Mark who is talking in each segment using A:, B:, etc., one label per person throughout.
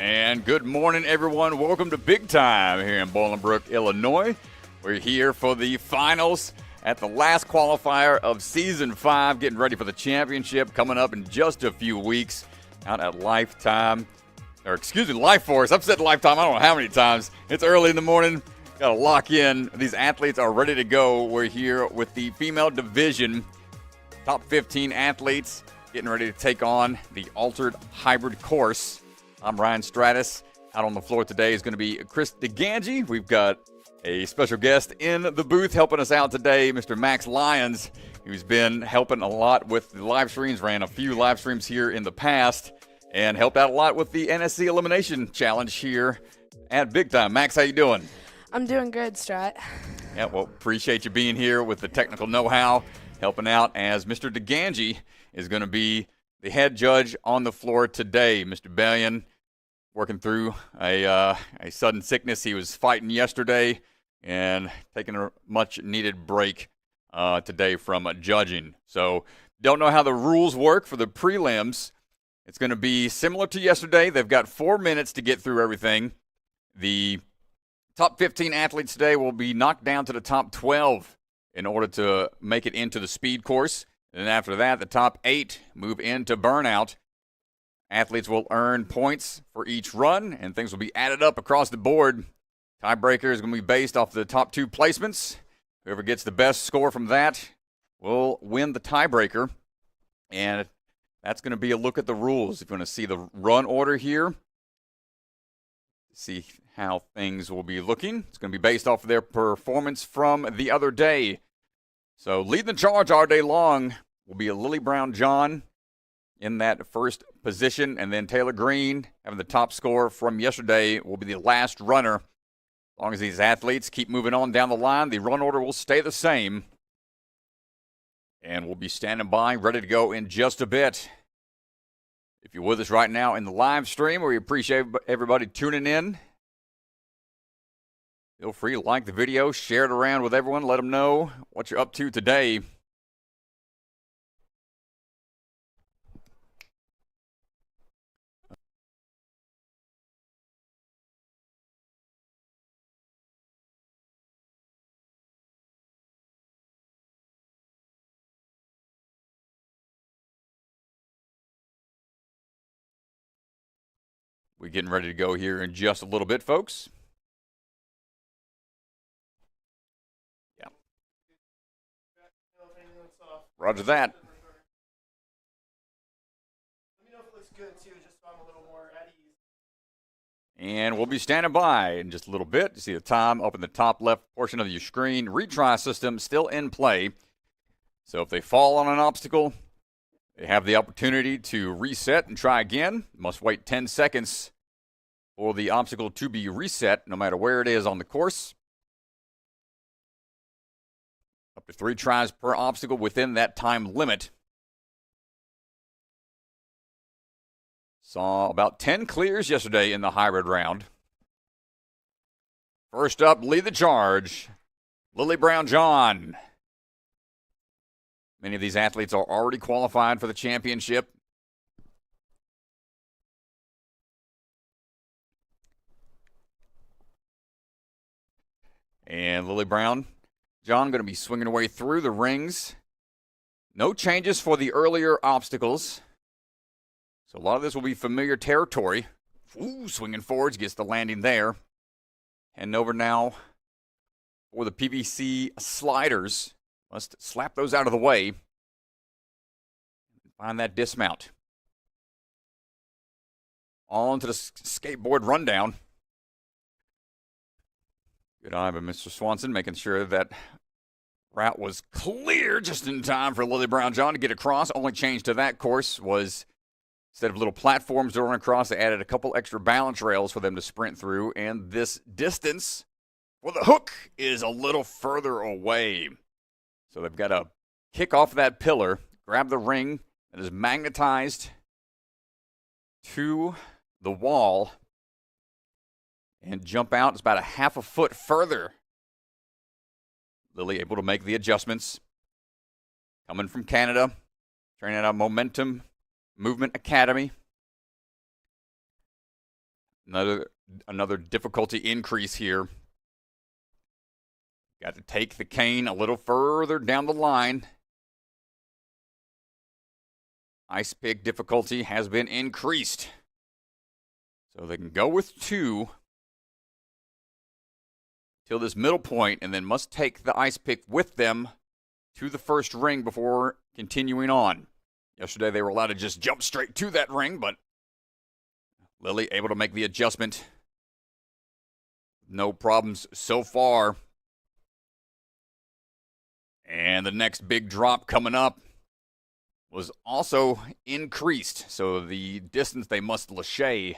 A: And good morning, everyone. Welcome to Big Time here in Bolingbrook, Illinois. We're here for the finals at the last qualifier of Season 5, getting ready for the championship coming up in just a few weeks out at Life Force. I've said Lifetime, I don't know how many times. It's early in the morning. Got to lock in. These athletes are ready to go. We're here with the female division. Top 15 athletes getting ready to take on the altered hybrid course. I'm Ryan Stratus. Out on the floor today is going to be Chris DeGangi. We've got a special guest in the booth helping us out today, Mr. Max Lyons, who's been helping a lot with the live streams, ran a few live streams here in the past, and helped out a lot with the NSC Elimination Challenge here at Big Time. Max, how you doing?
B: I'm doing good, Strat.
A: Yeah, well, appreciate you being here with the technical know-how, helping out as Mr. DeGangi is going to be the head judge on the floor today. Mr. Bellion working through a sudden sickness. He was fighting yesterday and taking a much-needed break today from judging. So don't know how the rules work for the prelims. It's going to be similar to yesterday. They've got 4 minutes to get through everything. The top 15 athletes today will be knocked down to the top 12 in order to make it into the speed course. And then after that, the top 8 move into Burnout. Athletes will earn points for each run, and things will be added up across the board. Tiebreaker is going to be based off the top 2 placements. Whoever gets the best score from that will win the tiebreaker. And that's going to be a look at the rules. If you want to see the run order here, see how things will be looking. It's going to be based off of their performance from the other day. So leading the charge all day long will be a Nora Brown-John in that first position, and then Taylor Green, having the top score from yesterday, will be the last runner. As long as these athletes keep moving on down the line, the run order will stay the same. And we'll be standing by, ready to go in just a bit. If you're with us right now in the live stream, we appreciate everybody tuning in. Feel free to like the video, share it around with everyone, let them know what you're up to today. We're getting ready to go here in just a little bit, folks. Yeah. Roger that. Let me know if it looks good, too, just so I'm a little more at ease. And we'll be standing by in just a little bit. You see the time up in the top left portion of your screen. Retry system still in play. So if they fall on an obstacle, they have the opportunity to reset and try again. Must wait 10 seconds for the obstacle to be reset, no matter where it is on the course. Up to 3 tries per obstacle within that time limit. Saw about 10 clears yesterday in the hybrid round. First up, lead the charge, Nora Brown-John. Many of these athletes are already qualified for the championship. And Nora Brown-John going to be swinging her way through the rings. No changes for the earlier obstacles. So a lot of this will be familiar territory. Ooh, swinging forwards, gets the landing there. Heading over now for the PVC sliders. Must slap those out of the way. Find that dismount. On to the skateboard rundown. Good eye by Mr. Swanson, making sure that route was clear just in time for Lily Brown-John to get across. Only change to that course was instead of little platforms to run across, they added a couple extra balance rails for them to sprint through. And this distance for the hook is a little further away. So they've got to kick off that pillar, grab the ring that is magnetized to the wall, and jump out. It's about a half a foot further. Lily able to make the adjustments. Coming from Canada, training at Momentum Movement Academy. Another difficulty increase here. Got to take the cane a little further down the line. Ice pick difficulty has been increased. So they can go with 2 till this middle point, and then must take the ice pick with them to the first ring before continuing on. Yesterday they were allowed to just jump straight to that ring, but Lily able to make the adjustment. No problems so far. And the next big drop coming up was also increased. So the distance they must lâcher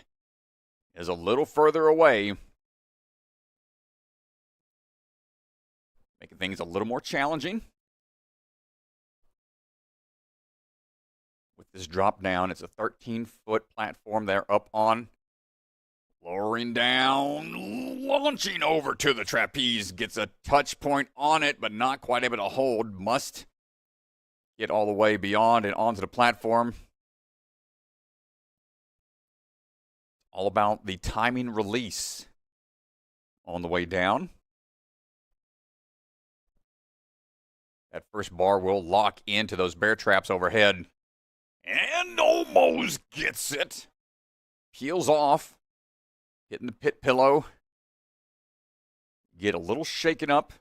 A: is a little further away, making things a little more challenging. With this drop down, it's a 13-foot platform they're up on. Lowering down, launching over to the trapeze. Gets a touch point on it, but not quite able to hold. Must get all the way beyond and onto the platform. All about the timing release on the way down. That first bar will lock into those bear traps overhead. And almost gets it. Peels off. Hitting the pit pillow. Get a little shaken up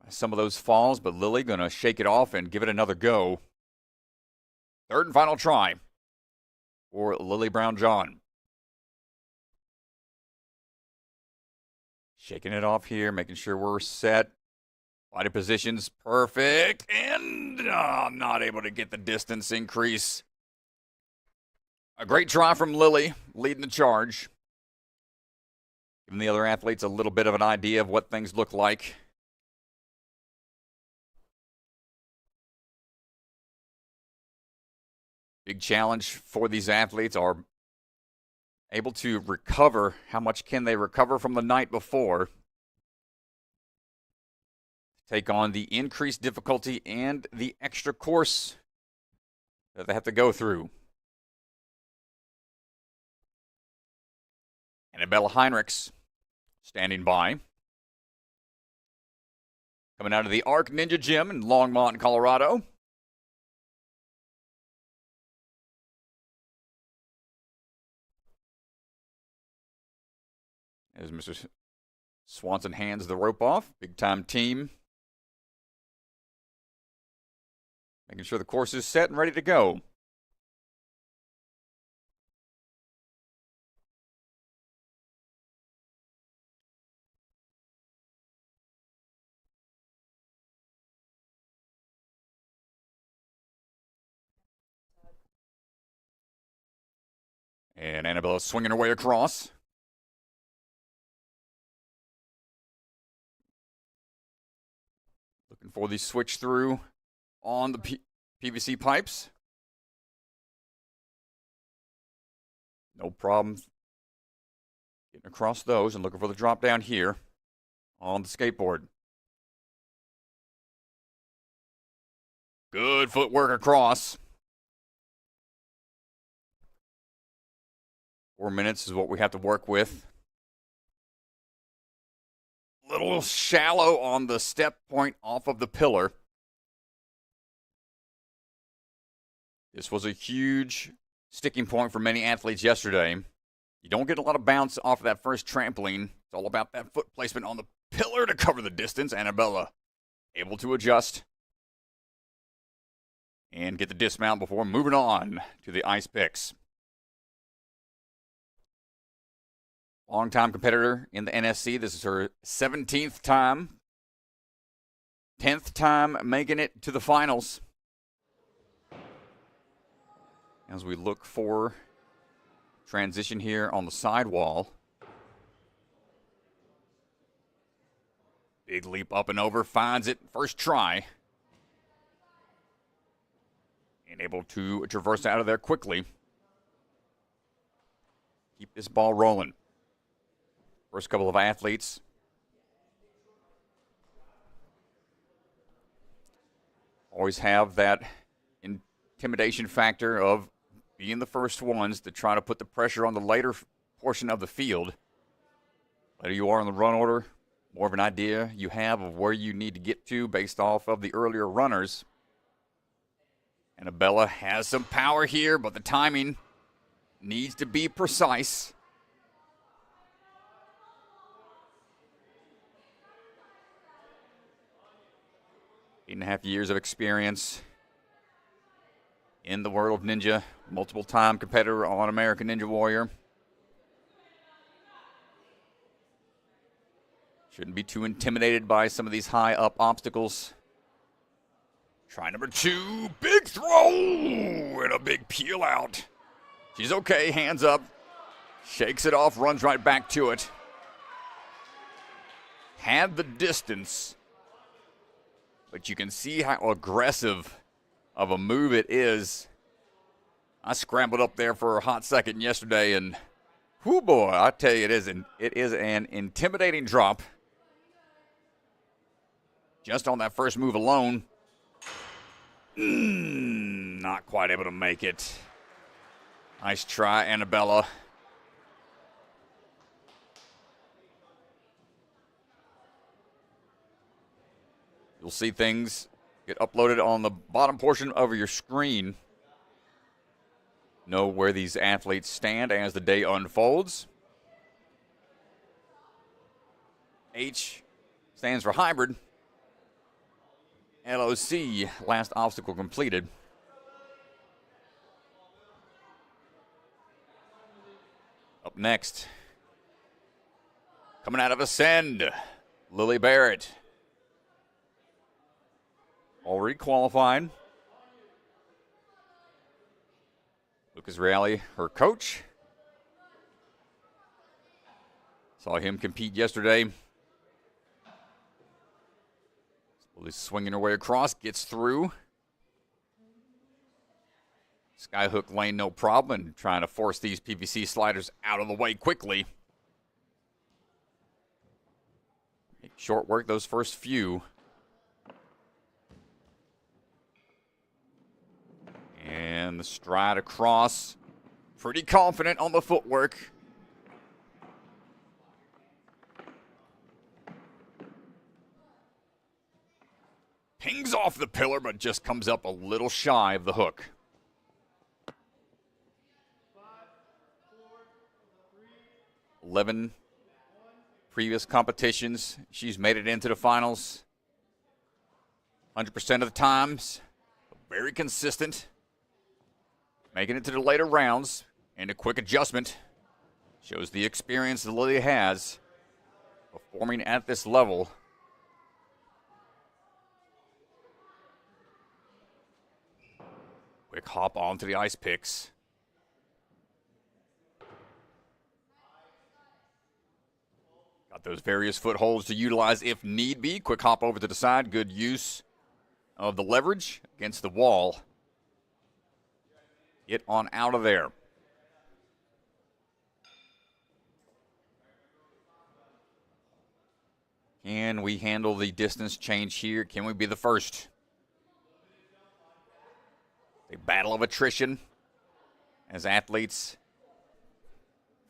A: by some of those falls, but Lily going to shake it off and give it another go. Third and final try for Lily Brown-John. Shaking it off here, making sure we're set. Body positions perfect, and not able to get the distance increase. A great try from Lily, leading the charge. Giving the other athletes a little bit of an idea of what things look like. Big challenge for these athletes are able to recover. How much can they recover from the night before? Take on the increased difficulty and the extra course that they have to go through. Annabella Heinrichs standing by. Coming out of the Arc Ninja Gym in Longmont, Colorado. As Mr. Swanson hands the rope off. Big time team. Making sure the course is set and ready to go. And Annabella swinging her way across. Looking for the switch through on the PVC pipes. No problem getting across those and looking for the drop down here on the skateboard. Good footwork across. 4 minutes is what we have to work with. Little shallow on the step point off of the pillar. This was a huge sticking point for many athletes yesterday. You don't get a lot of bounce off of that first trampoline. It's all about that foot placement on the pillar to cover the distance. Annabella able to adjust and get the dismount before moving on to the ice picks. Longtime competitor in the NSC. This is her 17th time. 10th time making it to the finals. As we look for transition here on the sidewall. Big leap up and over, finds it first try. And able to traverse out of there quickly. Keep this ball rolling. First couple of athletes. Always have that intimidation factor of being the first ones to try to put the pressure on the later portion of the field. Later you are in the run order, more of an idea you have of where you need to get to based off of the earlier runners. Annabella has some power here, but the timing needs to be precise. 8.5 years of experience in the world of ninja, multiple-time competitor on American Ninja Warrior. Shouldn't be too intimidated by some of these high-up obstacles. Try number 2, big throw, and a big peel out. She's okay, hands up, shakes it off, runs right back to it. Had the distance, but you can see how aggressive of a move it is. I scrambled up there for a hot second yesterday, and whoo boy, I tell you, it is an intimidating drop. Just on that first move alone. Not quite able to make it. Nice try, Annabella. You'll see things get uploaded on the bottom portion of your screen. Know where these athletes stand as the day unfolds. H stands for hybrid. LOC, last obstacle completed. Up next, coming out of Ascend, Lily Barrett. Already qualified. Lucas Reale, her coach. Saw him compete yesterday. Slowly swinging her way across, gets through. Skyhook lane, no problem, and trying to force these PVC sliders out of the way quickly. Make short work those first few. And the stride across. Pretty confident on the footwork. Pings off the pillar, but just comes up a little shy of the hook. 11 previous competitions. She's made it into the finals 100% of the times. Very consistent. Making it to the later rounds. And a quick adjustment. Shows the experience that Lily has performing at this level. Quick hop onto the ice picks. Got those various footholds to utilize if need be. Quick hop over to the side. Good use of the leverage against the wall. Get on out of there. Can we handle the distance change here? Can we be the first? A battle of attrition as athletes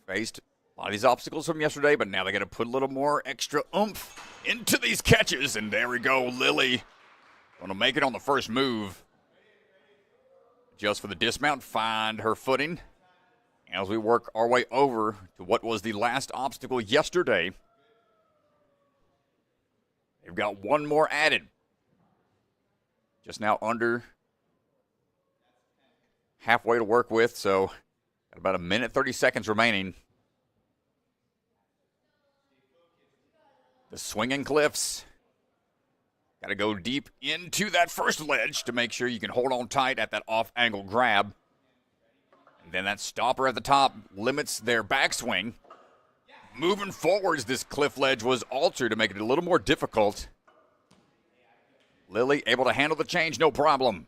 A: faced a lot of these obstacles from yesterday, but now they got to put a little more extra oomph into these catches. And there we go, Lily. Going to make it on the first move. adjust for the dismount, find her footing as we work our way over to what was the last obstacle yesterday. They've got one more added. Just now under halfway to work with, so got about a minute, 30 seconds remaining. The swinging cliffs. Got to go deep into that first ledge to make sure you can hold on tight at that off-angle grab. And then that stopper at the top limits their backswing. Moving forwards, this cliff ledge was altered to make it a little more difficult. Lily able to handle the change, no problem.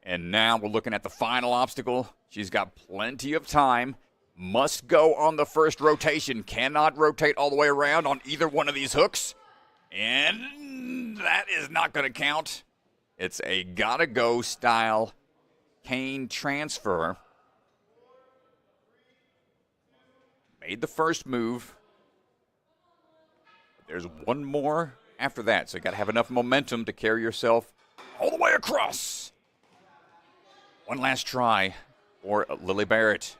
A: And now we're looking at the final obstacle. She's got plenty of time. Must go on the first rotation. Cannot rotate all the way around on either one of these hooks. And that is not going to count. It's a gotta-go style cane transfer. Made the first move. There's one more after that, so you got to have enough momentum to carry yourself all the way across. One last try for Lily Barrett.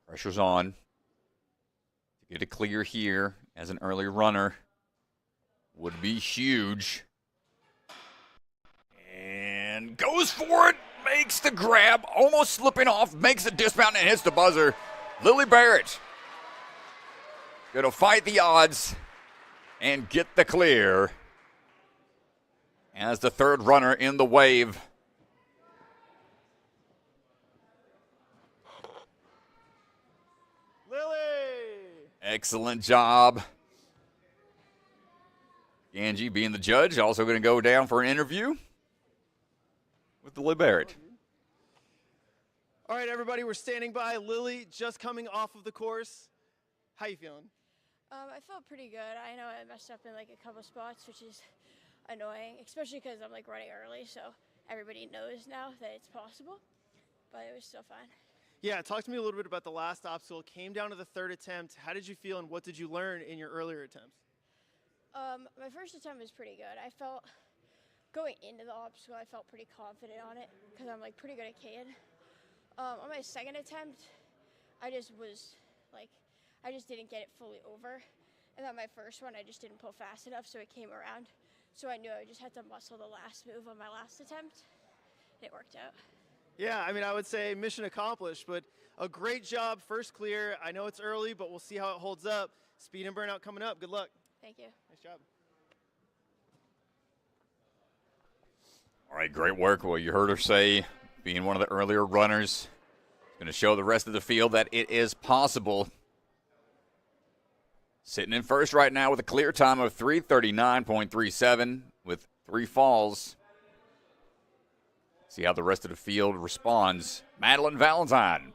A: Pressure's on. To get a clear here as an early runner would be huge. And goes for it. Makes the grab. Almost slipping off. Makes the dismount and hits the buzzer. Lily Barrett going to fight the odds and get the clear as the third runner in the wave. Excellent job. Ganji being the judge, also going to go down for an interview with Lily Barrett.
C: All right, everybody, we're standing by. Lily just coming off of the course. How you feeling?
D: I felt pretty good. I know I messed up in like a couple spots, which is annoying, especially because I'm like running early, so everybody knows now that it's possible, but it was still fine.
C: Yeah, talk to me a little bit about the last obstacle. Came down to the third attempt. How did you feel and what did you learn in your earlier attempts?
D: My first attempt was pretty good. I felt, going into the obstacle, I felt pretty confident on it because I'm like pretty good at cane. On my second attempt, I just didn't get it fully over. And then my first one, I just didn't pull fast enough, so it came around. So I knew I just had to muscle the last move on my last attempt. It worked out.
C: Yeah, I mean, I would say mission accomplished, but a great job, first clear. I know it's early, but we'll see how it holds up. Speed and burnout coming up. Good luck.
D: Thank you.
C: Nice job.
A: All right, great work. Well, you heard her say, being one of the earlier runners, going to show the rest of the field that it is possible. Sitting in first right now with a clear time of 3:39.37 with 3 falls. See how the rest of the field responds. Madelynn Valentine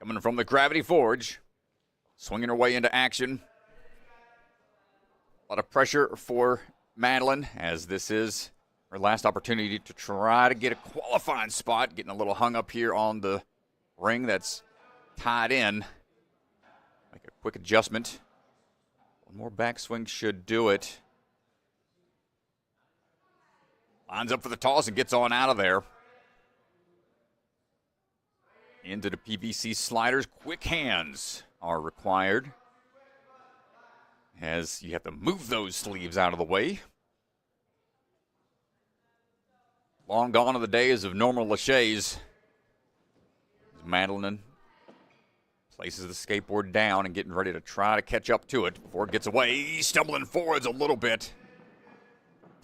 A: coming from the Gravity Forge, swinging her way into action. A lot of pressure for Madelynn as this is her last opportunity to try to get a qualifying spot, getting a little hung up here on the ring that's tied in. Make a quick adjustment. One more backswing should do it. Lines up for the toss and gets on out of there. Into the PVC sliders. Quick hands are required as you have to move those sleeves out of the way. Long gone are the days of normal laches. Madelynn places the skateboard down and getting ready to try to catch up to it before it gets away. Stumbling forwards a little bit.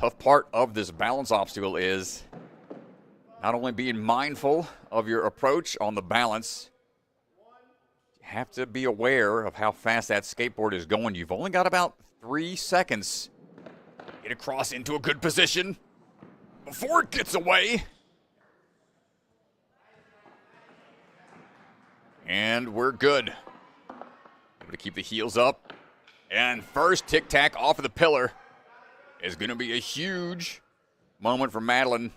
A: Tough part of this balance obstacle is not only being mindful of your approach on the balance, you have to be aware of how fast that skateboard is going. You've only got about 3 seconds. Get across into a good position before it gets away. And we're good. Able to keep the heels up. And first tic-tac off of the pillar is going to be a huge moment for Madelynn.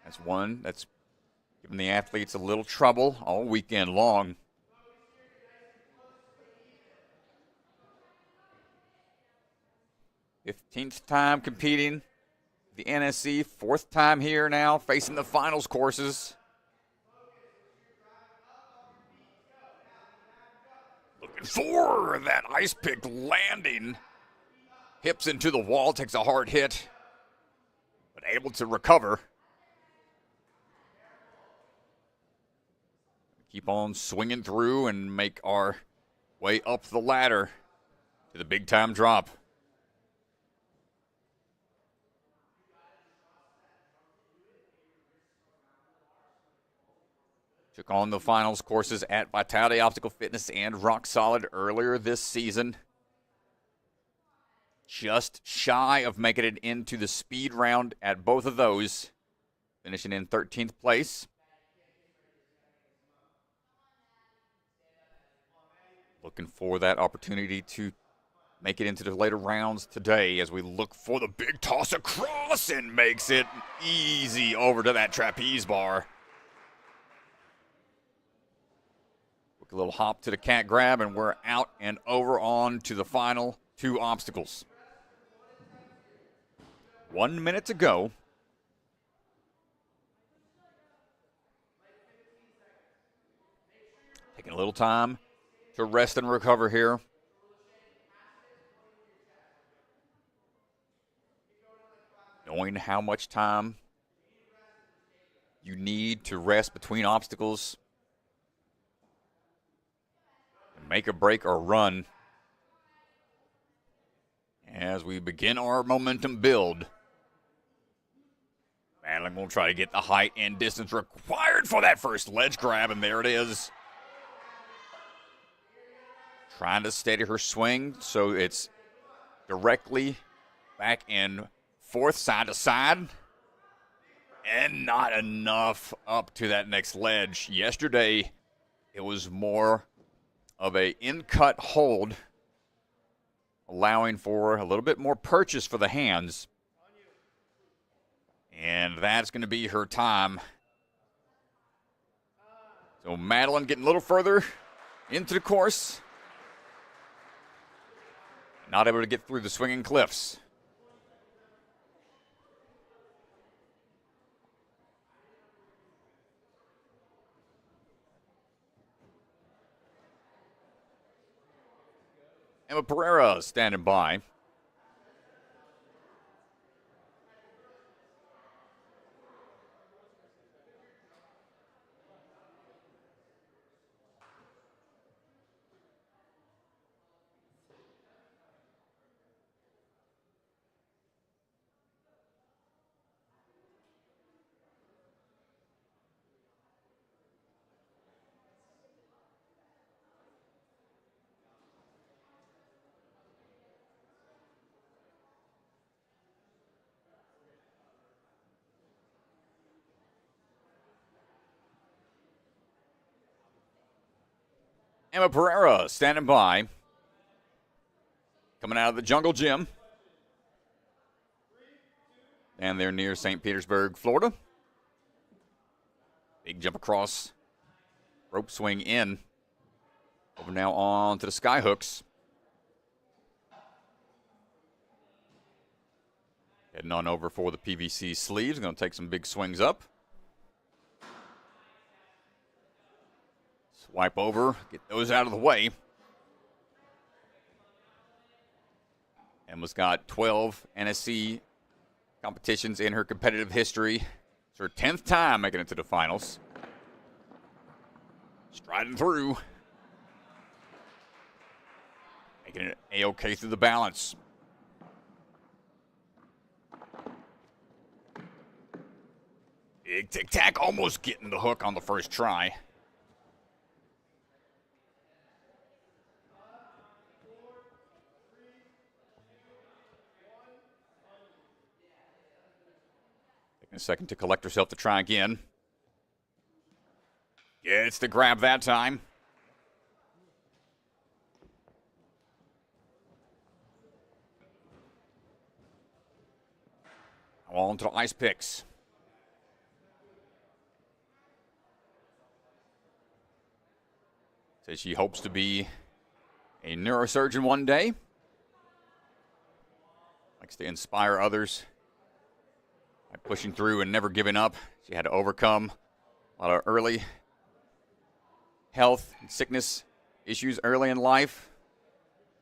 A: That's one that's given the athletes a little trouble all weekend long. 15th time competing the NSC, 4th time here now, facing the finals courses. Looking for that ice pick landing. Hips into the wall, takes a hard hit, but able to recover. Keep on swinging through and make our way up the ladder to the big time drop. Took on the finals courses at Vitality Optical Fitness and Rock Solid earlier this season. Just shy of making it into the speed round at both of those, finishing in 13th place. Looking for that opportunity to make it into the later rounds today as we look for the big toss across and makes it easy over to that trapeze bar. Quick little hop to the cat grab, and we're out and over on to the final 2 obstacles. 1 minute to go. Taking a little time to rest and recover here. Knowing how much time you need to rest between obstacles and make a break or run as we begin our momentum build. Madelynn will try to get the height and distance required for that first ledge grab, and there it is. Trying to steady her swing so it's directly back and forth, side to side, and not enough up to that next ledge. Yesterday, it was more of a in-cut hold, allowing for a little bit more purchase for the hands. And that's going to be her time. So Madelynn getting a little further into the course. Not able to get through the swinging cliffs. Emma Pereyra standing by. Emma Pereyra standing by. Coming out of the Jungle Gym. And they're near St. Petersburg, Florida. Big jump across. Rope swing in. Over now on to the sky hooks. Heading on over for the PVC sleeves. Going to take some big swings up. Swipe over, get those out of the way. Emma's got 12 NSC competitions in her competitive history. It's her 10th time making it to the finals. Striding through. Making it A-OK through the balance. Big tic-tac, almost getting the hook on the first try. Taking a second to collect herself to try again. Gets the grab that time. On to the ice picks. Says she hopes to be a neurosurgeon one day. Likes to inspire others by pushing through and never giving up. She had to overcome a lot of early health and sickness issues early in life.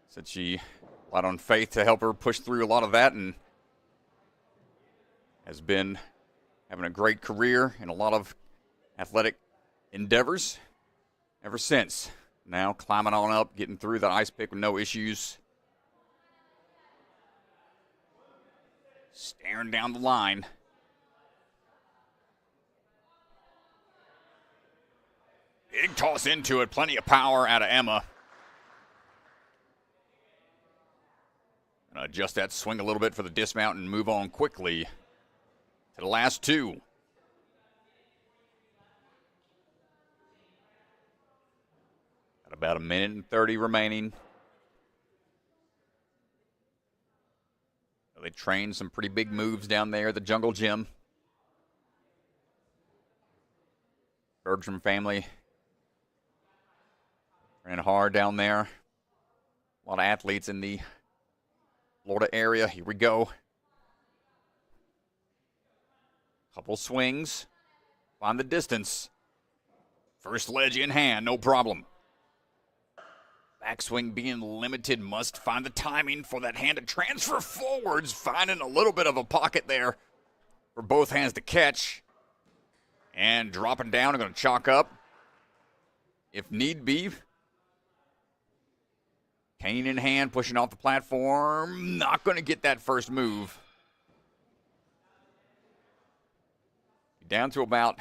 A: Said she relied on faith to help her push through a lot of that, and has been having a great career in a lot of athletic endeavors ever since. Now climbing on up, getting through the ice pick with no issues. Staring down the line. Big toss into it. Plenty of power out of Emma. Gonna adjust that swing a little bit for the dismount and move on quickly to the last two. Got about 1:30 remaining. They trained some pretty big moves down there at the Jungle Gym. Bergstrom family ran hard down there. A lot of athletes in the Florida area. Here we go. Couple swings. Find the distance. First ledge in hand, no problem. Backswing being limited, must find the timing for that hand to transfer forwards. Finding a little bit of a pocket there for both hands to catch. And dropping down and going to chalk up if need be. Cane in hand, pushing off the platform. Not going to get that first move. Down to about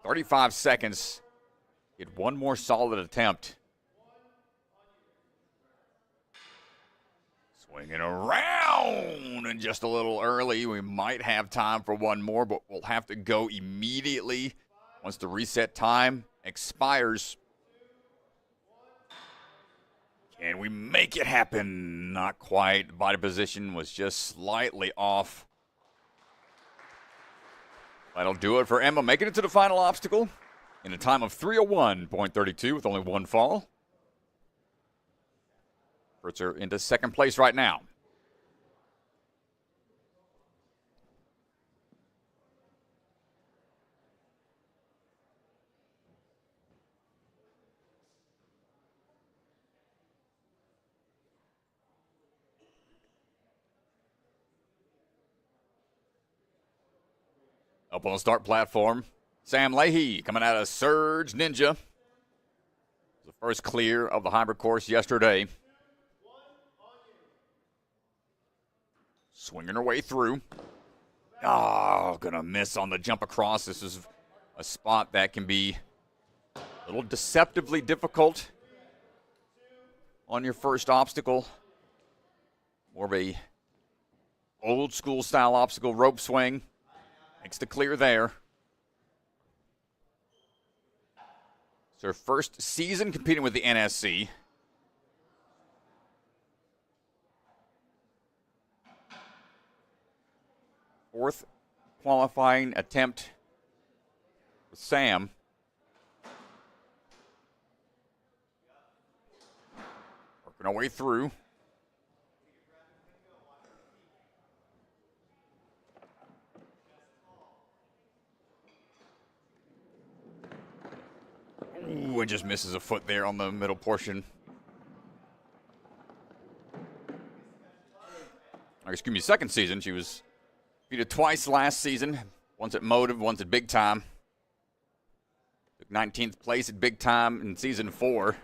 A: 35 seconds. Get one more solid attempt. Swinging around and just a little early. We might have time for one more, but we'll have to go immediately once the reset time expires. Can we make it happen? Not quite. Body position was just slightly off. That'll do it for Emma, making it to the final obstacle in a time of 3:01.32 with only one fall. Puts her into second place right now. Up on the start platform, Sam Leahy coming out of Surge Ninja. The first clear of the hybrid course yesterday. Swinging her way through. Oh, gonna miss on the jump across. This is a spot that can be a little deceptively difficult on your first obstacle. More of a old school style obstacle, rope swing. Makes the clear there. It's her first season competing with the NSC. Fourth qualifying attempt with Sam. Working our way through. Ooh, and just misses a foot there on the middle portion. Excuse me, second season. She was defeated twice last season. Once at Motive, once at Big Time. Took 19th place at Big Time in season 4.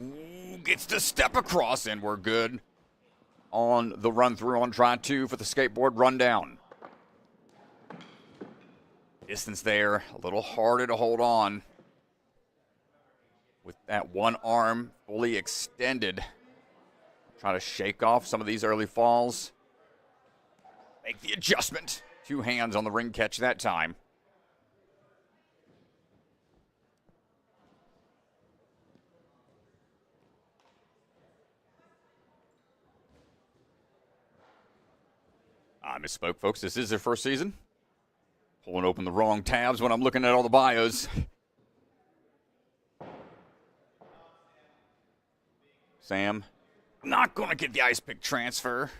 A: Ooh, gets to step across, and we're good on the run through on try 2 for the skateboard rundown. Distance there, a little harder to hold on with that one arm fully extended. Try to shake off some of these early falls. Make the adjustment. 2 hands on the ring catch that time. I misspoke, folks. This is their first season. Pulling open the wrong tabs when I'm looking at all the bios. Sam Not going to get the ice pick transfer.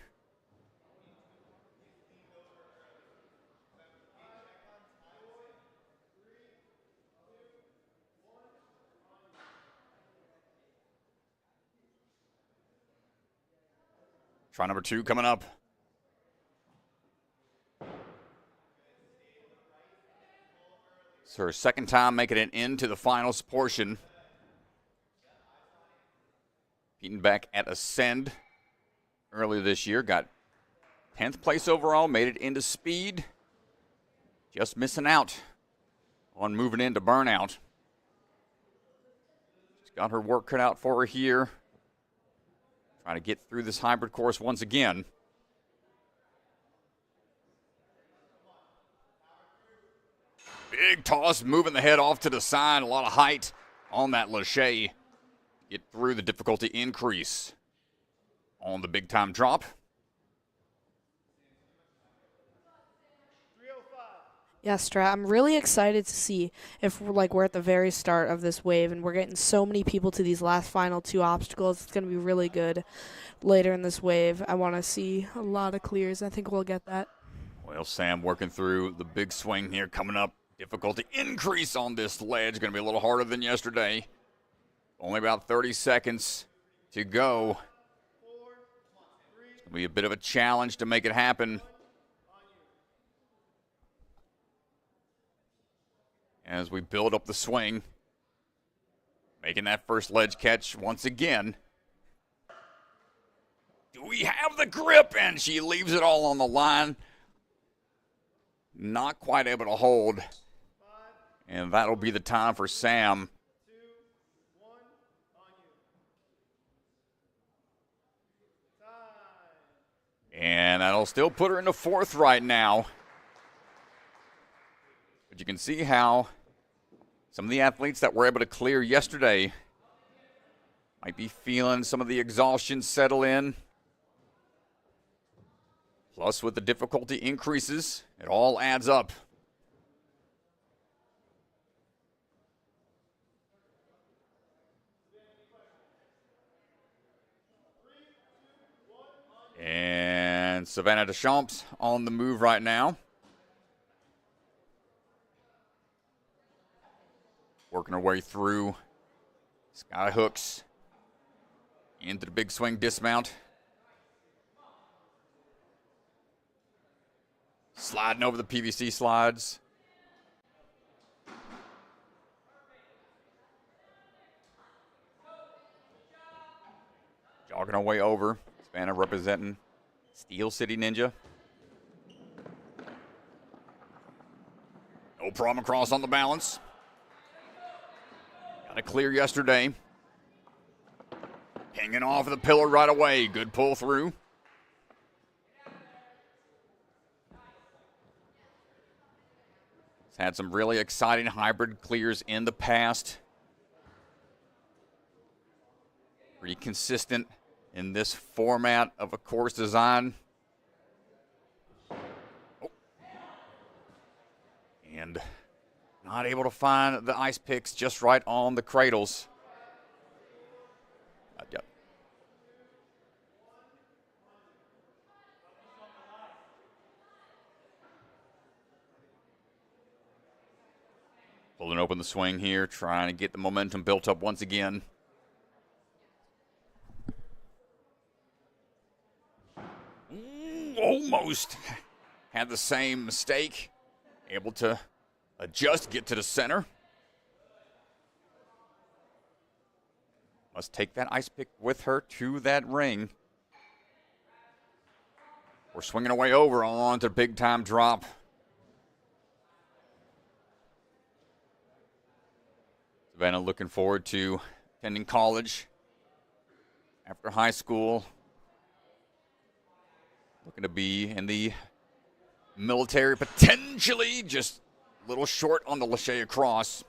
A: Try number 2 coming up. It's her second time making it into the finals portion. Beaten back at Ascend earlier this year. Got 10th place overall, made it into speed. Just missing out on moving into Burnout. She's got her work cut out for her here. Trying to get through this hybrid course once again. Big toss, moving the head off to the side. A lot of height on that Lachey. Get through the difficulty increase on the big time drop.
B: Yeah, Strat, I'm really excited to see if we're at the very start of this wave and we're getting so many people to these last final 2 obstacles. It's going to be really good later in this wave. I want to see a lot of clears. I think we'll get that.
A: Well, Sam working through the big swing here coming up. Difficulty increase on this ledge. Going to be a little harder than yesterday. Only about 30 seconds to go. It's going to be a bit of a challenge to make it happen. As we build up the swing. Making that first ledge catch once again. Do we have the grip? And she leaves it all on the line. Not quite able to hold. And that'll be the time for Sam. And that'll still put her into 4th right now. But you can see how some of the athletes that were able to clear yesterday might be feeling some of the exhaustion settle in. Plus, with the difficulty increases, it all adds up. And Savannah Deschamps on the move right now. Working her way through sky hooks into the big swing dismount. Sliding over the PVC slides. Jogging her way over. Savannah representing Steel City Ninja. No problem across on the balance. Got a clear yesterday. Hanging off of the pillar right away. Good pull through. It's had some really exciting hybrid clears in the past. Pretty consistent in this format of a course design. Oh. And not able to find the ice picks just right on the cradles. Yep. Pulling open the swing here, trying to get the momentum built up once again. Almost had the same mistake. Able to adjust, get to the center. Must take that ice pick with her to that ring. We're swinging away over on to big time drop. Savannah looking forward to attending college after high school. Looking to be in the military, potentially just a little short on the Lachey across.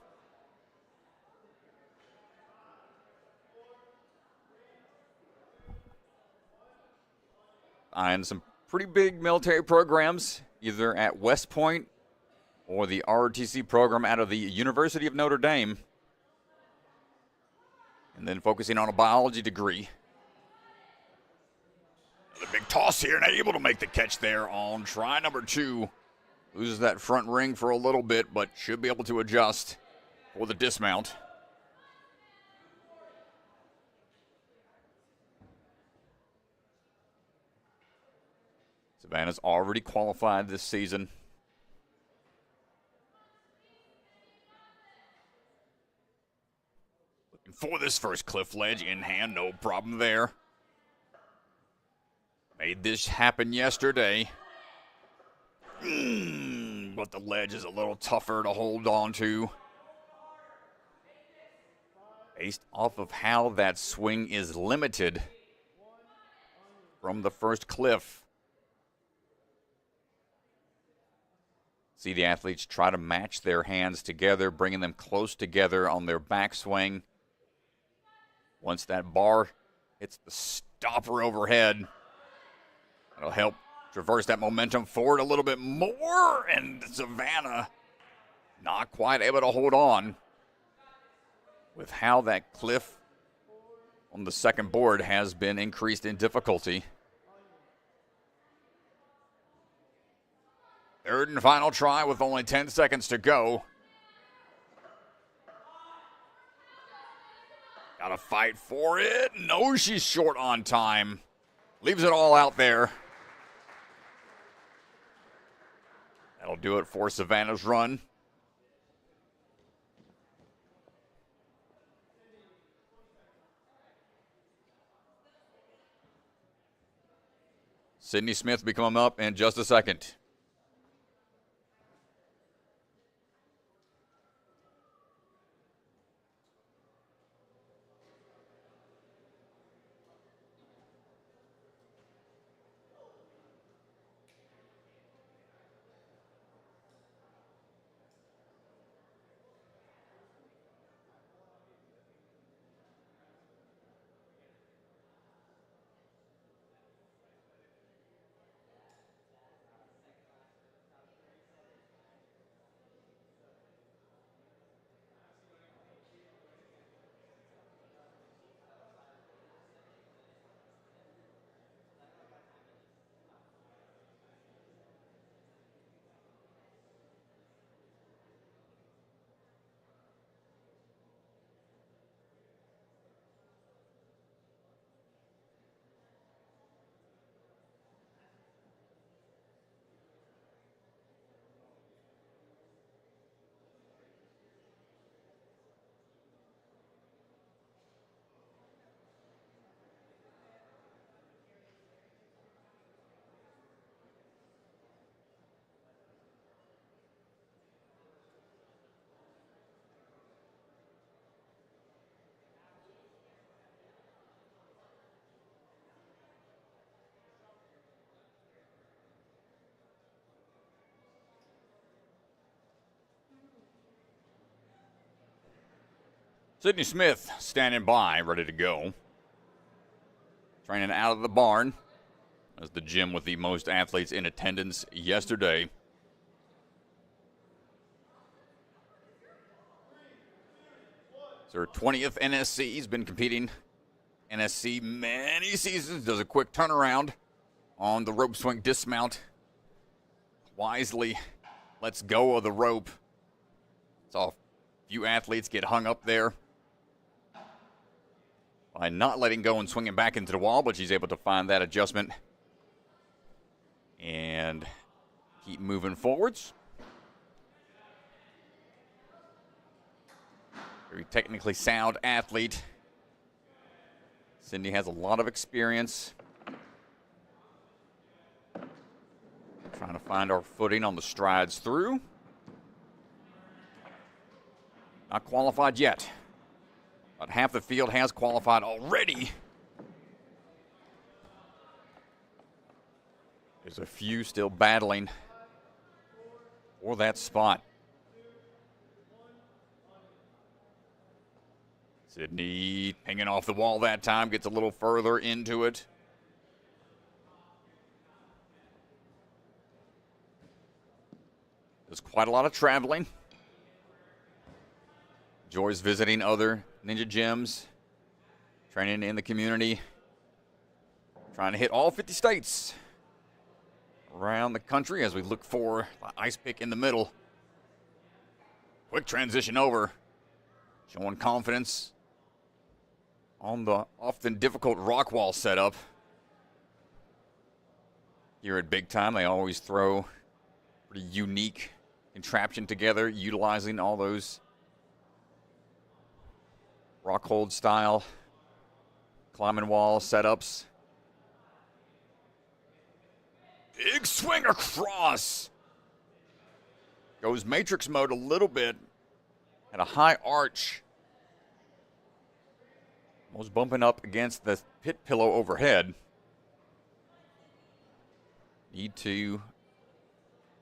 A: And some pretty big military programs, either at West Point or the ROTC program out of the University of Notre Dame. And then focusing on a biology degree. The big toss here and able to make the catch there on try number 2. Loses that front ring for a little bit, but should be able to adjust for the dismount. Savannah's already qualified this season. Looking for this first cliff ledge in hand, no problem there. Made this happen yesterday. But the ledge is a little tougher to hold on to. Based off of how that swing is limited from the first cliff. See the athletes try to match their hands together, bringing them close together on their backswing. Once that bar hits the stopper overhead, that'll help traverse that momentum forward a little bit more, and Savannah not quite able to hold on with how that cliff on the second board has been increased in difficulty. Third and final try with only 10 seconds to go. Gotta fight for it. No, she's short on time. Leaves it all out there. That'll do it for Savannah's run. Sydney Smith will come up in just a second. Sydney Smith standing by, ready to go. Training out of the barn. As the gym with the most athletes in attendance yesterday. It's her 20th NSC. He's been competing NSC many seasons. Does a quick turnaround on the rope swing dismount. Wisely lets go of the rope. Saw a few athletes get hung up there by not letting go and swinging back into the wall, but she's able to find that adjustment and keep moving forwards. Very technically sound athlete. Cindy has a lot of experience. Trying to find our footing on the strides through. Not qualified yet. About half the field has qualified already. There's a few still battling for that spot. Sydney hanging off the wall that time, gets a little further into it. Does quite a lot of traveling. Enjoys visiting other ninja gyms, training in the community. trying to hit all 50 states around the country as we look for the ice pick in the middle. Quick transition over, showing confidence on the often difficult rock wall setup. Here at Big Time, they always throw pretty unique contraption together, utilizing all those rock hold style climbing wall setups. Big swing across. Goes matrix mode a little bit at a high arch. Almost bumping up against the pit pillow overhead. Need to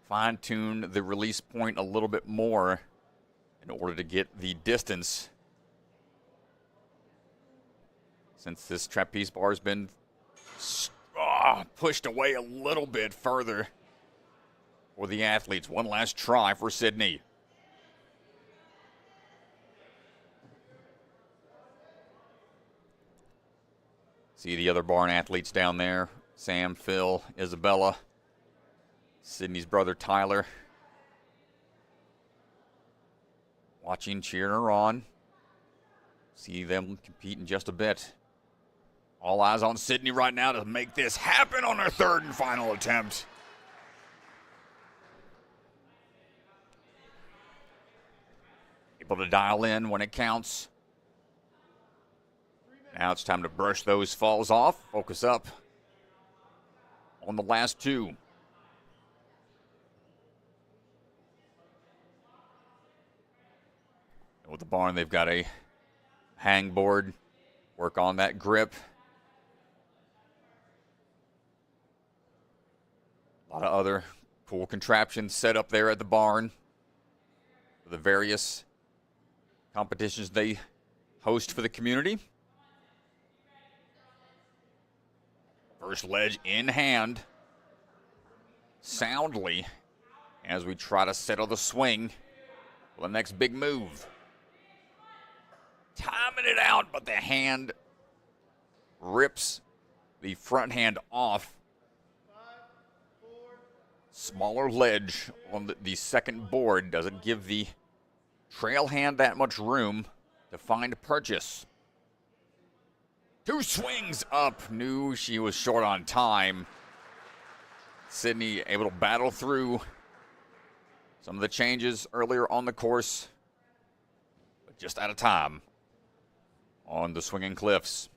A: fine-tune the release point a little bit more in order to get the distance. Since this trapeze bar has been pushed away a little bit further for the athletes. One last try for Sydney. See the other barn athletes down there. Sam, Phil, Isabella, Sydney's brother Tyler. Watching, cheering her on. See them compete in just a bit. All eyes on Sydney right now to make this happen on her third and final attempt. Able to dial in when it counts. Now it's time to brush those falls off. Focus up on the last two. With the barn, they've got a hang board. Work on that grip. A lot of other cool contraptions set up there at the barn for the various competitions they host for the community. First ledge in hand, soundly, as we try to settle the swing for the next big move. Timing it out, but the hand rips the front hand off. Smaller ledge on the second board doesn't give the trail hand that much room to find purchase. Two swings up. Knew she was short on time. Sydney able to battle through some of the changes earlier on the course, but just out of time on the swinging cliffs.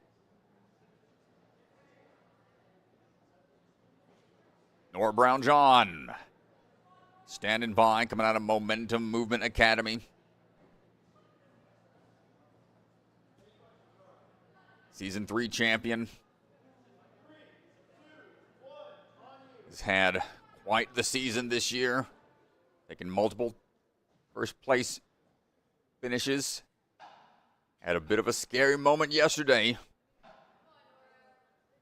A: Nora Brown-John standing by, coming out of Momentum Movement Academy. Season 3 champion. Has had quite the season this year. Taking multiple first place finishes. Had a bit of a scary moment yesterday.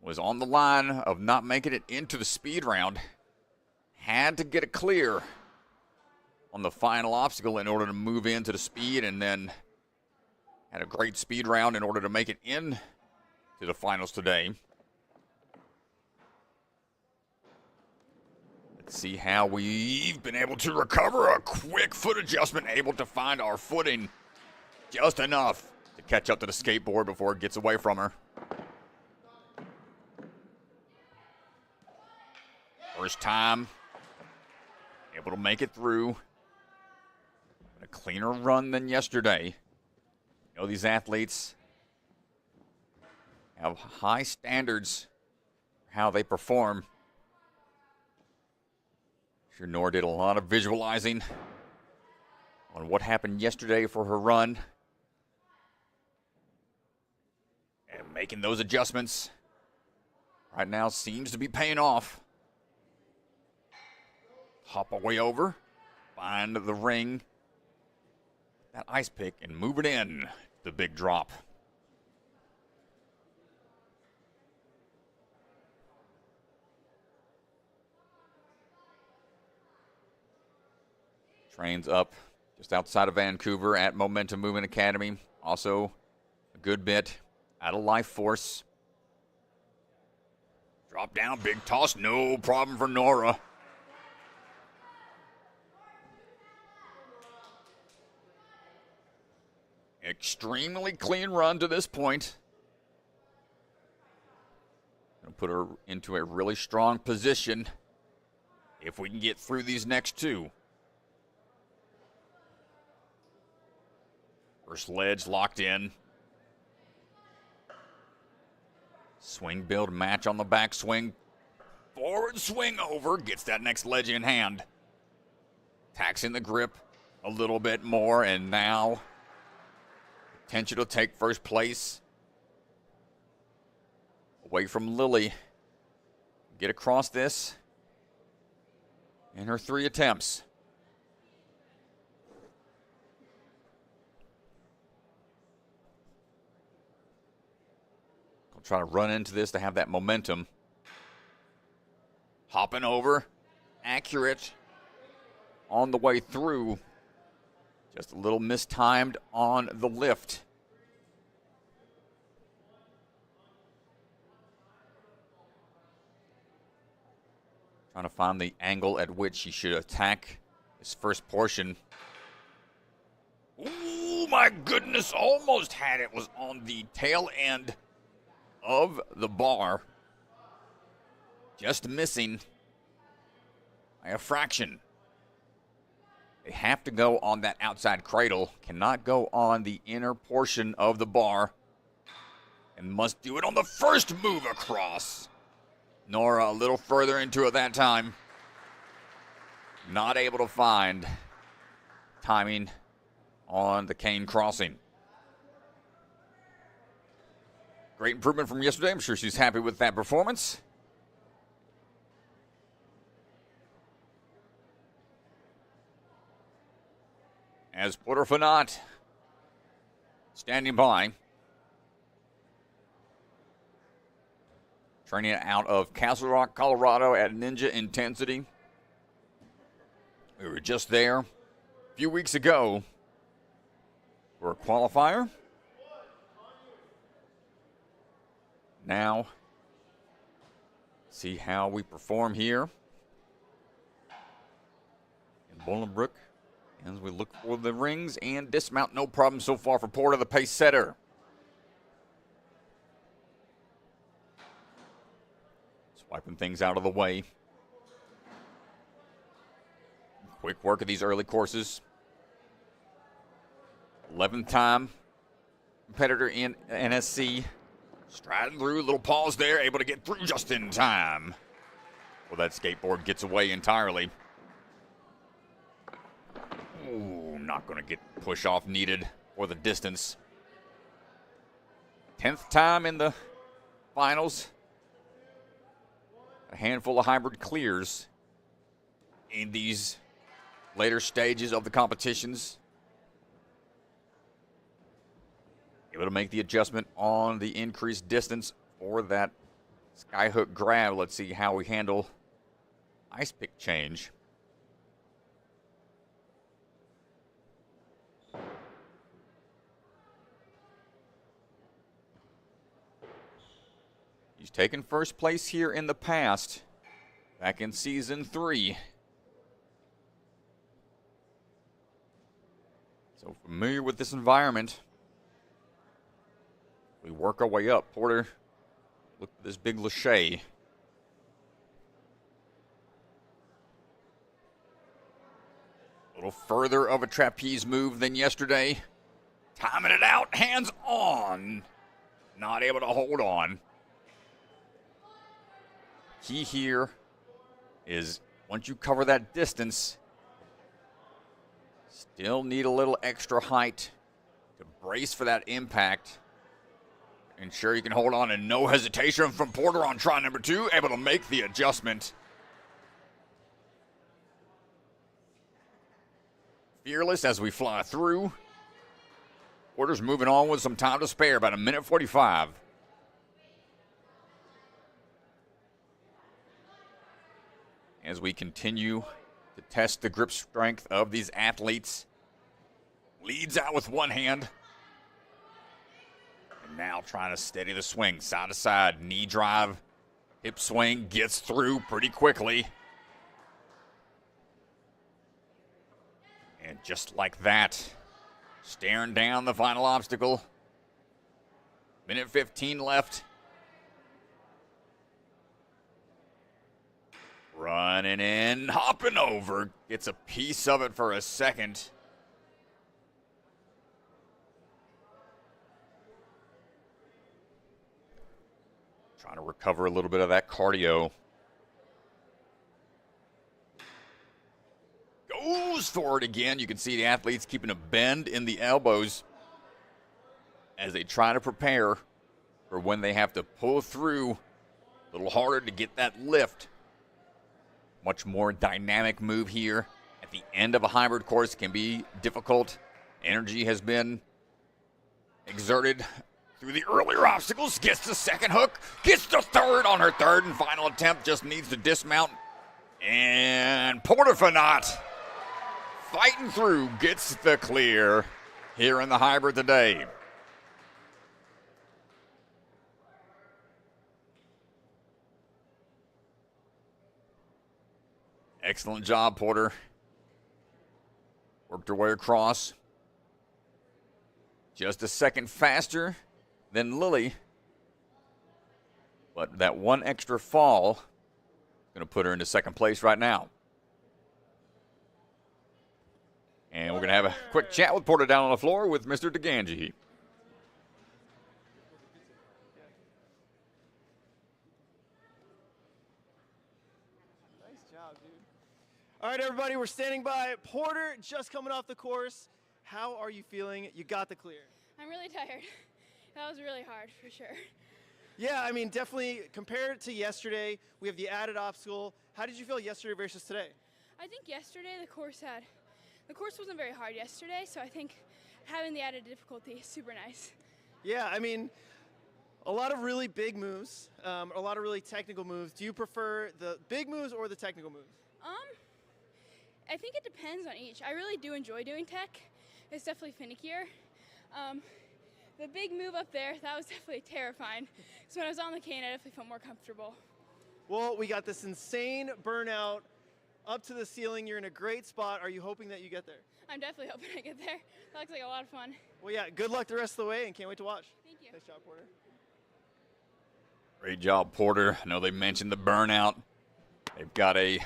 A: Was on the line of not making it into the speed round. Had to get a clear on the final obstacle in order to move into the speed, and then had a great speed round in order to make it in to the finals today. Let's see how we've been able to recover. A quick foot adjustment, able to find our footing just enough to catch up to the skateboard before it gets away from her. First time able to make it through. A cleaner run than yesterday. You know, these athletes have high standards for how they perform. Sure, Nora did a lot of visualizing on what happened yesterday for her run. And making those adjustments right now seems to be paying off. Hop away over, find the ring, that ice pick, and move it in. The big drop. Trains up just outside of Vancouver at Momentum Movement Academy. Also a good bit out of Life Force. Drop down, big toss, no problem for Nora. Extremely clean run to this point. Gonna put her into a really strong position if we can get through these next two. First ledge locked in. Swing build match on the backswing. Forward swing over. Gets that next ledge in hand. Taxing the grip a little bit more, and now potential to take first place. Away from Lily. Get across this in her 3 attempts. I'll try to run into this to have that momentum. Hopping over. Accurate on the way through. Just a little mistimed on the lift. Trying to find the angle at which he should attack this first portion. Ooh, my goodness, almost had it. Was on the tail end of the bar. Just missing by a fraction. They have to go on that outside cradle. Cannot go on the inner portion of the bar. And must do it on the first move across. Nora a little further into it that time. Not able to find timing on the cane crossing. Great improvement from yesterday. I'm sure she's happy with that performance. As Porter Fagnant standing by. Training out of Castle Rock, Colorado at Ninja Intensity. We were just there a few weeks ago for a qualifier. Now, see how we perform here in Bolingbrook as we look for the rings and dismount. No problem so far for Porter, the pace setter. Wiping things out of the way. Quick work of these early courses. 11th time competitor in NSC. Striding through, little pause there, able to get through just in time. Well, that skateboard gets away entirely. Ooh, not going to get push off needed for the distance. 10th time in the finals. A handful of hybrid clears in these later stages of the competitions. Able to make the adjustment on the increased distance for that skyhook grab. Let's see how we handle ice pick change. He's taken first place here in the past, back in season 3. So familiar with this environment. We work our way up. Porter, look at this big lachey. A little further of a trapeze move than yesterday. Timing it out, hands on. Not able to hold on. Key here is once you cover that distance, still need a little extra height to brace for that impact. Ensure you can hold on, and no hesitation from Porter on try number 2, able to make the adjustment. Fearless as we fly through. Porter's moving on with some time to spare, about 1:45. As we continue to test the grip strength of these athletes. Leads out with one hand. And now trying to steady the swing. Side to side, knee drive Hip swing gets through pretty quickly. And just like that, staring down the final obstacle. Minute 15 left. Running in, hopping over. Gets a piece of it for a second. Trying to recover a little bit of that cardio. Goes for it again. You can see the athletes keeping a bend in the elbows as they try to prepare for when they have to pull through a little harder to get that lift. Much more dynamic move here. At the end of a hybrid course can be difficult. Energy has been exerted through the earlier obstacles. Gets the second hook. Gets the third on her third and final attempt. Just needs to dismount. And Fagnant fighting through. Gets the clear here in the hybrid today. Excellent job, Porter. Worked her way across. Just a second faster than Lily. But that one extra fall is going to put her into second place right now. And we're going to have a quick chat with Porter down on the floor with Mr. DeGangi.
C: All right, everybody, we're standing by. Porter, just coming off the course. How are you feeling? You got the clear.
D: I'm really tired. That was really hard, for sure.
C: Yeah, I mean, definitely compared to yesterday, we have the added obstacle. How did you feel yesterday versus today?
D: I think yesterday the course wasn't very hard yesterday, so I think having the added difficulty is super nice.
C: Yeah, I mean, a lot of really big moves, a lot of really technical moves. Do you prefer the big moves or the technical moves?
D: I think it depends on each. I really do enjoy doing tech. It's definitely finickier. The big move up there, that was definitely terrifying. So when I was on the cane, I definitely felt more comfortable.
C: Well, we got this insane burnout up to the ceiling. You're in a great spot. Are you hoping that you get there?
D: I'm definitely hoping I get there. That looks like a lot of fun.
C: Well, yeah, good luck the rest of the way and can't wait to watch.
D: Thank you.
C: Nice job, Porter.
A: Great job, Porter. I know they mentioned the burnout. They've got a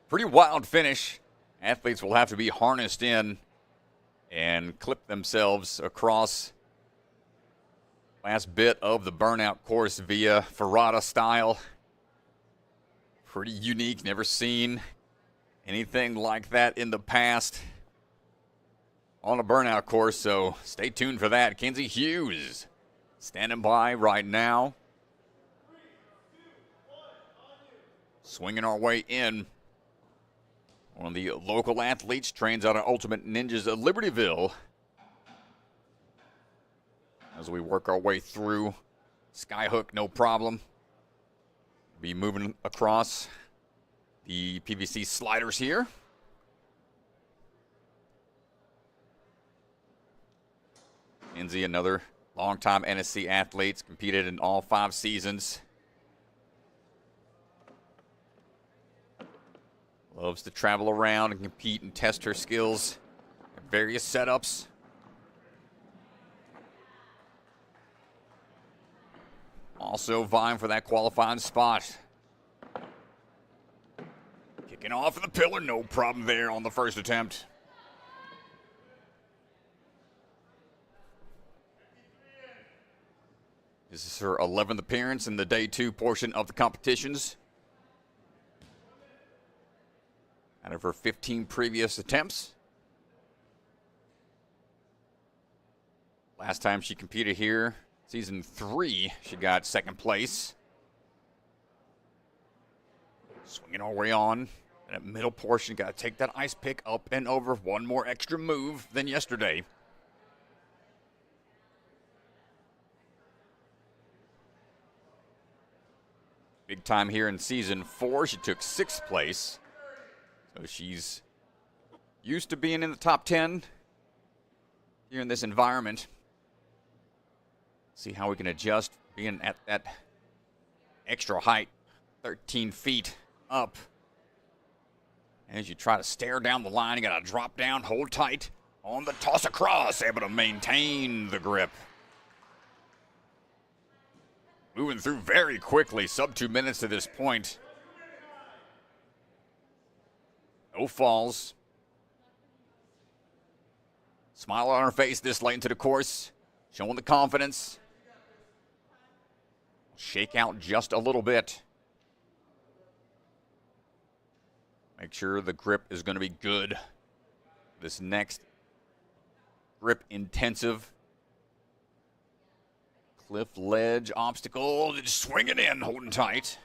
A: pretty wild finish. Athletes will have to be harnessed in and clip themselves across last bit of the burnout course via Pereyra style. Pretty unique, never seen anything like that in the past on a burnout course, so stay tuned for that. Kenzie Hughes standing by right now. Swinging our way in. One of the local athletes trains out of Ultimate Ninjas of Libertyville. As we work our way through, skyhook, no problem. Be moving across the PVC sliders here. Kenzie, another longtime NSC athlete, competed in all 5 seasons. Loves to travel around and compete and test her skills at various setups. Also vying for that qualifying spot. Kicking off of the pillar, no problem there on the first attempt. This is her 11th appearance in the day 2 portion of the competitions. Out of her 15 previous attempts. Last time she competed here, season 3, she got second place. Swinging our way on. That middle portion, got to take that ice pick up and over. One more extra move than yesterday. Big time here in season 4. She took 6th place. So she's used to being in the top 10 here in this environment. See how we can adjust being at that extra height 13 feet up. As you try to stare down the line, you got to drop down, hold tight on the toss across, able to maintain the grip. Moving through very quickly, sub 2 minutes to this point. No falls. Smile on her face this late into the course, showing the confidence. Shake out just a little bit. Make sure the grip is going to be good. This next grip intensive cliff ledge obstacle. Just swing it in, holding tight.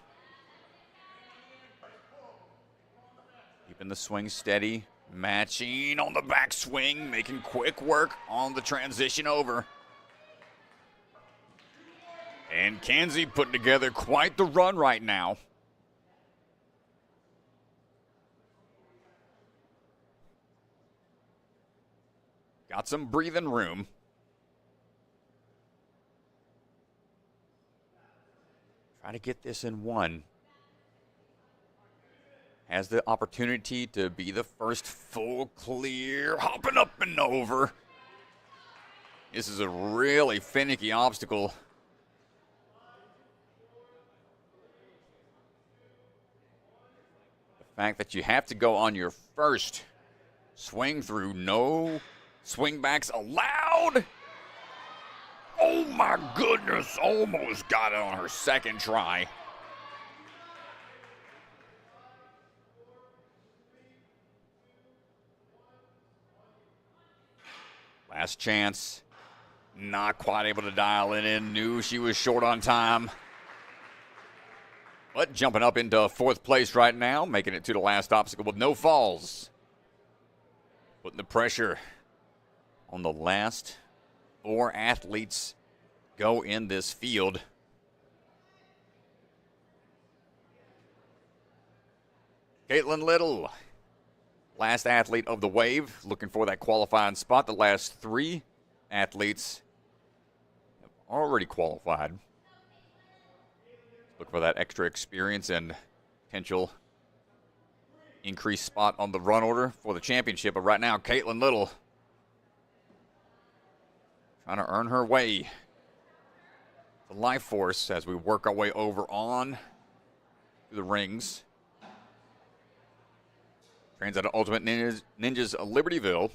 A: Keeping the swing steady. Matching on the backswing, making quick work on the transition over. And Kenzie putting together quite the run right now. Got some breathing room. Try to get this in one. Has the opportunity to be the first full clear, hopping up and over. This is a really finicky obstacle. The fact that you have to go on your first swing through, no swing backs allowed. Oh my goodness, almost got it on her second try. Last chance, not quite able to dial it in, knew she was short on time. But jumping up into fourth place right now, making it to the last obstacle with no falls. Putting the pressure on the last 4 athletes go in this field. Caitlyn Little, last athlete of the wave, looking for that qualifying spot. The last 3 athletes have already qualified. Look for that extra experience and potential increased spot on the run order for the championship. But right now, Caitlyn Little trying to earn her way to Life Force as we work our way over on to the rings. Trains out of Ultimate Ninjas of Libertyville.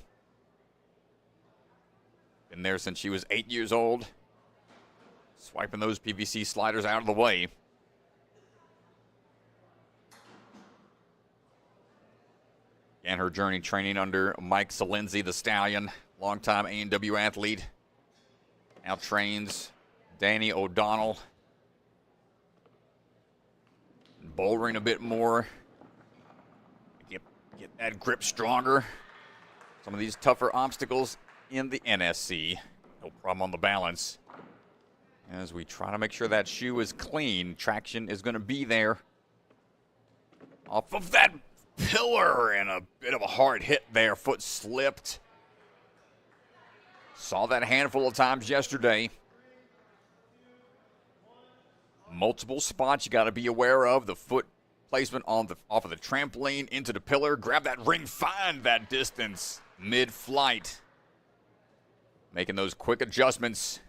A: Been there since she was 8 years old. Swiping those PVC sliders out of the way. And her journey training under Mike Salenzi, the Stallion, longtime A&W athlete. Now trains Danny O'Donnell. Bouldering a bit more. Get that grip stronger. Some of these tougher obstacles in the NSC. No problem on the balance. As we try to make sure that shoe is clean, traction is going to be there. Off of that pillar, and a bit of a hard hit there. Foot slipped. Saw that a handful of times yesterday. Multiple spots you got to be aware of. The foot placement on off of the trampoline into the pillar. Grab that ring, find that distance mid-flight. Making those quick adjustments.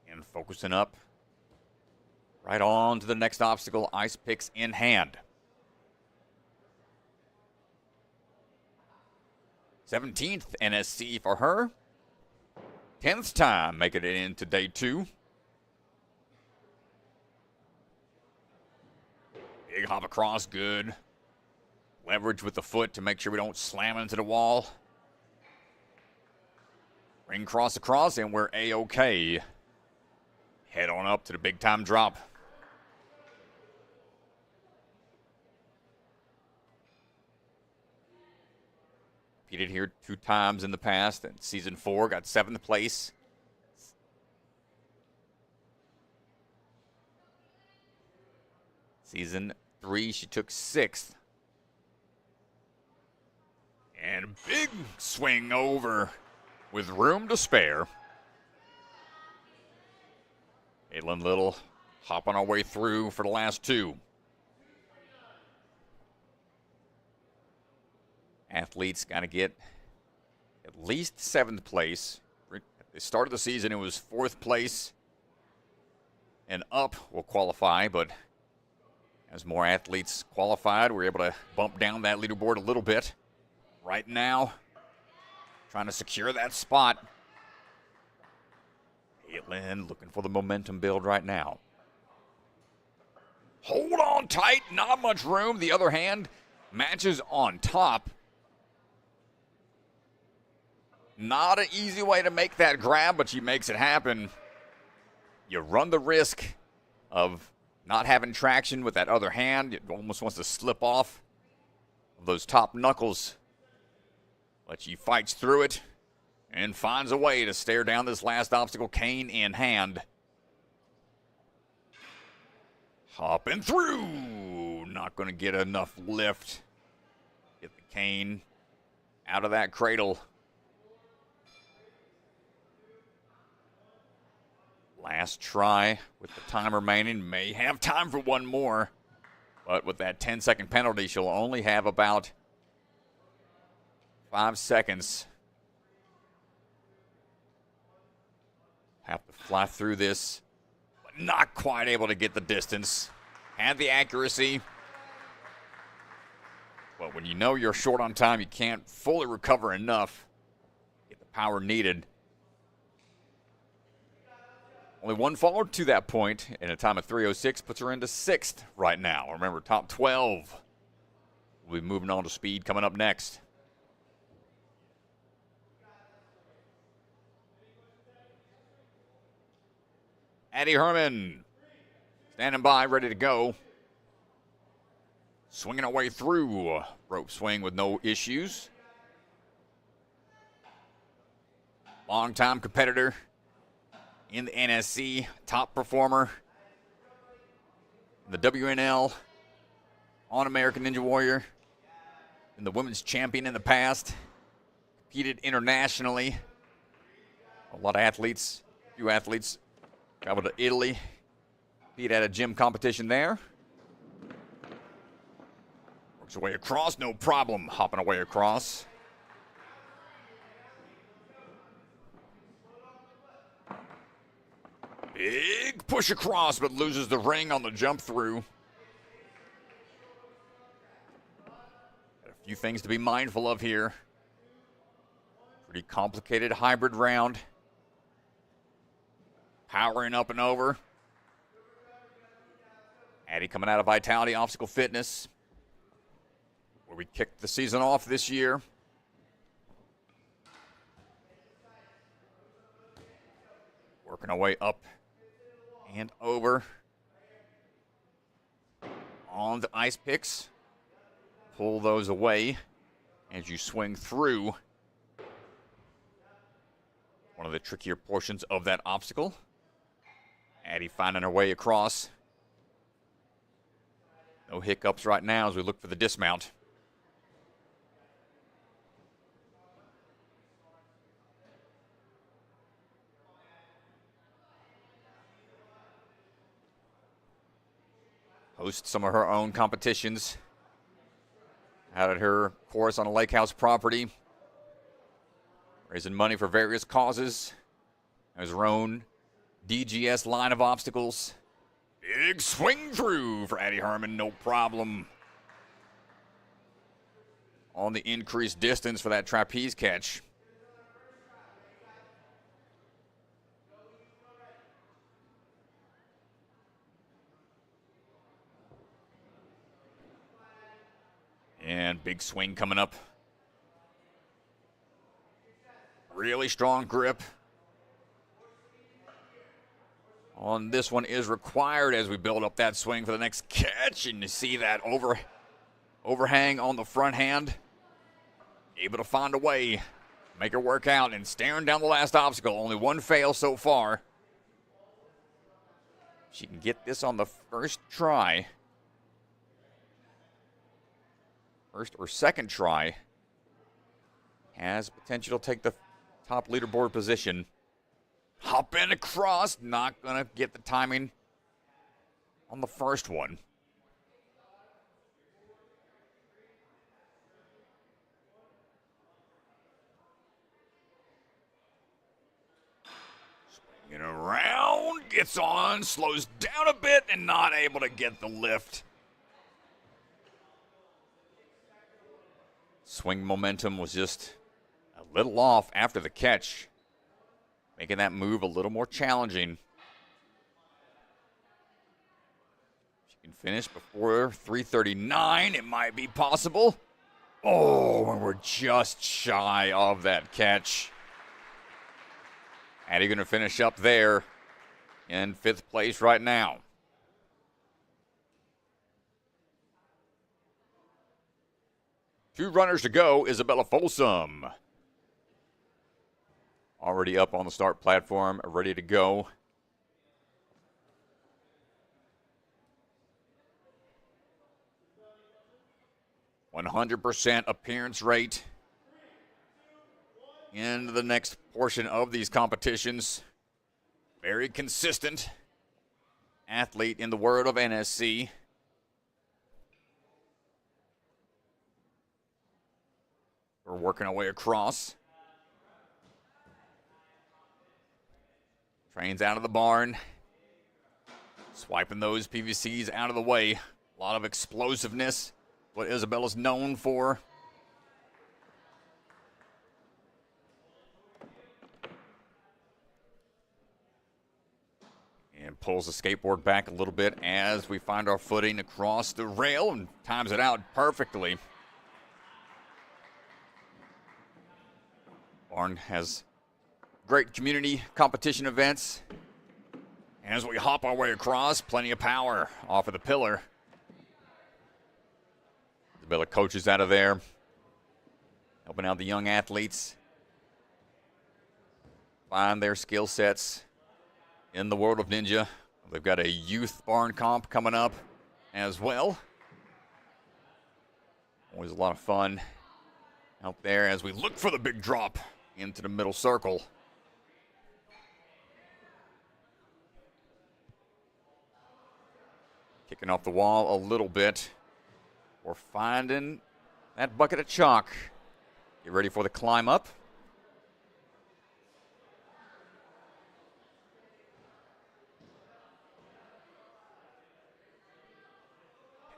A: And focusing up. Right on to the next obstacle, ice picks in hand. 17th NSC for her. 10th time making it into day 2. Big hop across, good. Leverage with the foot to make sure we don't slam into the wall. Ring cross across, and we're A-OK. Head on up to the big time drop. Competed here 2 times in the past. In season 4, got 7th place. Season 3, she took 6th. And big swing over with room to spare. Caitlyn Little hopping our way through for the last two. Athletes got to get at least 7th place. At the start of the season, it was 4th place and up will qualify, but as more athletes qualified, we're able to bump down that leaderboard a little bit. Right now, trying to secure that spot. Caitlyn looking for the momentum build right now. Hold on tight, not much room. The other hand matches on top. Not an easy way to make that grab, but she makes it happen. You run the risk of not having traction with that other hand. It almost wants to slip off of those top knuckles. But she fights through it and finds a way to stare down this last obstacle, cane in hand. Hopping through. Not going to get enough lift. Get the cane out of that cradle. Last try with the time remaining. May have time for one more. But with that 10-second penalty, she'll only have about 5 seconds. Have to fly through this, but not quite able to get the distance. Had the accuracy. But when you know you're short on time, you can't fully recover enough. Get the power needed. Only one faller to that point, and a time of 3:06 puts her into 6th right now. Remember, top 12. We'll be moving on to speed coming up next. Addie Herman standing by, ready to go. Swinging her way through. Rope swing with no issues. Long-time competitor in the NSC, top performer. The WNL, All-American Ninja Warrior, and the women's champion in the past. Competed internationally. A lot of athletes, few athletes, traveled to Italy. Compete at a gym competition there. Works her way across, no problem, hopping away across. Big push across, but loses the ring on the jump through. A few things to be mindful of here. Pretty complicated hybrid round. Powering up and over. Addie coming out of Vitality Obstacle Fitness, where we kicked the season off this year. Working our way up and over on the ice picks. Pull those away as you swing through one of the trickier portions of that obstacle. Addie finding her way across. No hiccups right now as we look for the dismount. Hosts some of her own competitions out at her course on a lake house property. Raising money for various causes. There's her own DGS line of obstacles. Big swing through for Addie Herman, no problem. On the increased distance for that trapeze catch. And big swing coming up. Really strong grip on this one is required as we build up that swing for the next catch. And you see that overhang on the front hand. Able to find a way, make her work out, and staring down the last obstacle. Only one fail so far. She can get this on the first try. First or second try. Has potential to take the top leaderboard position. hop in across. Not going to get the timing on the first one. Swinging around, gets on, slows down a bit, and not able to get the lift. Swing momentum was just a little off after the catch, making that move a little more challenging. She can finish before 3:39. It might be possible. Oh, and we're just shy of that catch. Addie going to finish up there in 5th place right now. Two runners to go. Isabella Folsom already up on the start platform, ready to go. "100% appearance rate in the next portion of these competitions. Very consistent athlete in the word of NSC. We're working our way across. Trains out of the barn. Swiping those PVCs out of the way. A lot of explosiveness. What Isabella's known for. And pulls the skateboard back a little bit as we find our footing across the rail and times it out perfectly. Barn has great community competition events. As we hop our way across, plenty of power off of the pillar. Isabella coaches out of there, helping out the young athletes find their skill sets in the world of ninja. They've got a youth barn comp coming up as well. Always a lot of fun out there as we look for the big drop into the middle circle. Kicking off the wall a little bit. We're finding that bucket of chalk. Get ready for the climb up.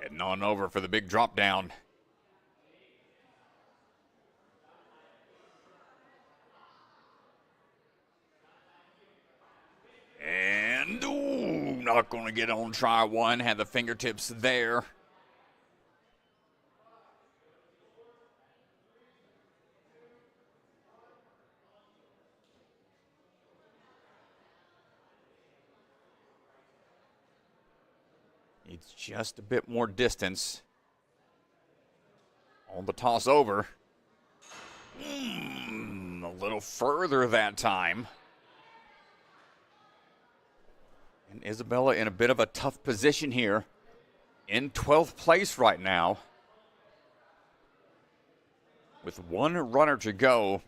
A: Heading on over for the big drop down. And, ooh, not going to get on try one. Had the fingertips there. Needs just a bit more distance on the toss over. A little further that time. And Isabella in a bit of a tough position here. In 12th place right now. With one runner to go.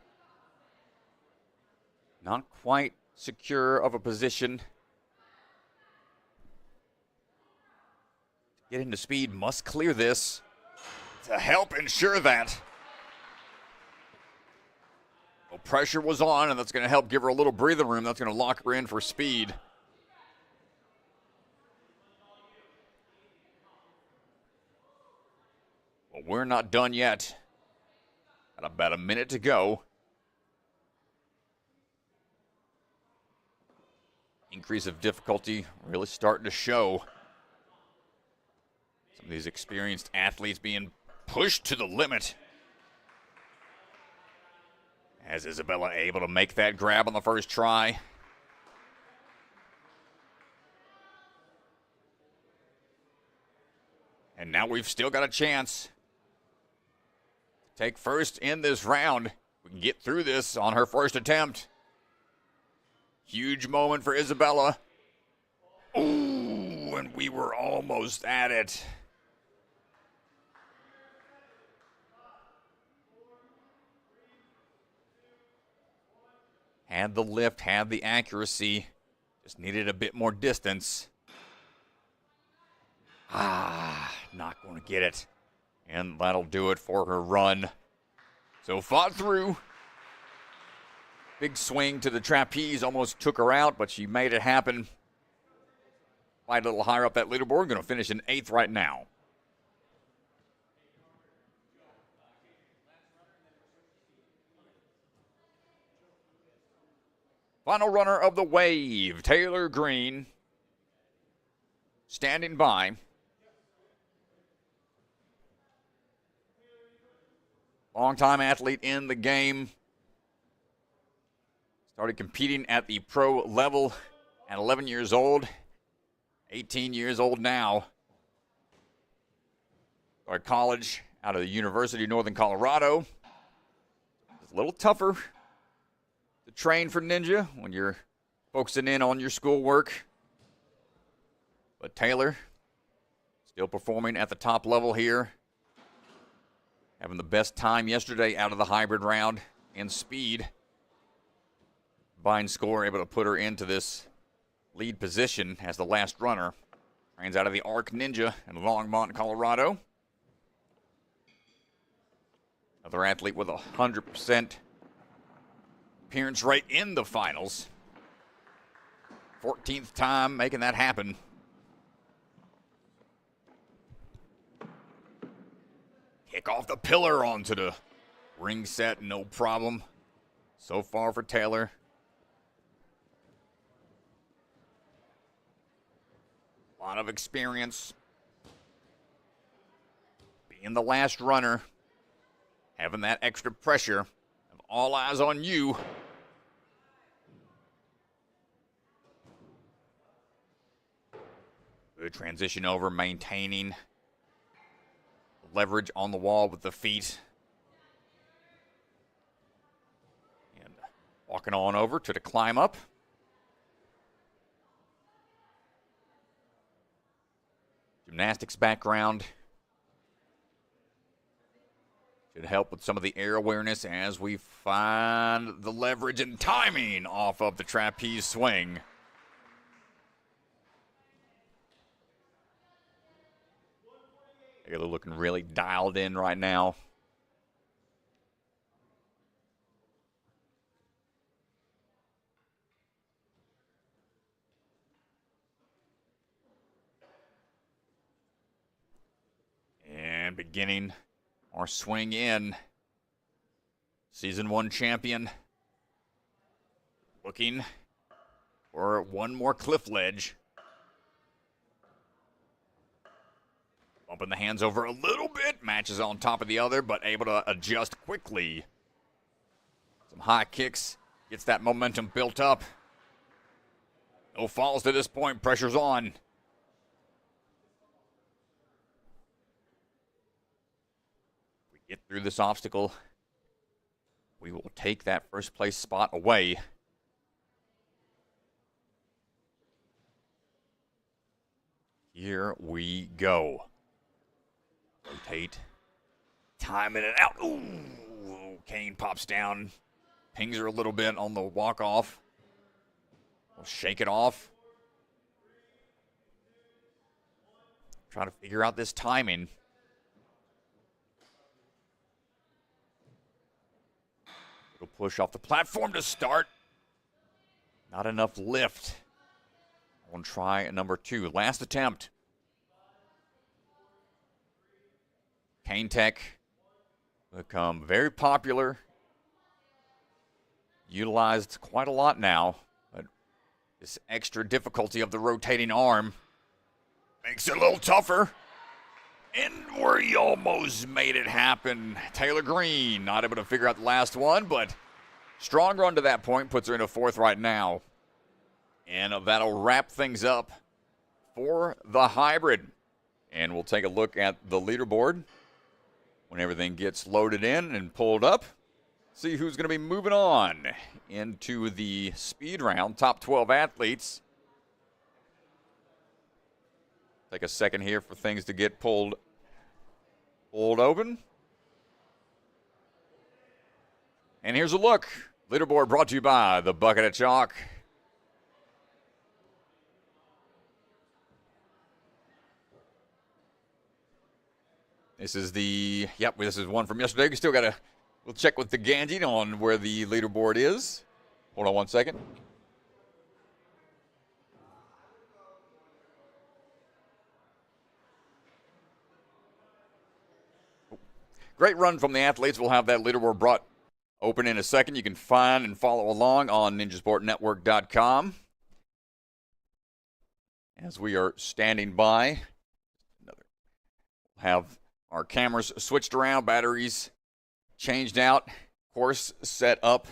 A: Not quite secure of a position. Get into speed, must clear this to help ensure that. Well, pressure was on, and that's going to help give her a little breathing room. That's going to lock her in for speed. Well, we're not done yet. Got about a minute to go. Increase of difficulty really starting to show. Some of these experienced athletes being pushed to the limit. As Isabella able to make that grab on the first try. And now we've still got a chance to take first in this round. We can get through this on her first attempt. Huge moment for Isabella. Ooh, and we were almost at it. Had the lift, had the accuracy, just needed a bit more distance. Not going to get it. And that'll do it for her run. So fought through. Big swing to the trapeze, almost took her out, but she made it happen. Fight a little higher up that leaderboard, going to finish in 8th right now. Final runner of the wave, Taylor Green, standing by. Longtime athlete in the game. Started competing at the pro level at 11 years old. 18 years old now. Started college out of the University of Northern Colorado. It's a little tougher to train for Ninja when you're focusing in on your schoolwork. But Taylor still performing at the top level here. Having the best time yesterday out of the hybrid round in speed. Combined score able to put her into this lead position as the last runner. Trains out of the Arc Ninja in Longmont, Colorado. Another athlete with 100% appearance rate in the finals. 14th time making that happen. Kick off the pillar onto the ring set, no problem. So far for Taylor. A lot of experience. Being the last runner. Having that extra pressure of all eyes on you. Good transition over, maintaining leverage on the wall with the feet. And walking on over to the climb up. Gymnastics background. Should help with some of the air awareness as we find the leverage and timing off of the trapeze swing. They're looking really dialed in right now. And beginning our swing in. Season 1 champion. Looking for one more cliff ledge. Bumping the hands over a little bit. Matches on top of the other, but able to adjust quickly. Some high kicks. Gets that momentum built up. No falls to this point. Pressure's on. If we get through this obstacle, we will take that first place spot away. Here we go. Rotate. Time it out. Ooh, Kane pops down. Pings her a little bit on the walk-off. We'll shake it off. Trying to figure out this timing. Little push off the platform to start. Not enough lift. On try number 2. Last attempt. Cane Tech become very popular. Utilized quite a lot now. But this extra difficulty of the rotating arm makes it a little tougher. And we almost made it happen. Taylor Green not able to figure out the last one, but strong run to that point puts her into 4th right now. And that'll wrap things up for the hybrid. And we'll take a look at the leaderboard when everything gets loaded in and pulled up. See who's going to be moving on into the speed round. Top 12 athletes. Take a second here for things to get pulled open. And here's a look. Leaderboard brought to you by the Bucket of Chalk. This is this is one from yesterday. We still got to, we'll check with the Ganji on where the leaderboard is. Hold on one second. Great run from the athletes. We'll have that leaderboard brought open in a second. You can find and follow along on ninjasportnetwork.com. As we are standing by, we'll have our cameras switched around, batteries changed out, course set up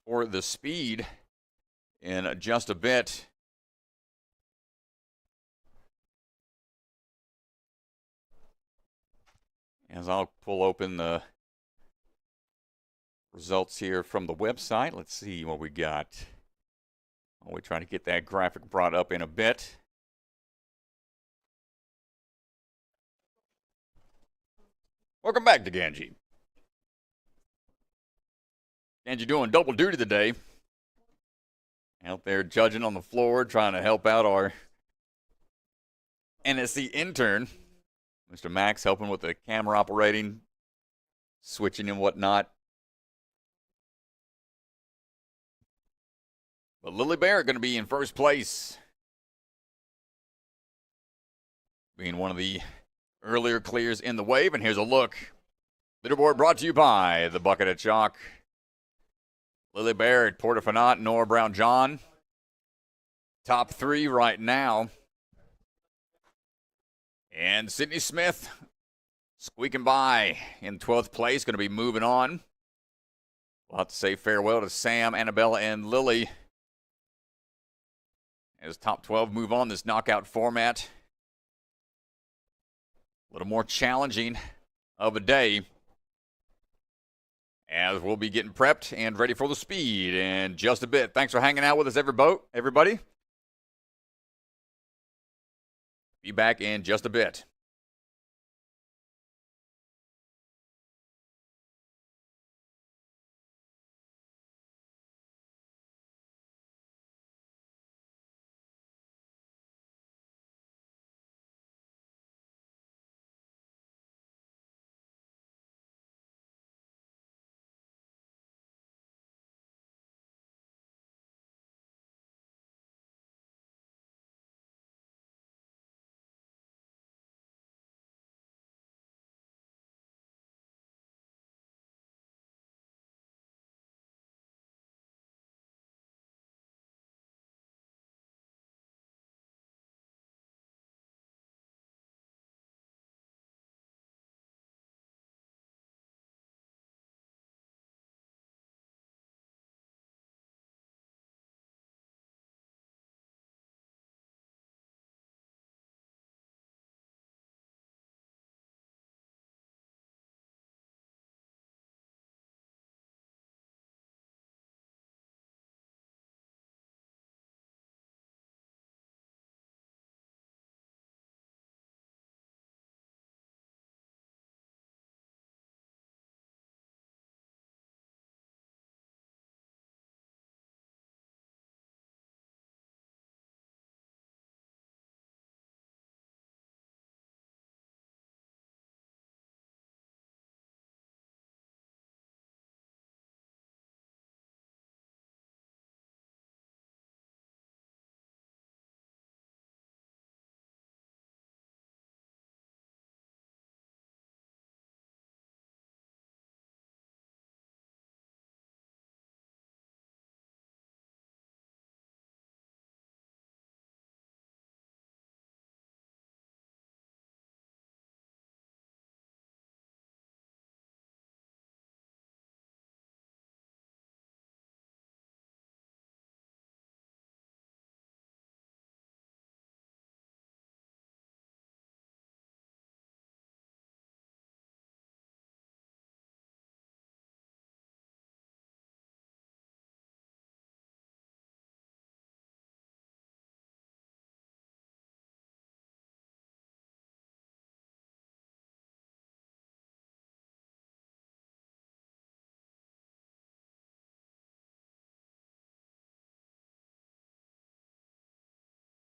A: for the speed in just a bit. As I'll pull open the results here from the website. Let's see what we got. We're trying to get that graphic brought up in a bit. Welcome back to Ganji. Ganji doing double duty today. Out there judging on the floor, trying to help out our NSC intern. Mr. Max helping with the camera operating, switching and whatnot. But Lily Barrett going to be in first place, being one of the earlier clears in the wave. And here's a look. Leaderboard brought to you by the Bucket of Chalk. Lily Barrett, Porter Fagnant, Nora Brown-John. Top three right now. And Sydney Smith squeaking by in 12th place, going to be moving on. We'll have to say farewell to Sam, Annabella, and Lily as top 12 move on this knockout format. A little more challenging of a day as we'll be getting prepped and ready for the speed in just a bit. Thanks for hanging out with us, everybody. Be back in just a bit.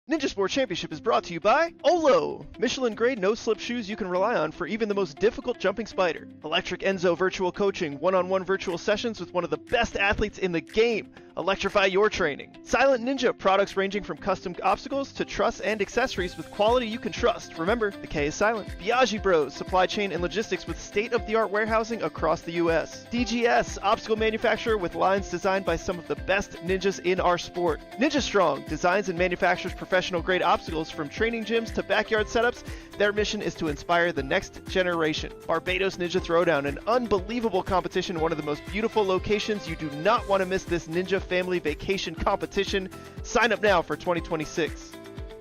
C: Ninja Sport Championship is brought to you by Olo, Michelin-grade no-slip shoes you can rely on for even the most difficult jumping spider. Electric Enzo virtual coaching, one-on-one virtual sessions with one of the best athletes in the game. Electrify your training. Silent Ninja, products ranging from custom obstacles to truss and accessories with quality you can trust. Remember, the K is silent. Biaggi Bros, supply chain and logistics with state-of-the-art warehousing across the U.S. DGS, obstacle manufacturer with lines designed by some of the best ninjas in our sport. Ninja Strong, designs and manufactures professional-grade obstacles from training gyms to backyard setups. Their mission is to inspire the next generation. Barbados Ninja Throwdown, an unbelievable competition, one of the most beautiful locations. You do not want to miss this Ninja Family Vacation competition. Sign up now for 2026.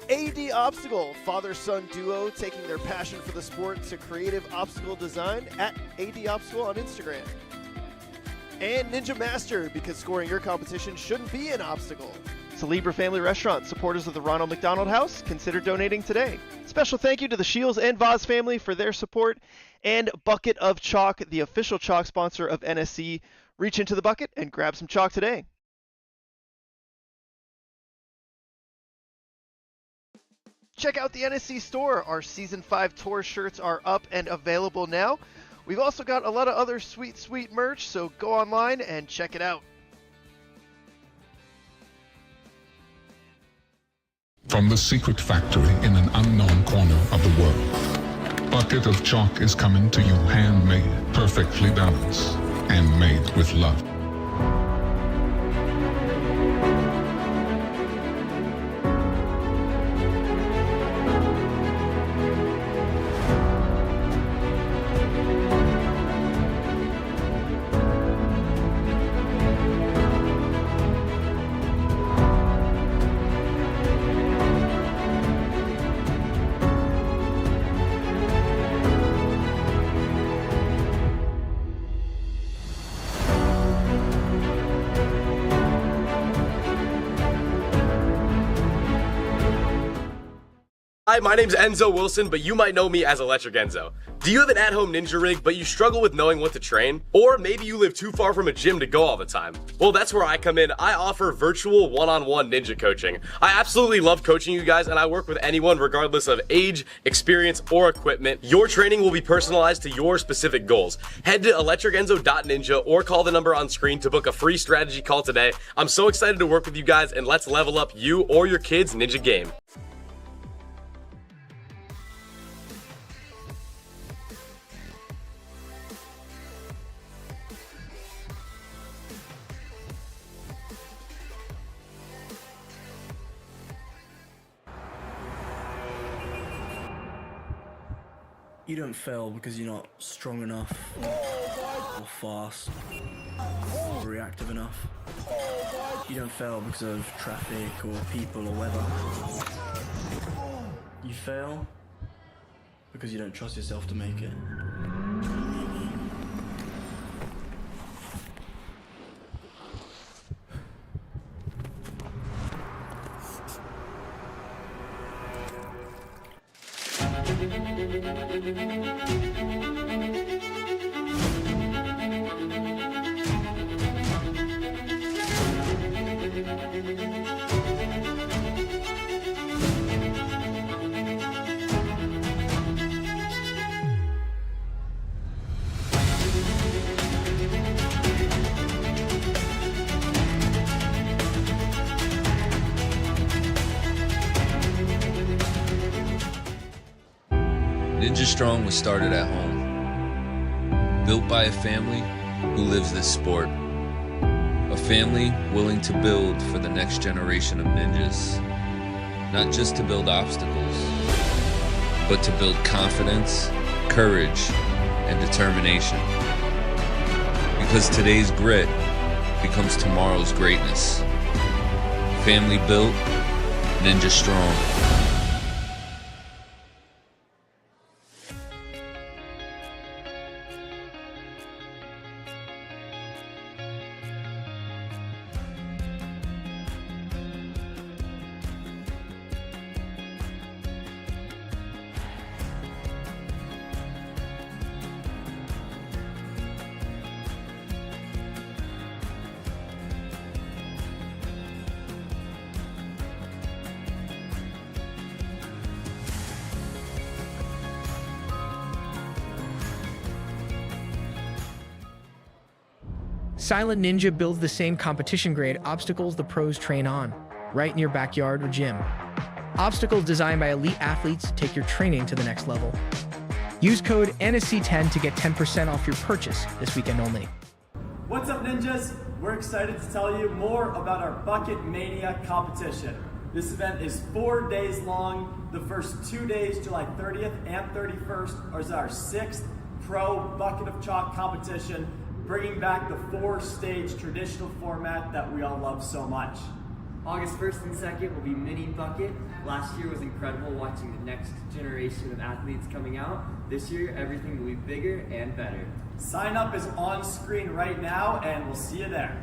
C: AD Obstacle, father-son duo taking their passion for the sport to creative obstacle design at AD Obstacle on Instagram. And Ninja Master, because scoring your competition shouldn't be an obstacle. Celebra Family Restaurant, supporters of the Ronald McDonald House, consider donating today. Special thank you to the Shields and Voz family for their support, and Bucket of Chalk, the official chalk sponsor of NSC. Reach into the bucket and grab some chalk today. Check out the NSC store. Our Season 5 tour shirts are up and available now. We've also got a lot of other sweet, sweet merch, so go online and check it out.
E: From the secret factory in an unknown corner of the world, Bucket of Chalk is coming to you handmade, perfectly balanced, and made with love.
F: Hi, my name's Enzo Wilson, but you might know me as Electric Enzo. Do you have an at-home ninja rig, but you struggle with knowing what to train? Or maybe you live too far from a gym to go all the time? Well, that's where I come in. I offer virtual one-on-one ninja coaching. I absolutely love coaching you guys, and I work with anyone regardless of age, experience, or equipment. Your training will be personalized to your specific goals. Head to electricenzo.ninja or call the number on screen to book a free strategy call today. I'm so excited to work with you guys, and let's level up you or your kids' ninja game.
G: You don't fail because you're not strong enough, or fast, or reactive enough. You don't fail because of traffic or people or weather. You fail because you don't trust yourself to make it.
H: Ninja Strong was started at home, built by a family who lives this sport, a family willing to build for the next generation of ninjas, not just to build obstacles, but to build confidence, courage, and determination. Because today's grit becomes tomorrow's greatness. Family built, Ninja Strong.
I: Silent Ninja builds the same competition-grade obstacles the pros train on, right in your backyard or gym. Obstacles designed by elite athletes take your training to the next level. Use code NSC10 to get 10% off your purchase this weekend only.
J: What's up, ninjas? We're excited to tell you more about our Bucket Mania competition. This event is 4 days long. The first 2 days, July 30th and 31st, is our 6th Pro Bucket of Chalk competition, bringing back the 4-stage traditional format that we all love so much.
K: August 1st and 2nd will be Mini Bucket. Last year was incredible watching the next generation of athletes coming out. This year, everything will be bigger and better.
J: Sign up is on screen right now, and we'll see you there.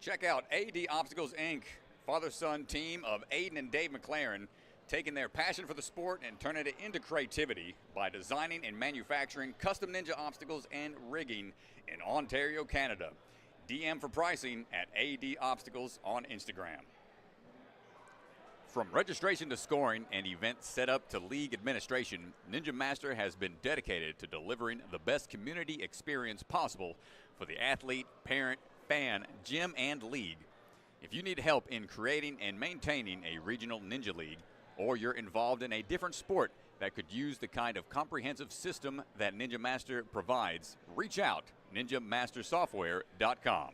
A: Check out AD Obstacles, Inc., father-son team of Aiden and Dave McLaren, taking their passion for the sport and turning it into creativity by designing and manufacturing custom ninja obstacles and rigging in Ontario, Canada. DM for pricing at AD Obstacles on Instagram. From registration to scoring and event setup to league administration, Ninja Master has been dedicated to delivering the best community experience possible for the athlete, parent, fan, gym, and league. If you need help in creating and maintaining a regional ninja league, or you're involved in a different sport that could use the kind of comprehensive system that Ninja Master provides, reach out, ninjamastersoftware.com.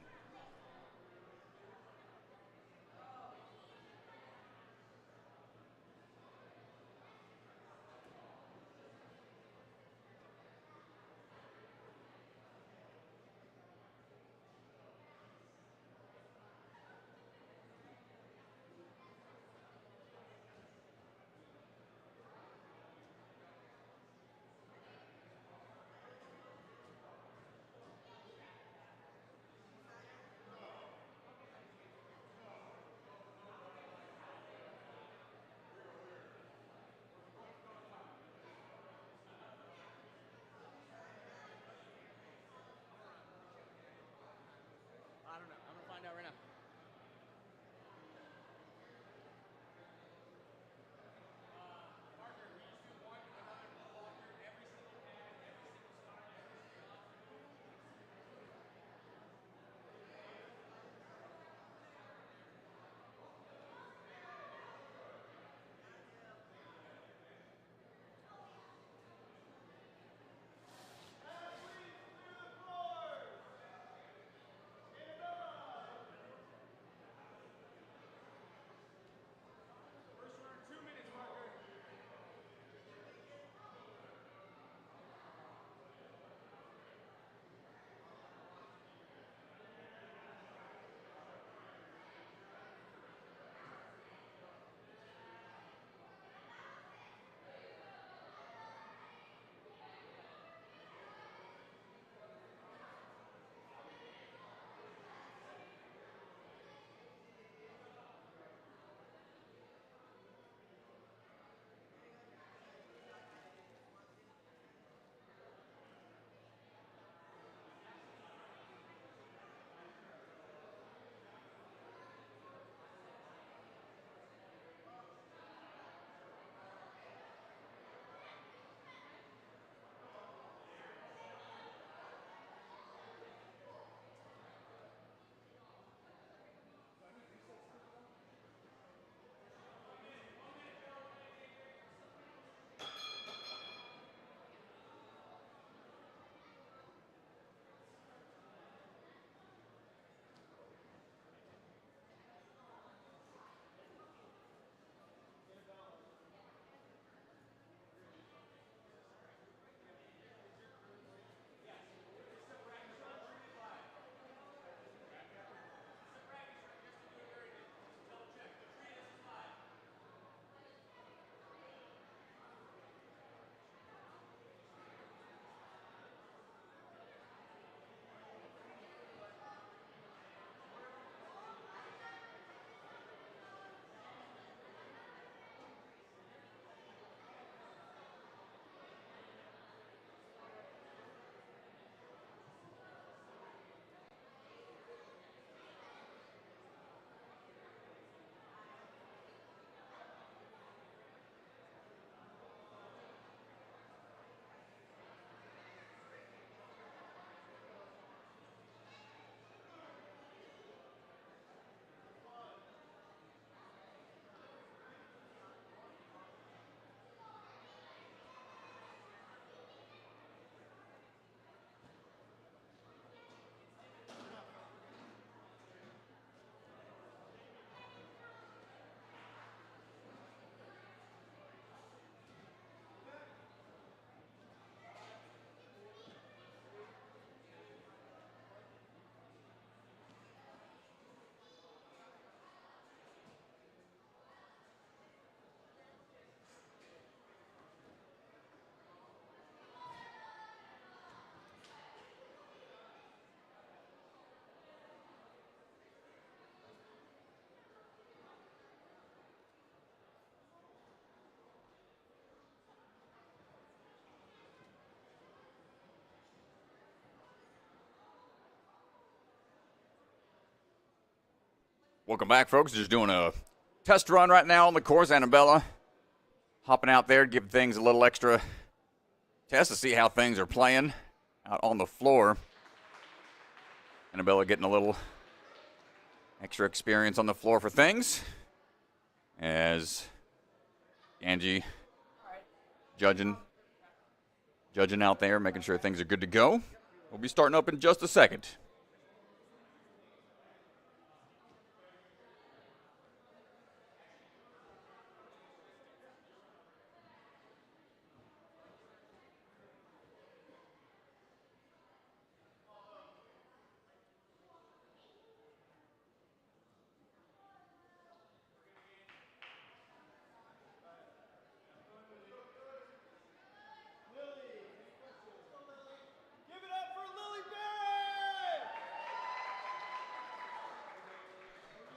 A: Welcome back, folks. Just doing a test run right now on the course. Annabella hopping out there, give things a little extra test to see how things are playing out on the floor. Annabella getting a little extra experience on the floor for things as Angie judging out there, making sure things are good to go. We'll be starting up in just a second.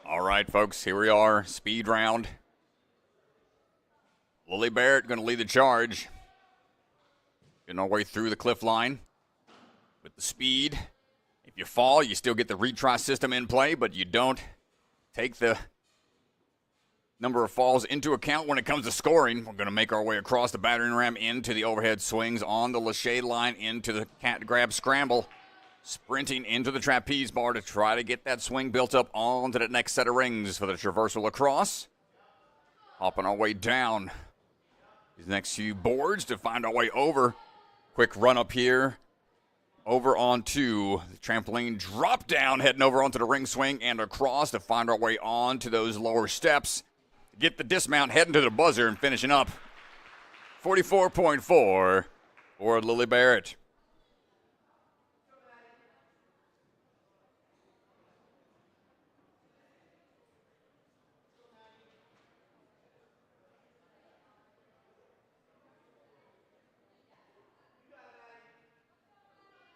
A: All right, folks, here we are, speed round. Lily Barrett going to lead the charge. Getting our way through the cliff line with the speed. If you fall, you still get the retry system in play, but you don't take the number of falls into account when it comes to scoring. We're going to make our way across the battering ram into the overhead swings on the Leahy line into the cat grab scramble. Sprinting into the trapeze bar to try to get that swing built up onto the next set of rings for the traversal across. Hopping our way down these next few boards to find our way over. Quick run up here. Over onto the trampoline drop down, heading over onto the ring swing and across to find our way onto those lower steps. Get the dismount, heading to the buzzer and finishing up. 44.4 for Lily Barrett.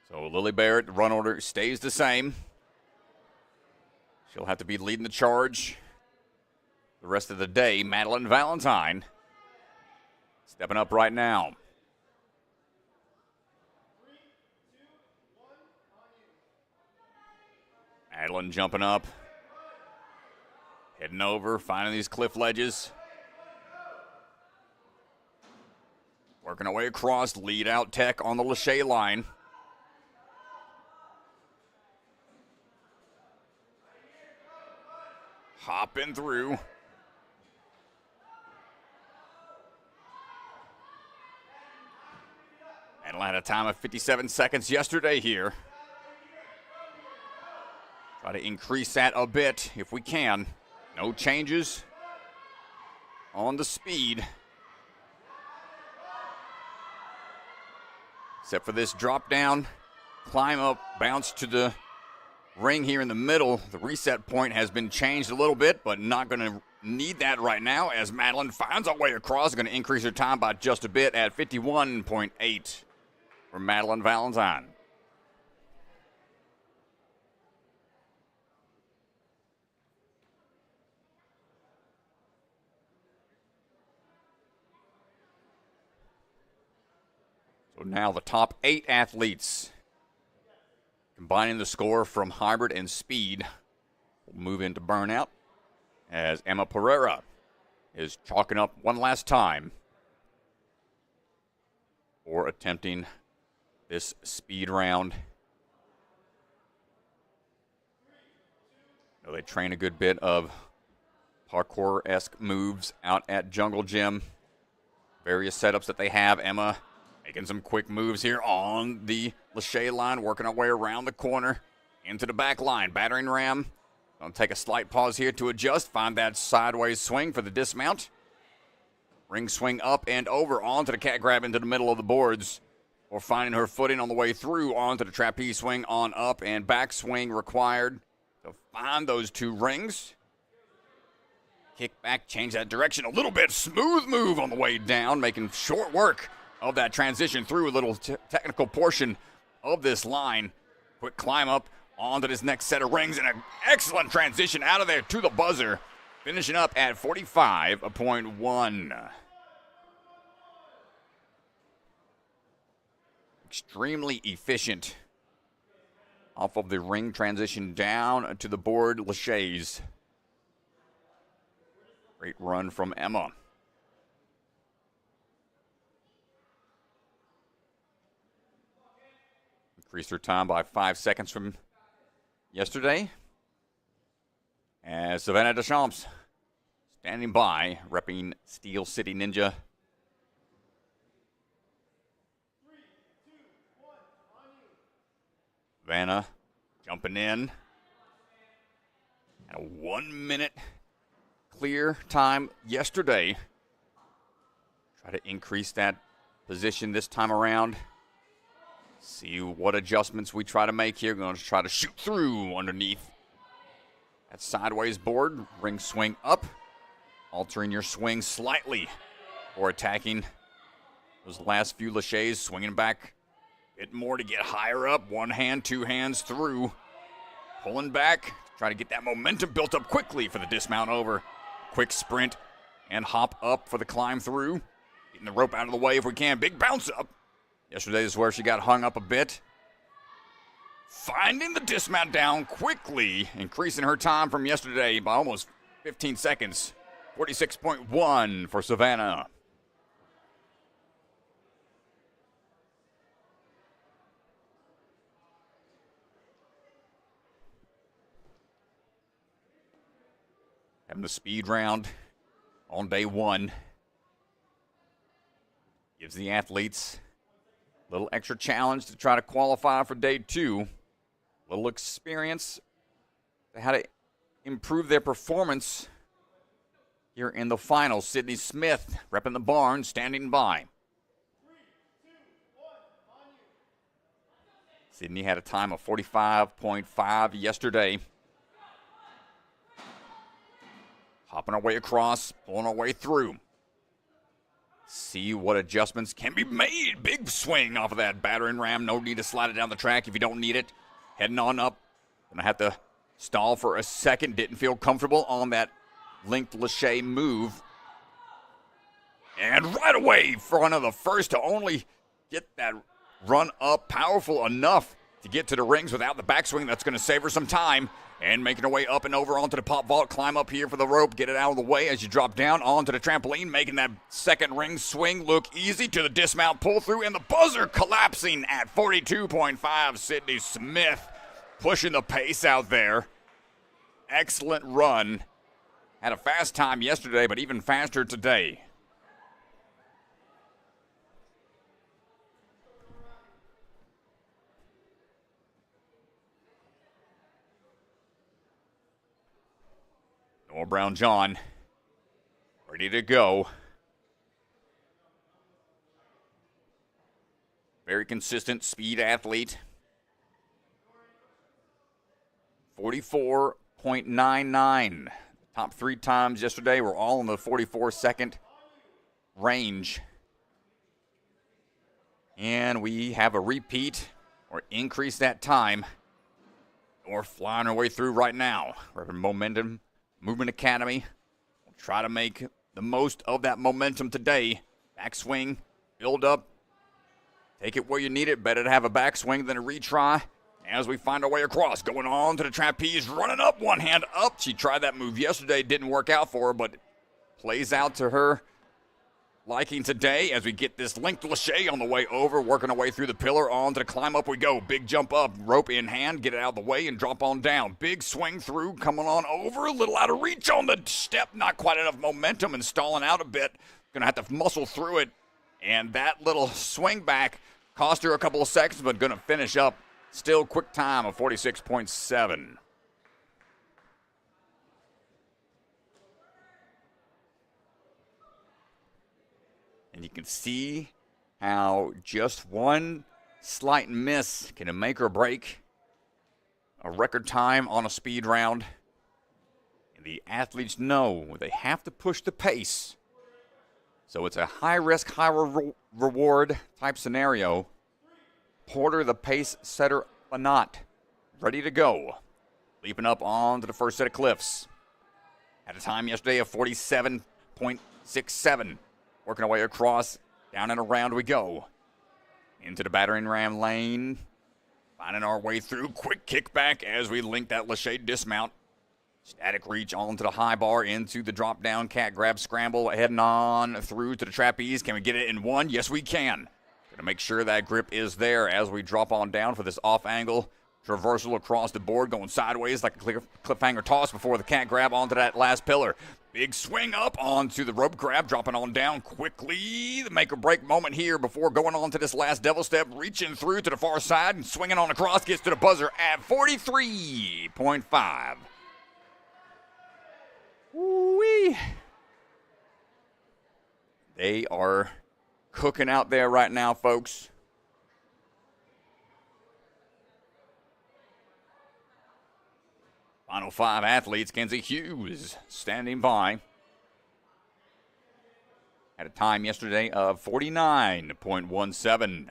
A: So Lily Barrett, the run order stays the same. She'll have to be leading the charge the rest of the day. Madelynn Valentine stepping up right now. Madelynn jumping up. Heading over, finding these cliff ledges. Working our way across, lead out tech on the Leahy line. Hopping through. And had a time of 57 seconds yesterday here. Try to increase that a bit if we can. No changes on the speed. Except for this drop down, climb up, bounce to the ring here in the middle. The reset point has been changed a little bit, but not going to need that right now as Madelynn finds her way across. Going to increase her time by just a bit at 51.8 for Madelynn Valentine. So now the top 8 athletes combining the score from hybrid and speed will move into burnout as Emma Pereyra is chalking up one last time for attempting this speed round. You know, they train a good bit of parkour-esque moves out at Jungle Gym. Various setups that they have. Emma making some quick moves here on the Leahy line, working our way around the corner into the back line. Battering ram. Gonna take a slight pause here to adjust. Find that sideways swing for the dismount. Ring swing up and over onto the cat grab into the middle of the boards. Or finding her footing on the way through onto the trapeze swing on up and back swing required to find those 2 rings. Kick back, change that direction a little bit. Smooth move on the way down, making short work of that transition through a little technical portion of this line. Quick climb up onto this next set of rings and an excellent transition out of there to the buzzer. Finishing up at 45.1. Extremely efficient off of the ring transition down to the board Leahy's Great run from Emma. Increased her time by 5 seconds from yesterday. As Savannah Deschamps standing by, repping Steel City Ninja. Savannah jumping in. And a 1 minute clear time yesterday. Try to increase that position this time around. See what adjustments we try to make here. Going to try to shoot through underneath that sideways board. Ring swing up. Altering your swing slightly or attacking those last few laches. Swinging back a bit more to get higher up. One hand, two hands through. Pulling back. Try to get that momentum built up quickly for the dismount over. Quick sprint and hop up for the climb through. Getting the rope out of the way if we can. Big bounce up. Yesterday is where she got hung up a bit. Finding the dismount down quickly. Increasing her time from yesterday by almost 15 seconds. 46.1 for Savannah. Having the speed round on day one. Gives the athletes a little extra challenge to try to qualify for day two. A little experience to how to improve their performance here in the final. Sydney Smith repping the barn, standing by. Sydney had a time of 45.5 yesterday. Hopping our way across, pulling our way through. See what adjustments can be made. Big swing off of that battering ram. No need to slide it down the track if you don't need it. Heading on up. Gonna have to stall for a second. Didn't feel comfortable on that linked lache move. And right away, front of the first to only get that run up powerful enough to get to the rings without the backswing. That's going to save her some time. And making her way up and over onto the pop vault. Climb up here for the rope. Get it out of the way as you drop down onto the trampoline. Making that second ring swing look easy to the dismount pull through. And the buzzer collapsing at 42.5. Sydney Smith pushing the pace out there. Excellent run. Had a fast time yesterday, but even faster today. Nora Brown-John, ready to go. Very consistent speed athlete. 44.99. Top three times yesterday were all in the 44-second range. And we have a repeat or increase that time. We're flying our way through right now. We're having momentum. Movement Academy. We'll try to make the most of that momentum today. Backswing, build up. Take it where you need it. Better to have a backswing than a retry. As we find our way across, going on to the trapeze, running up, one hand up. She tried that move yesterday, didn't work out for her, but plays out to her liking today as we get this linked lache on the way over, working our way through the pillar, on to the climb up we go. Big jump up, rope in hand, get it out of the way and drop on down. Big swing through, coming on over, a little out of reach on the step, not quite enough momentum and stalling out a bit. Gonna have to muscle through it, and that little swing back cost her a couple of seconds, but gonna finish up. Still quick time of 46.7. And you can see how just one slight miss can make or break a record time on a speed round. And the athletes know they have to push the pace. So it's a high-risk, high-reward type scenario. Porter, the pace setter, Fagnant, ready to go. Leaping up onto the first set of cliffs. Had a time yesterday of 47.67. Working our way across, down and around we go. Into the battering ram lane. Finding our way through. Quick kickback as we link that lache dismount. Static reach onto the high bar, into the drop down cat grab scramble, heading on through to the trapeze. Can we get it in one? Yes, we can. Gonna make sure that grip is there as we drop on down for this off angle traversal across the board, going sideways like a cliffhanger toss before the cat grab onto that last pillar. Big swing up onto the rope grab, dropping on down quickly. The make or break moment here before going on to this last devil step, reaching through to the far side and swinging on across, gets to the buzzer at 43.5. Woo-wee. They are cooking out there right now, folks. Final 5 athletes. Kenzie Hughes standing by. Had a time yesterday of 49.17.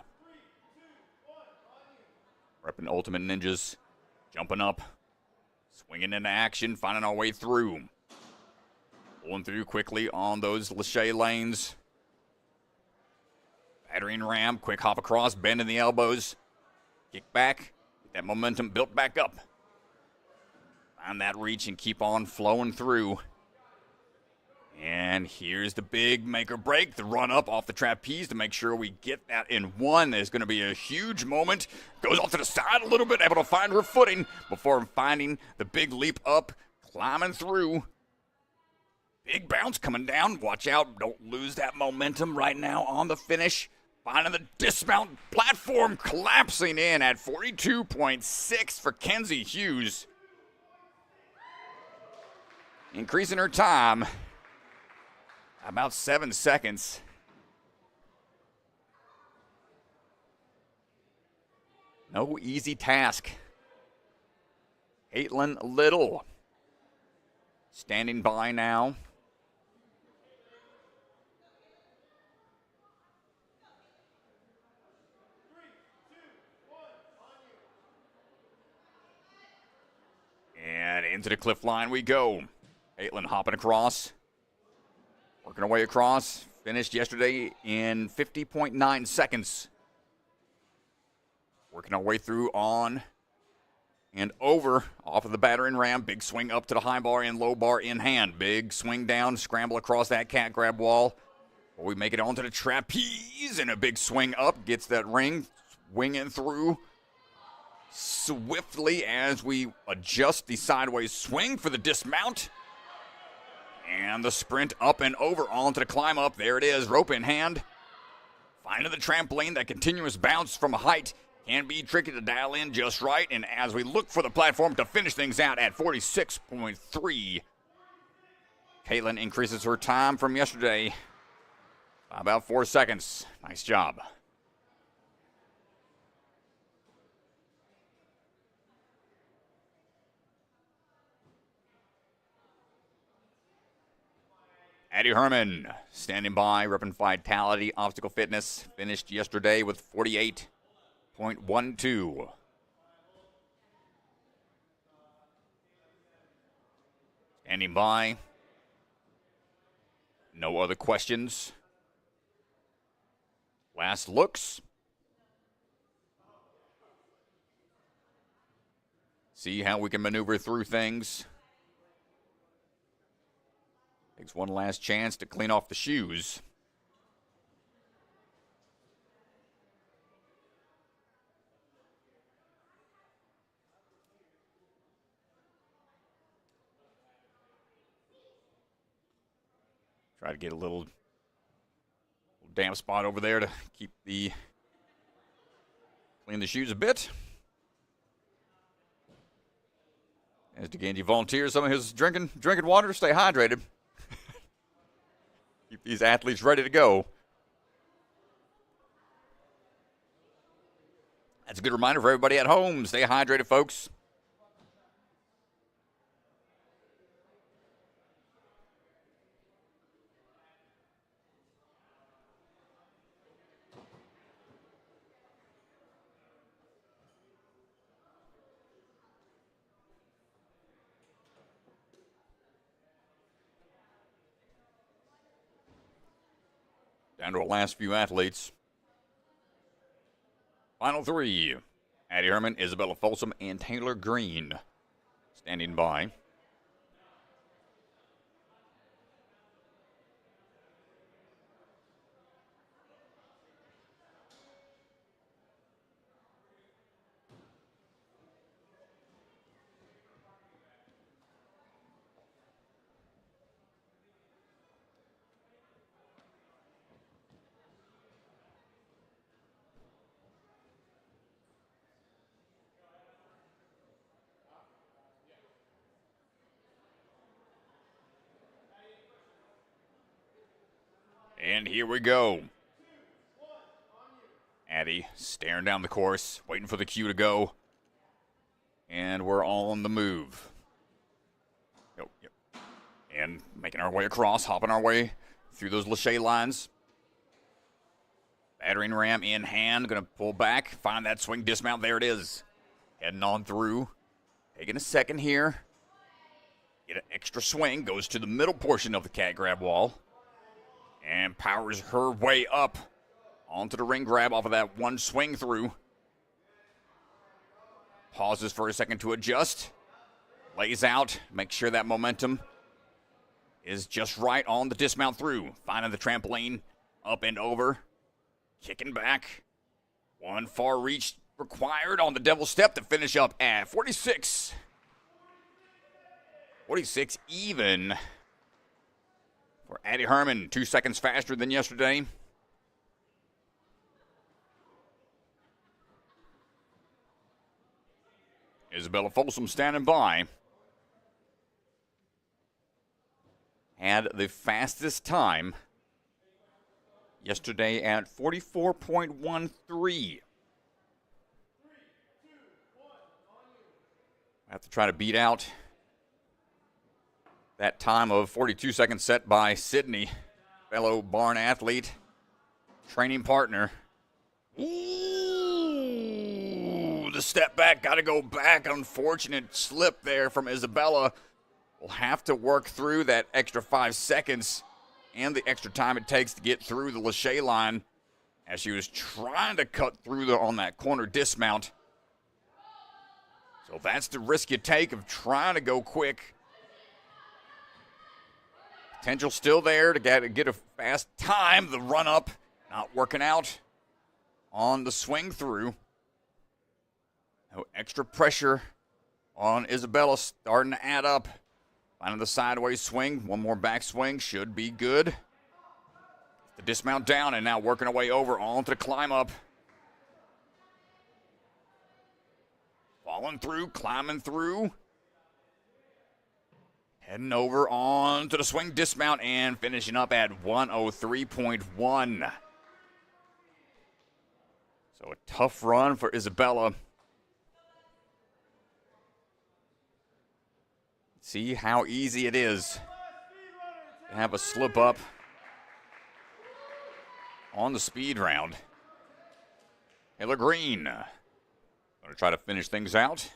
A: Repping Ultimate Ninjas. Jumping up. Swinging into action. Finding our way through. Pulling through quickly on those Lachey lanes. Battering ram. Quick hop across. Bending the elbows. Kick back. Get that momentum built back up. Find that reach and keep on flowing through. And here's the big make or break. The run up off the trapeze to make sure we get that in one. There's going to be a huge moment. Goes off to the side a little bit, able to find her footing before finding the big leap up, climbing through. Big bounce coming down. Watch out. Don't lose that momentum right now on the finish. Finding the dismount platform, collapsing in at 42.6 for Kenzie Hughes. Increasing her time about 7 seconds. No easy task. Caitlyn Little standing by now. And into the cliff line we go. Caitlyn hopping across, working her way across, finished yesterday in 50.9 seconds. Working our way through on and over off of the battering ram. Big swing up to the high bar and low bar in hand. Big swing down, scramble across that cat grab wall. We make it onto the trapeze and a big swing up. Gets that ring, swinging through swiftly as we adjust the sideways swing for the dismount. And the sprint up and over onto the climb up. There it is, rope in hand. Finding the trampoline, that continuous bounce from a height can be tricky to dial in just right. And as we look for the platform to finish things out at 46.3, Caitlyn increases her time from yesterday by about 4 seconds. Nice job. Addie Herman standing by, repping Vitality Obstacle Fitness. Finished yesterday with 48.12. Standing by. No other questions. Last looks. See how we can maneuver through things. Takes one last chance to clean off the shoes. Try to get a little damp spot over there to keep clean the shoes a bit. As DeGangi volunteers some of his drinking water, stay hydrated. Keep these athletes ready to go. That's a good reminder for everybody at home. Stay hydrated, folks. Down to our last few athletes. Final three. Addie Herman, Isabella Folsom, and Taylor Green standing by. And here we go. Addie staring down the course, waiting for the cue to go. And we're on the move. Yep. And making our way across, hopping our way through those Lachey lines. Battering ram in hand, gonna pull back, find that swing dismount, there it is. Heading on through, taking a second here. Get an extra swing, goes to the middle portion of the cat grab wall. And powers her way up onto the ring grab off of that one swing through. Pauses for a second to adjust. Lays out, make sure that momentum is just right on the dismount through. Finding the trampoline, up and over. Kicking back. One far reach required on the devil step to finish up at 46. 46 even for Addie Herman. 2 seconds faster than yesterday. Isabella Folsom standing by. Had the fastest time yesterday at 44.13. I have to try to beat out that time of 42 seconds set by Sydney, fellow barn athlete, training partner. Ooh, the step back, got to go back. Unfortunate slip there from Isabella. We'll have to work through that extra 5 seconds and the extra time it takes to get through the Lachey line as she was trying to cut through on that corner dismount. So that's the risk you take of trying to go quick. Potential still there to get a fast time. The run up not working out on the swing through. No extra pressure on Isabella, starting to add up. Finding the sideways swing, one more back swing should be good. The dismount down and now working our way over onto the climb up. Falling through, climbing through. Heading over onto the swing dismount and finishing up at 103.1. So a tough run for Isabella. See how easy it is to have a slip up on the speed round. Taylor Green going to try to finish things out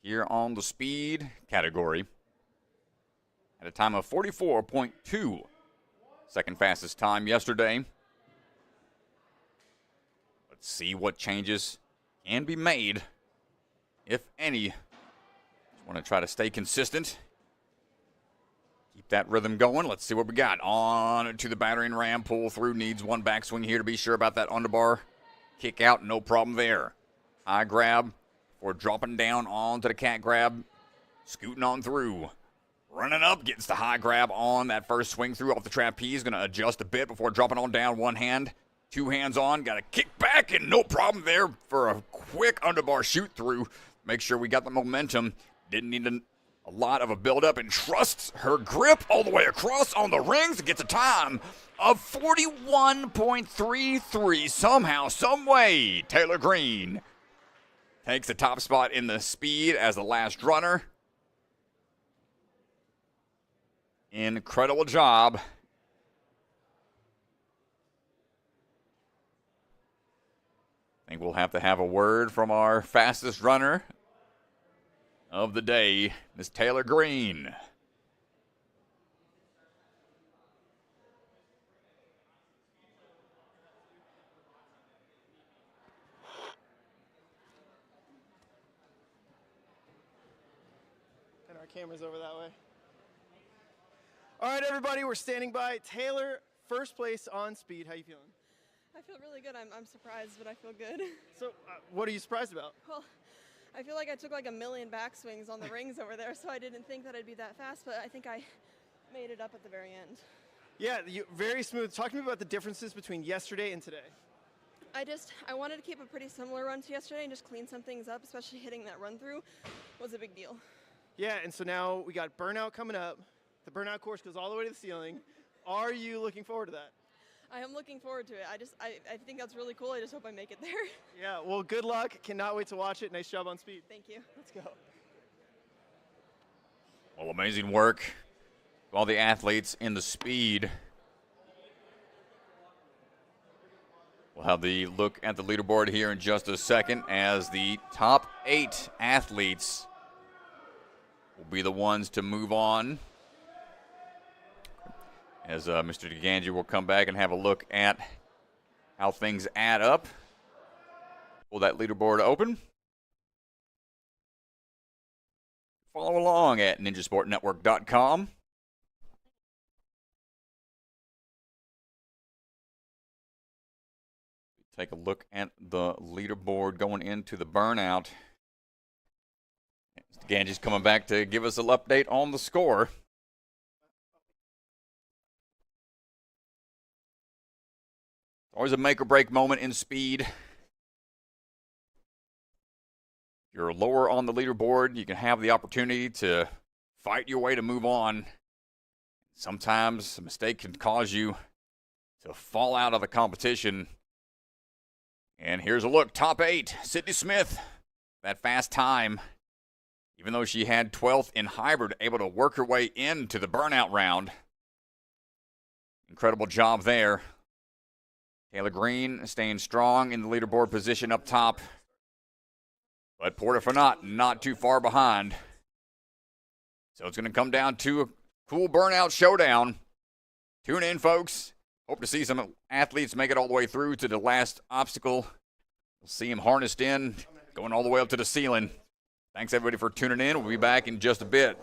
A: here on the speed category at a time of 44.2. Second fastest time yesterday. Let's see what changes can be made, if any. Want to try to stay consistent. Keep that rhythm going. Let's see what we got. On to the battering ram. Pull through. Needs one backswing here to be sure about that underbar. Kick out. No problem there. High grab for dropping down onto the cat grab. Scooting on through. Running up. Gets the high grab on that first swing through off the trapeze. Going to adjust a bit before dropping on down. One hand. Two hands on. Got to kick back and no problem there for a quick underbar shoot through. Make sure we got the momentum. Didn't need a lot of a build-up and trusts her grip all the way across on the rings. Gets a time of 41.33 somehow, some way. Taylor Green takes the top spot in the speed as the last runner. Incredible job. I think we'll have to have a word from our fastest runner of the day, Miss Taylor Green.
C: And our camera's over that way. All right, everybody, we're standing by. Taylor, first place on speed. How you feeling?
L: I feel really good. I'm surprised, but I feel good.
C: So, what are you surprised about?
L: Well, I feel like I took like a million backswings on the rings over there, so I didn't think that I'd be that fast, but I think I made it up at the very end.
C: Yeah, very smooth. Talk to me about the differences between yesterday and today.
L: I wanted to keep a pretty similar run to yesterday and just clean some things up, especially hitting that run through was a big deal.
C: Yeah, and so now we got Burnout coming up. The Burnout course goes all the way to the ceiling. Are you looking forward to that?
L: I am looking forward to it. I think that's really cool. I just hope I make it there.
C: Yeah, well, good luck. Cannot wait to watch it. Nice job on speed.
L: Thank you.
C: Let's go.
A: Well, amazing work. All the athletes in the speed. We'll have the look at the leaderboard here in just a second as the top 8 athletes will be the ones to move on. As Mr. DeGangi will come back and have a look at how things add up. Will that leaderboard open? Follow along at ninjasportnetwork.com. Take a look at the leaderboard going into the burnout. Mr. Ganji's coming back to give us an update on the score. Always a make or break moment in speed. You're lower on the leaderboard, you can have the opportunity to fight your way to move on. Sometimes a mistake can cause you to fall out of the competition. And here's a look, top 8, Sydney Smith, that fast time. Even though she had 12th in hybrid, able to work her way into the burnout round. Incredible job there. Taylor Green staying strong in the leaderboard position up top. But Porter Fagnant not too far behind. So it's going to come down to a cool burnout showdown. Tune in, folks. Hope to see some athletes make it all the way through to the last obstacle. We'll see them harnessed in, going all the way up to the ceiling. Thanks, everybody, for tuning in. We'll be back in just a bit.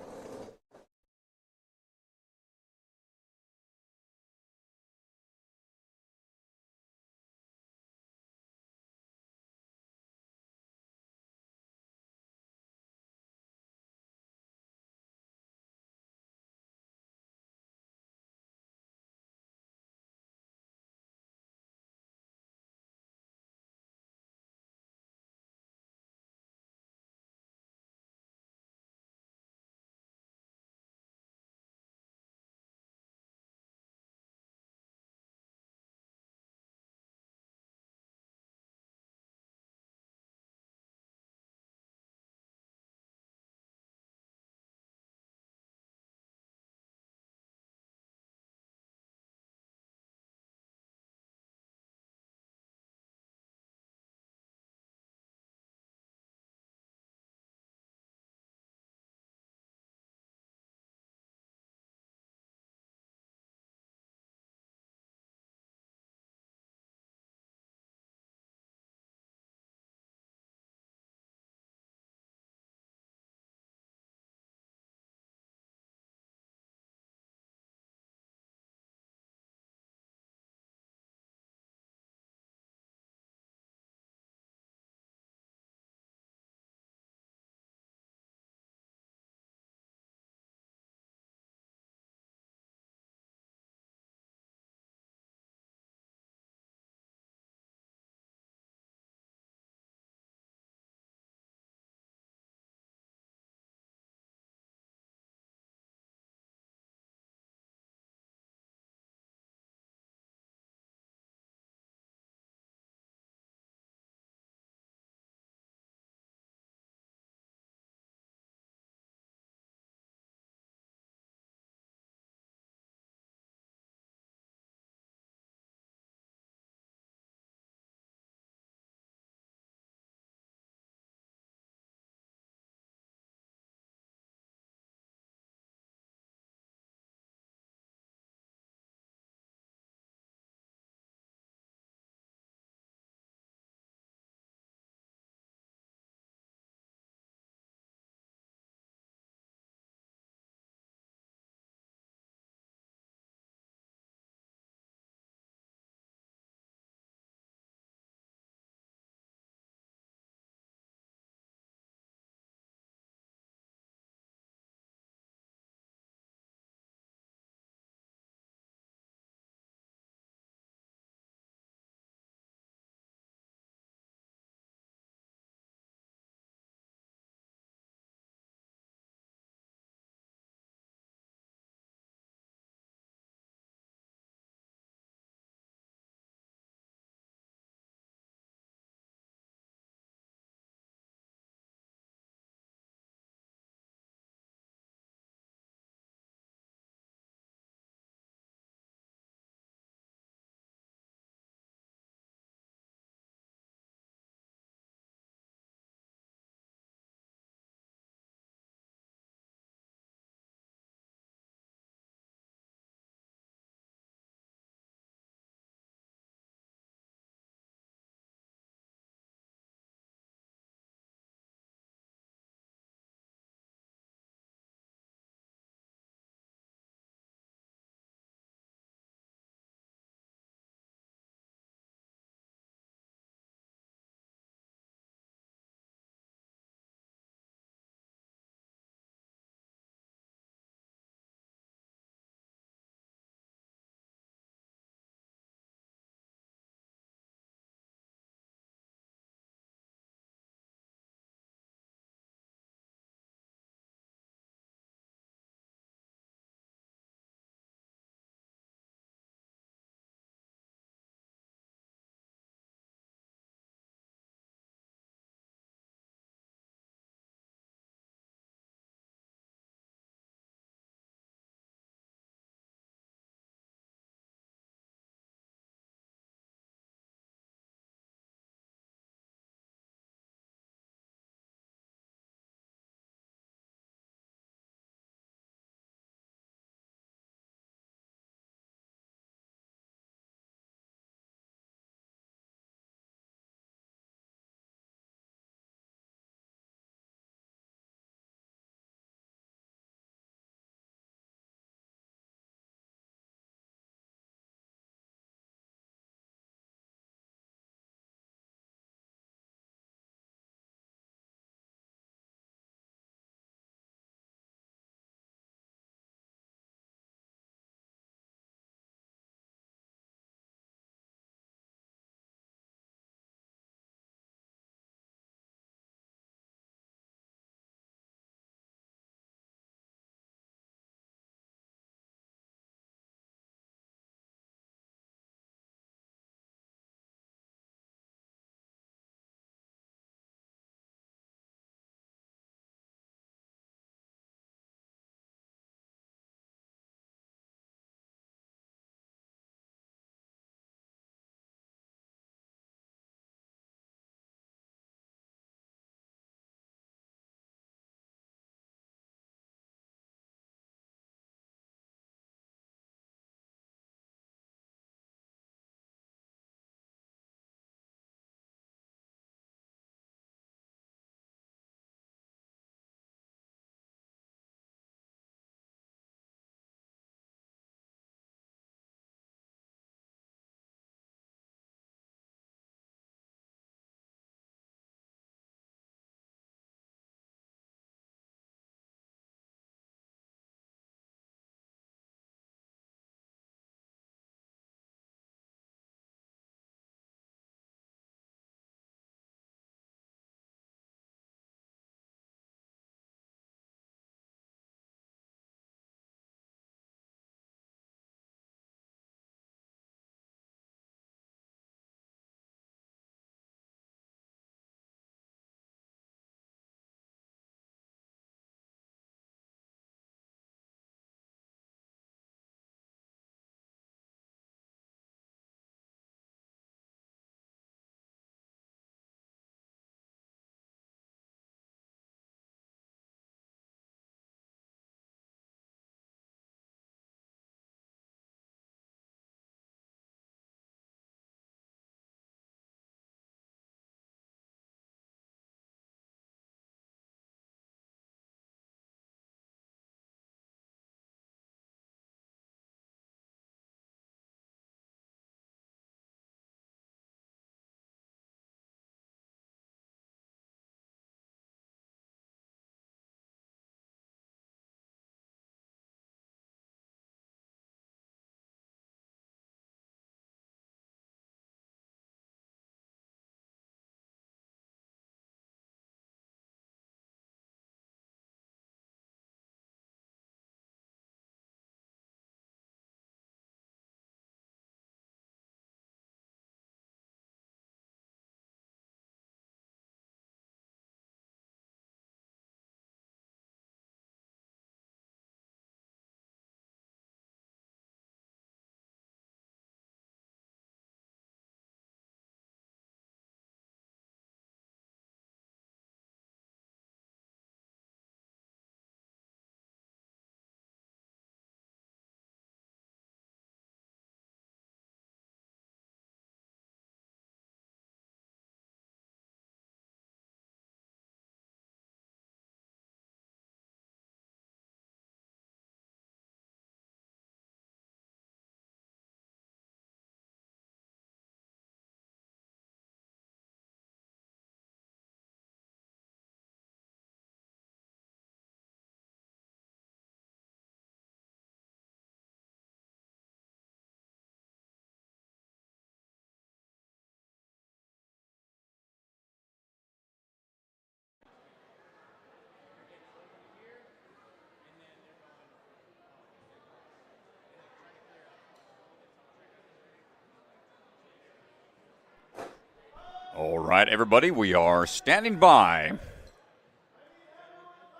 A: All right, everybody, we are standing by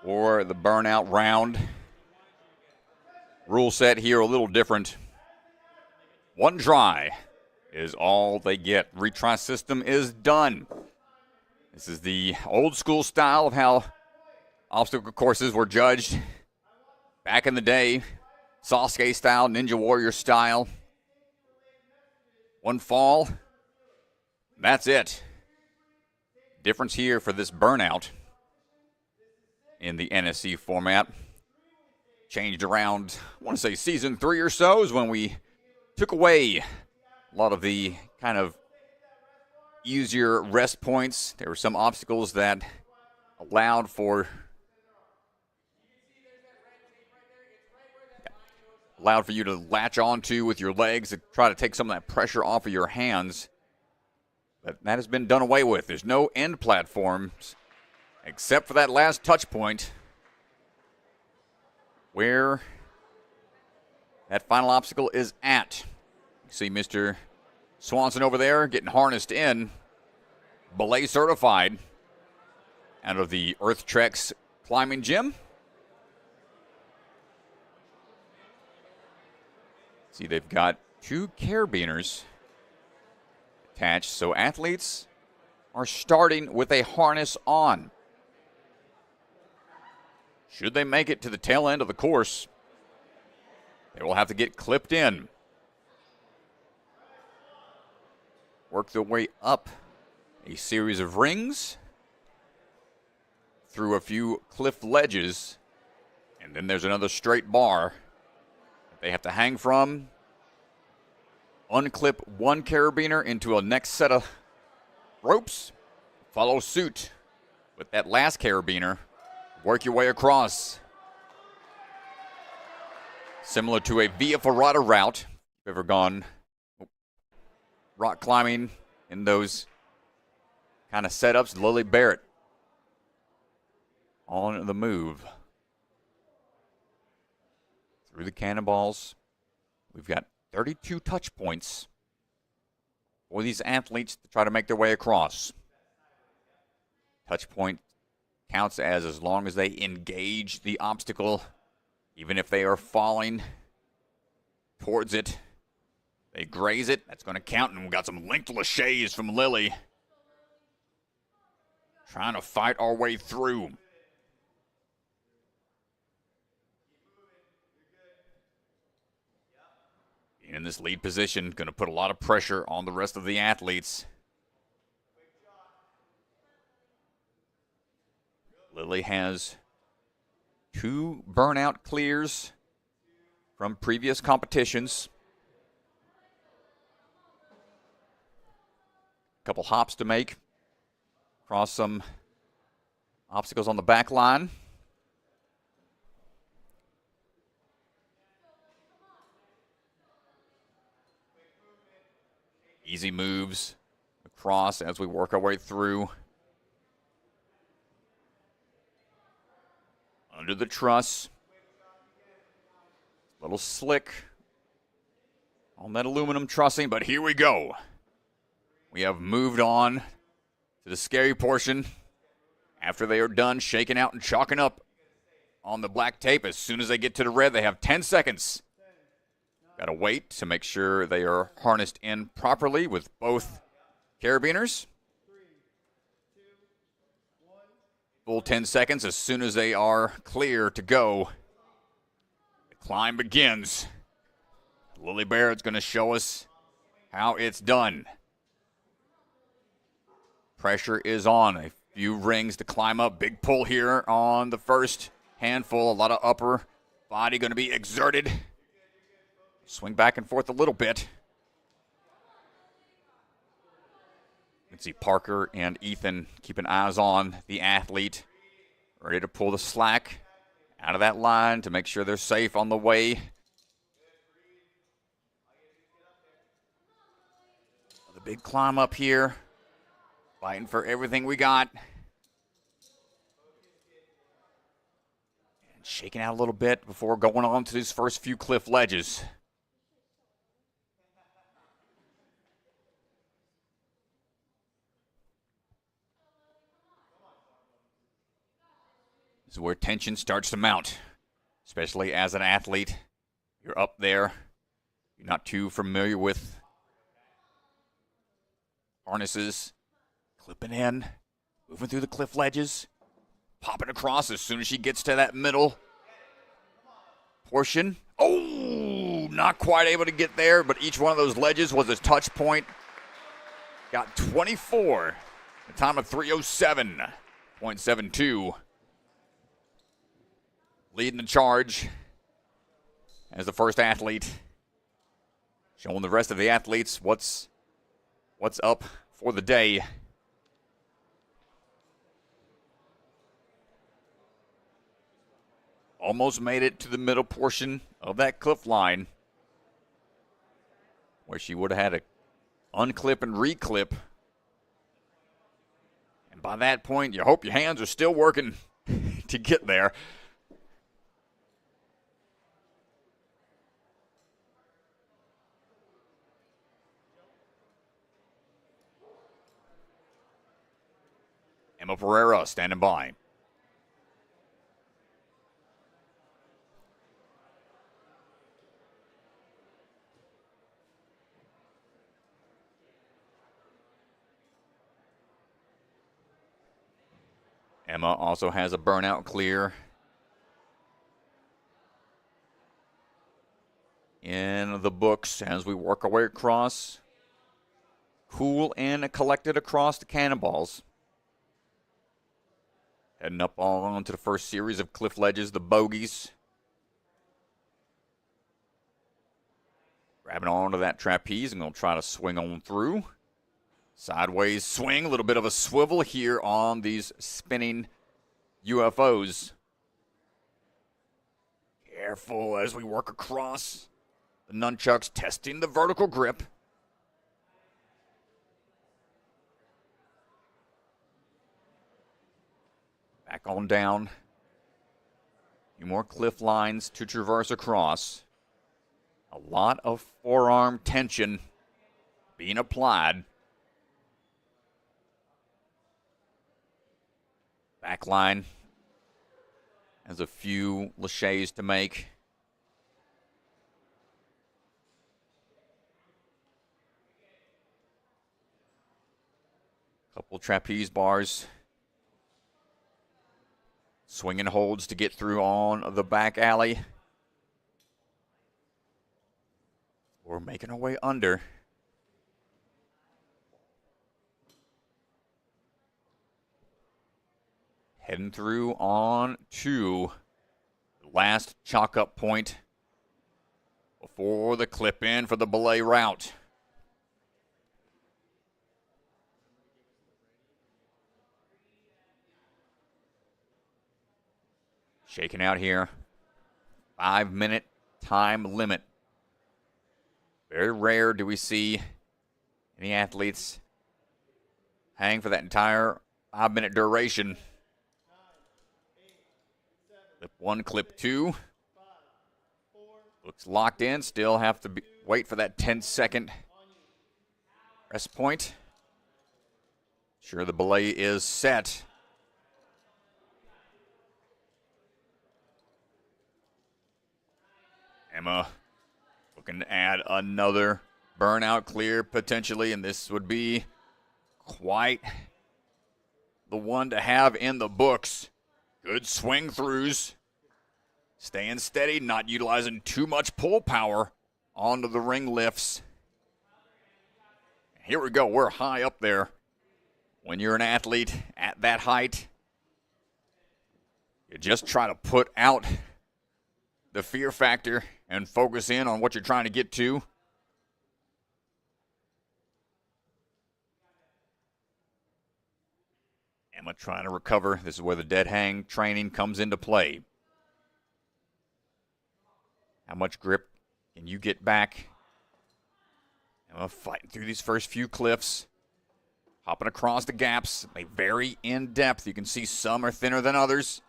A: for the burnout round. Rule set here a little different. One try is all they get. Retry system is done. This is the old school style of how obstacle courses were judged back in the day. Sasuke style, Ninja Warrior style. One fall, that's it. Difference here for this burnout in the NSC format. Changed around, I want to say season 3 or so is when we took away a lot of the kind of easier rest points. There were some obstacles that allowed for you to latch onto with your legs to try to take some of that pressure off of your hands. But that has been done away with. There's no end platforms except for that last touch point where that final obstacle is at. You see Mr. Swanson over there getting harnessed in, belay certified, out of the Earth Treks climbing gym. See, they've got 2 carabiners attached, so athletes are starting with a harness on. Should they make it to the tail end of the course, they will have to get clipped in. Work their way up a series of rings, through a few cliff ledges, and then there's another straight bar that they have to hang from. Unclip one carabiner into a next set of ropes. Follow suit with that last carabiner. Work your way across. Similar to a Via Ferrata route. If you've ever gone rock climbing in those kind of setups, Lily Barrett on the move. Through the cannonballs. We've got 32 touch points for these athletes to try to make their way across. Touch point counts as long as they engage the obstacle, even if they are falling towards it. They graze it, that's going to count, and we've got some linked laches from Lily. Trying to fight our way through. In this lead position, going to put a lot of pressure on the rest of the athletes. Lily has 2 burnout clears from previous competitions. A couple hops to make. Cross some obstacles on the back line. Easy moves across as we work our way through. Under the truss. A little slick on that aluminum trussing, but here we go. We have moved on to the scary portion after they are done shaking out and chalking up on the black tape. As soon as they get to the red, they have 10 seconds. Got to wait to make sure they are harnessed in properly with both carabiners. Full 10 seconds as soon as they are clear to go. The climb begins. Lily Barrett's going to show us how it's done. Pressure is on. A few rings to climb up. Big pull here on the first handful. A lot of upper body going to be exerted. Swing back and forth a little bit. Let's see, Parker and Ethan keeping eyes on the athlete. Ready to pull the slack out of that line to make sure they're safe on the way. The big climb up here. Fighting for everything we got. And shaking out a little bit before going on to these first few cliff ledges. This is where tension starts to mount, especially as an athlete. You're up there. You're not too familiar with harnesses. Clipping in, moving through the cliff ledges, popping across as soon as she gets to that middle portion. Oh, not quite able to get there, but each one of those ledges was a touch point. Got 24, a time of 3:07.72. Leading the charge as the first athlete. Showing the rest of the athletes what's up for the day. Almost made it to the middle portion of that cliff line where she would have had to unclip and reclip. And by that point, you hope your hands are still working to get there. Emma Pereyra standing by. Emma also has a burnout clear in the books as we work our way across. Cool and collected across the cannonballs. Heading up on to the first series of cliff ledges, the bogies. Grabbing onto that trapeze and going to try to swing on through. Sideways swing, a little bit of a swivel here on these spinning UFOs. Careful as we work across. The nunchucks testing the vertical grip. Back on down. A few more cliff lines to traverse across. A lot of forearm tension being applied. Back line has a few laches to make. Couple trapeze bars. Swinging holds to get through on the back alley. We're making our way under. Heading through on to the last chalk up point before the clip in for the belay route. Shaking out here. 5-minute time limit. Very rare do we see any athletes hang for that entire 5-minute duration. Clip 1, clip 2. Looks locked in. Still have to wait for that 10-second rest point. Sure, the belay is set. Emma looking to add another burnout clear potentially, and this would be quite the one to have in the books. Good swing throughs. Staying steady, not utilizing too much pull power onto the ring lifts. Here we go. We're high up there. When you're an athlete at that height, you just try to put out the fear factor and focus in on what you're trying to get to. Emma trying to recover. This is where the dead hang training comes into play. How much grip can you get back? Emma fighting through these first few cliffs. Hopping across the gaps. They vary in depth. You can see some are thinner than others.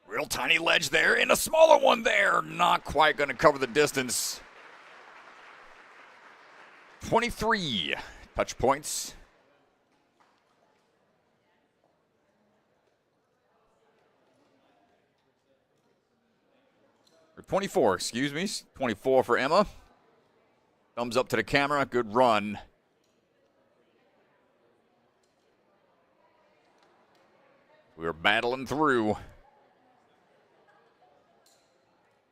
A: Real tiny ledge there and a smaller one there. Not quite going to cover the distance. 23 touch points. 24, excuse me. 24 for Emma. Thumbs up to the camera. Good run. We're battling through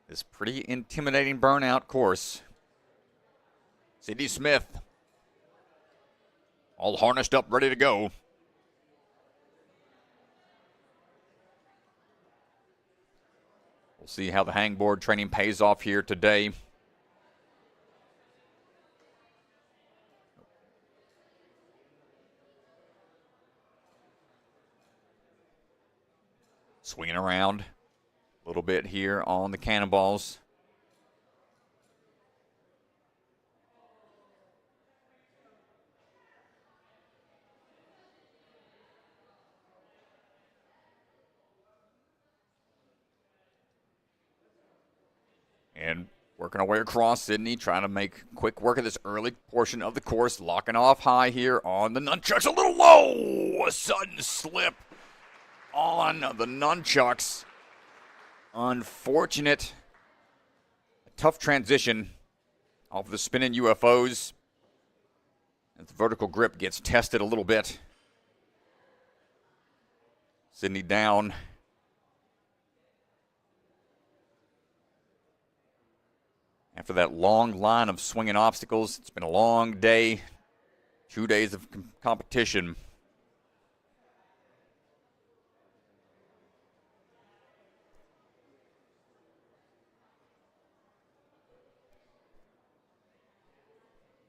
A: this pretty intimidating burnout course. Sydney Smith, all harnessed up, ready to go. We'll see how the hangboard training pays off here today. Swinging around a little bit here on the cannonballs. And working our way across, Sydney trying to make quick work of this early portion of the course. Locking off high here on the nunchucks. A little low. A sudden slip on the nunchucks. Unfortunate. A tough transition off the spinning UFOs. As the vertical grip gets tested a little bit. Sydney down. After that long line of swinging obstacles, it's been a long day, 2 days of competition.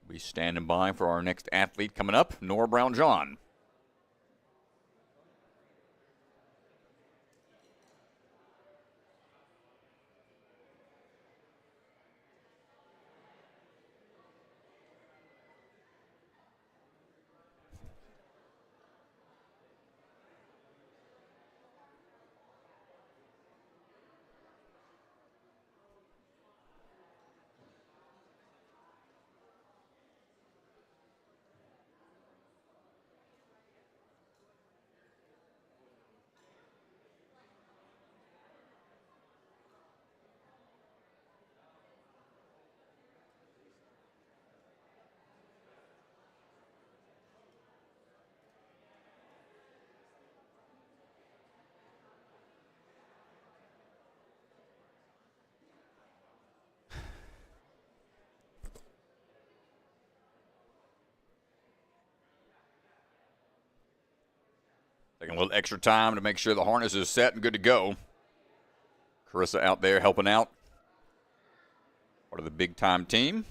A: We'll be standing by for our next athlete coming up, Nora Brown-John. Taking a little extra time to make sure the harness is set and good to go. Carissa out there helping out. Part of the big time team.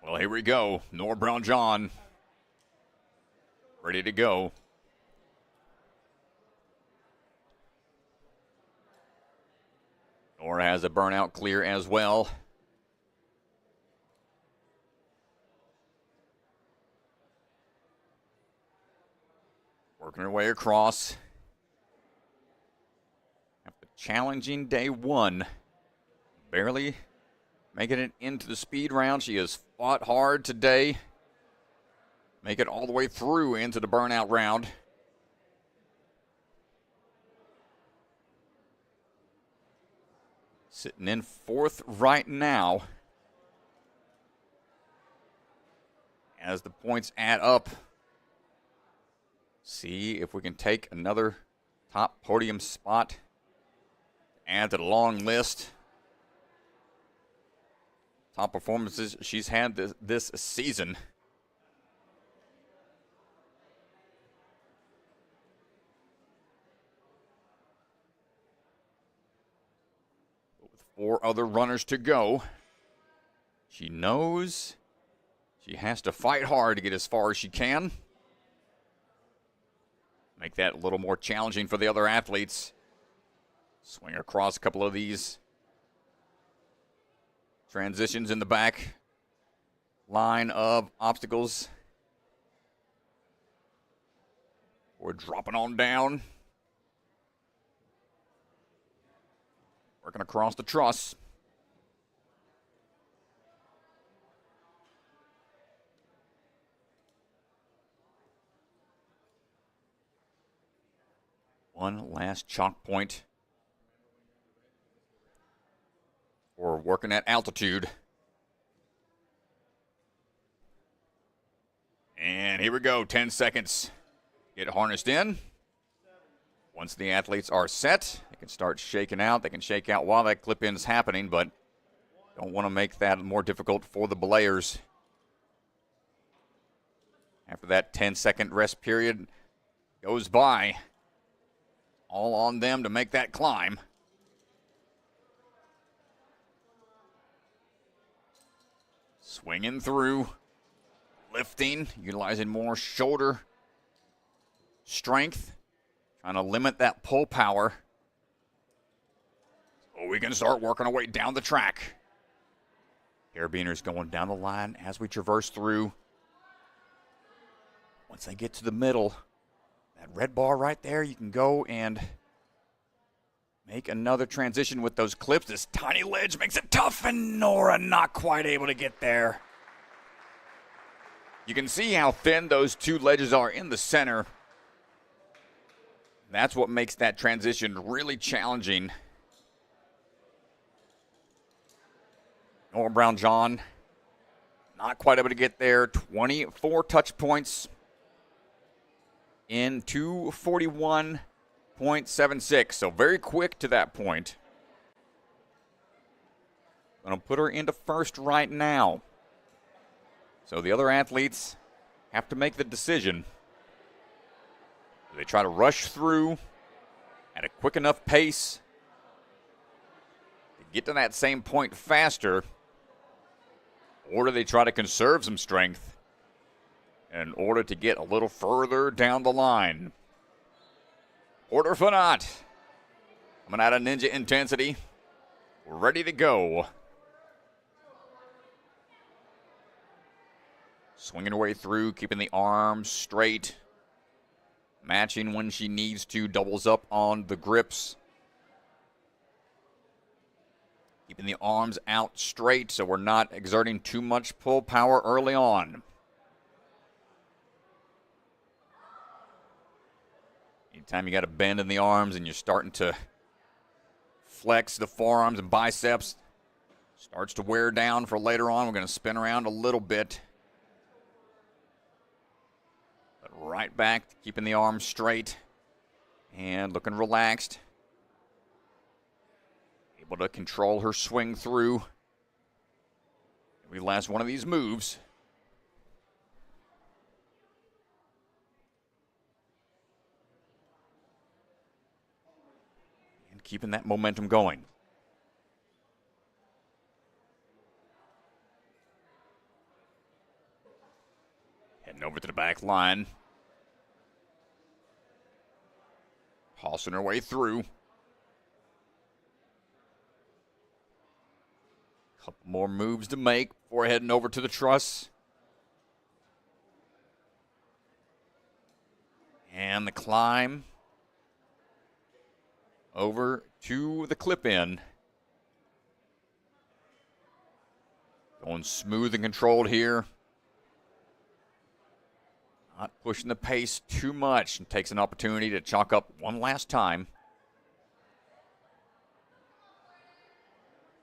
A: Well, here we go. Nora Brown-John ready to go. Nora has a burnout clear as well. Working her way across. After challenging day one. Barely making it into the speed round. She has fought hard today. Make it all the way through into the burnout round. Sitting in fourth right now. As the points add up. See if we can take another top podium spot. Add to the long list. Top performances she's had this season. With 4 other runners to go, she knows she has to fight hard to get as far as she can. Make that a little more challenging for the other athletes. Swing across a couple of these transitions in the back line of obstacles. We're dropping on down. Working across the truss. One last chalk point. We're working at altitude. And here we go, 10 seconds. Get harnessed in. Once the athletes are set, they can start shaking out. They can shake out while that clip-in is happening, but don't want to make that more difficult for the belayers. After that 10-second rest period goes by, all on them to make that climb. Swinging through, lifting, utilizing more shoulder strength, trying to limit that pull power. So we can start working our way down the track. Carabiners going down the line as we traverse through. Once they get to the middle, that red bar right there, you can go and make another transition with those clips. This tiny ledge makes it tough, and Nora not quite able to get there. You can see how thin those two ledges are in the center. That's what makes that transition really challenging. Nora Brown-John not quite able to get there. 24 touch points in 2:41.76. So very quick to that point. Going to put her into first right now. So the other athletes have to make the decision. Do they try to rush through at a quick enough pace to get to that same point faster? Or do they try to conserve some strength in order to get a little further down the line? Order Fagnant coming out of Ninja Intensity. We're ready to go. Swinging her way through, keeping the arms straight. Matching when she needs to, doubles up on the grips. Keeping the arms out straight so we're not exerting too much pull power early on. Anytime you got a bend in the arms and you're starting to flex the forearms and biceps, starts to wear down for later on. We're going to spin around a little bit. But right back, keeping the arms straight and looking relaxed. Able to control her swing through. Every last one of these moves. And keeping that momentum going. Heading over to the back line. Tossing her way through. Couple more moves to make before heading over to the truss. And the climb over to the clip-in. Going smooth and controlled here. Not pushing the pace too much, and takes an opportunity to chalk up one last time.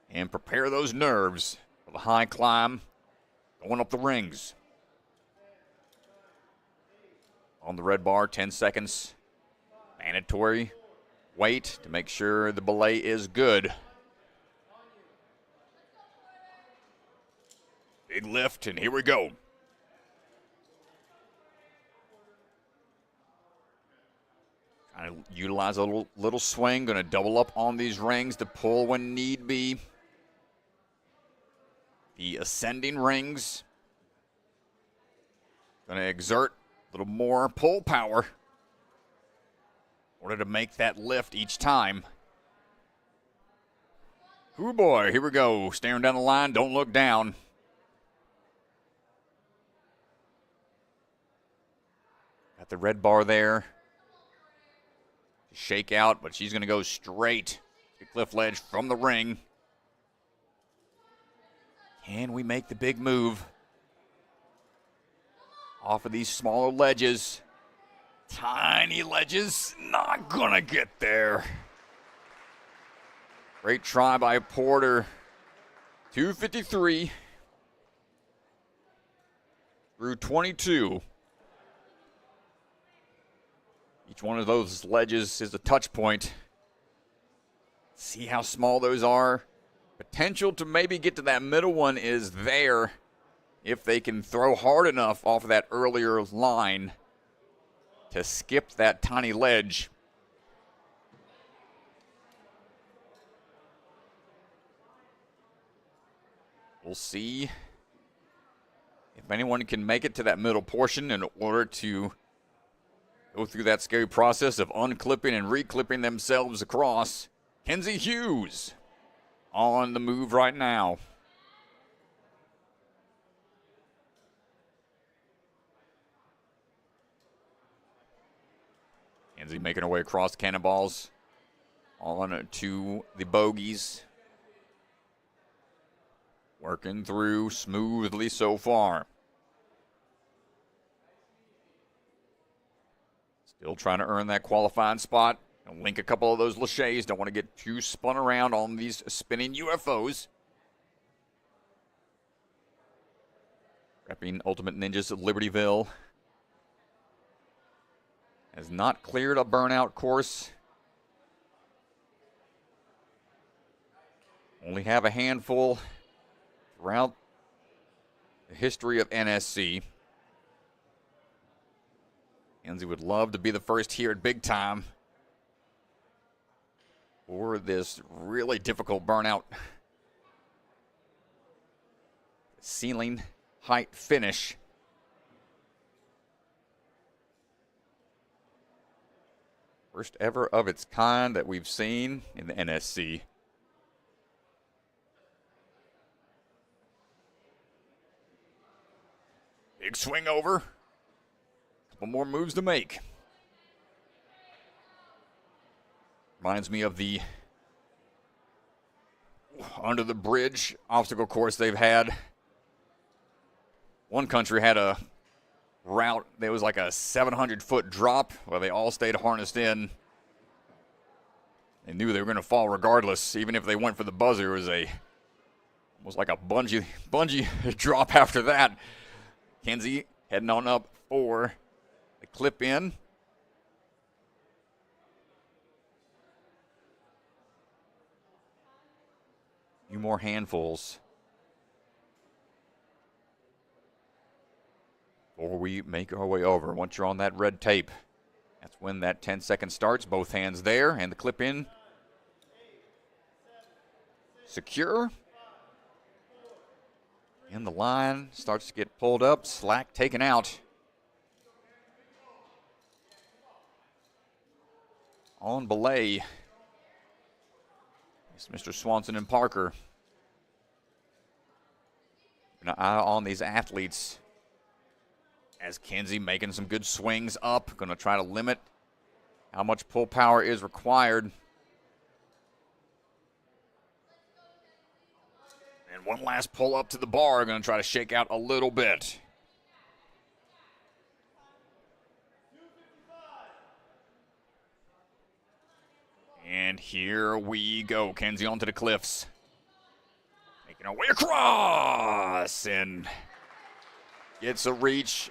A: And prepare those nerves for the high climb going up the rings. On the red bar, 10 seconds. Mandatory wait to make sure the belay is good. Big lift, and here we go. Trying to utilize a little swing. Going to double up on these rings to pull when need be. The ascending rings. Going to exert a little more pull power in order to make that lift each time. Oh boy, here we go. Staring down the line, don't look down. Got the red bar there. shake out, but she's going to go straight to cliff ledge from the ring. Can we make the big move off of these smaller ledges? Tiny ledges, not going to get there. Great try by Porter. 2:53 through 22. Each one of those ledges is a touch point. See how small those are? Potential to maybe get to that middle one is there if they can throw hard enough off of that earlier line to skip that tiny ledge. We'll see if anyone can make it to that middle portion in order to go through that scary process of unclipping and reclipping themselves across. Kenzie Hughes on the move right now. Kenzie making her way across cannonballs on to the bogeys. Working through smoothly so far. Still trying to earn that qualifying spot. And link a couple of those laches. Don't want to get too spun around on these spinning UFOs. Repping Ultimate Ninjas of Libertyville. Has not cleared a burnout course. Only have a handful throughout the history of NSC. Kenzie would love to be the first here at Big Time for this really difficult burnout ceiling height finish. First ever of its kind that we've seen in the NSC. Big swing over. Couple more moves to make. Reminds me of the under the bridge obstacle course they've had. One country had a route that was like a 700-foot drop where they all stayed harnessed in. They knew they were going to fall regardless, even if they went for the buzzer. It was almost like a bungee drop after that. Kenzie heading on up for the clip in. A few more handfuls before we make our way over. Once you're on that red tape, that's when that 10 second starts. Both hands there, and the clip in. Secure. And the line starts to get pulled up, slack taken out. On belay. It's Mr. Swanson and Parker. An eye on these athletes. As Kenzie making some good swings up. Going to try to limit how much pull power is required. And one last pull up to the bar. Going to try to shake out a little bit. And here we go. Kenzie onto the cliffs. Making our way across. And gets a reach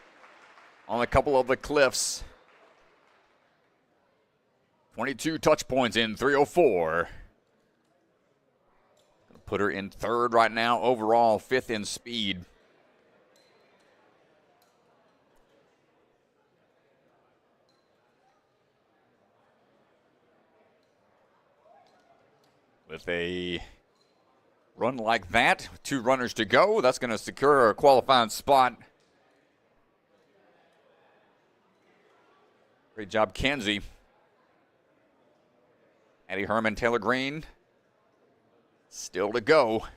A: on a couple of the cliffs. 22 touch points in 3:04. Gonna put her in third right now overall, fifth in speed. With a run like that, with 2 runners to go, that's going to secure a qualifying spot. Great job, Kenzie. Addie Herman, Taylor Green, still to go.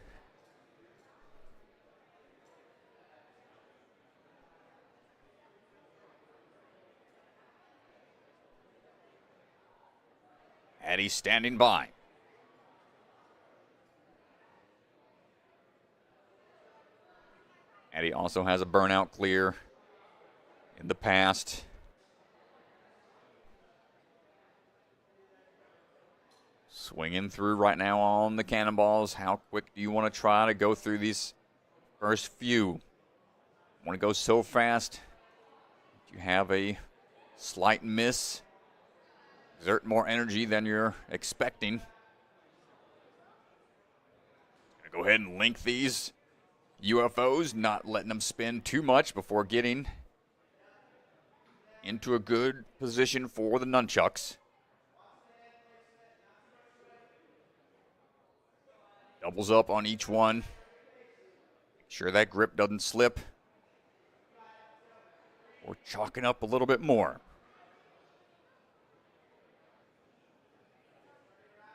A: Addie standing by. Addie also has a burnout clear in the past. Swinging through right now on the cannonballs. How quick do you want to try to go through these first few? Want to go so fast? You have a slight miss. Exert more energy than you're expecting. Gonna go ahead and link these UFOs, not letting them spin too much before getting into a good position for the nunchucks. Doubles up on each one. Make sure that grip doesn't slip. Or chalking up a little bit more.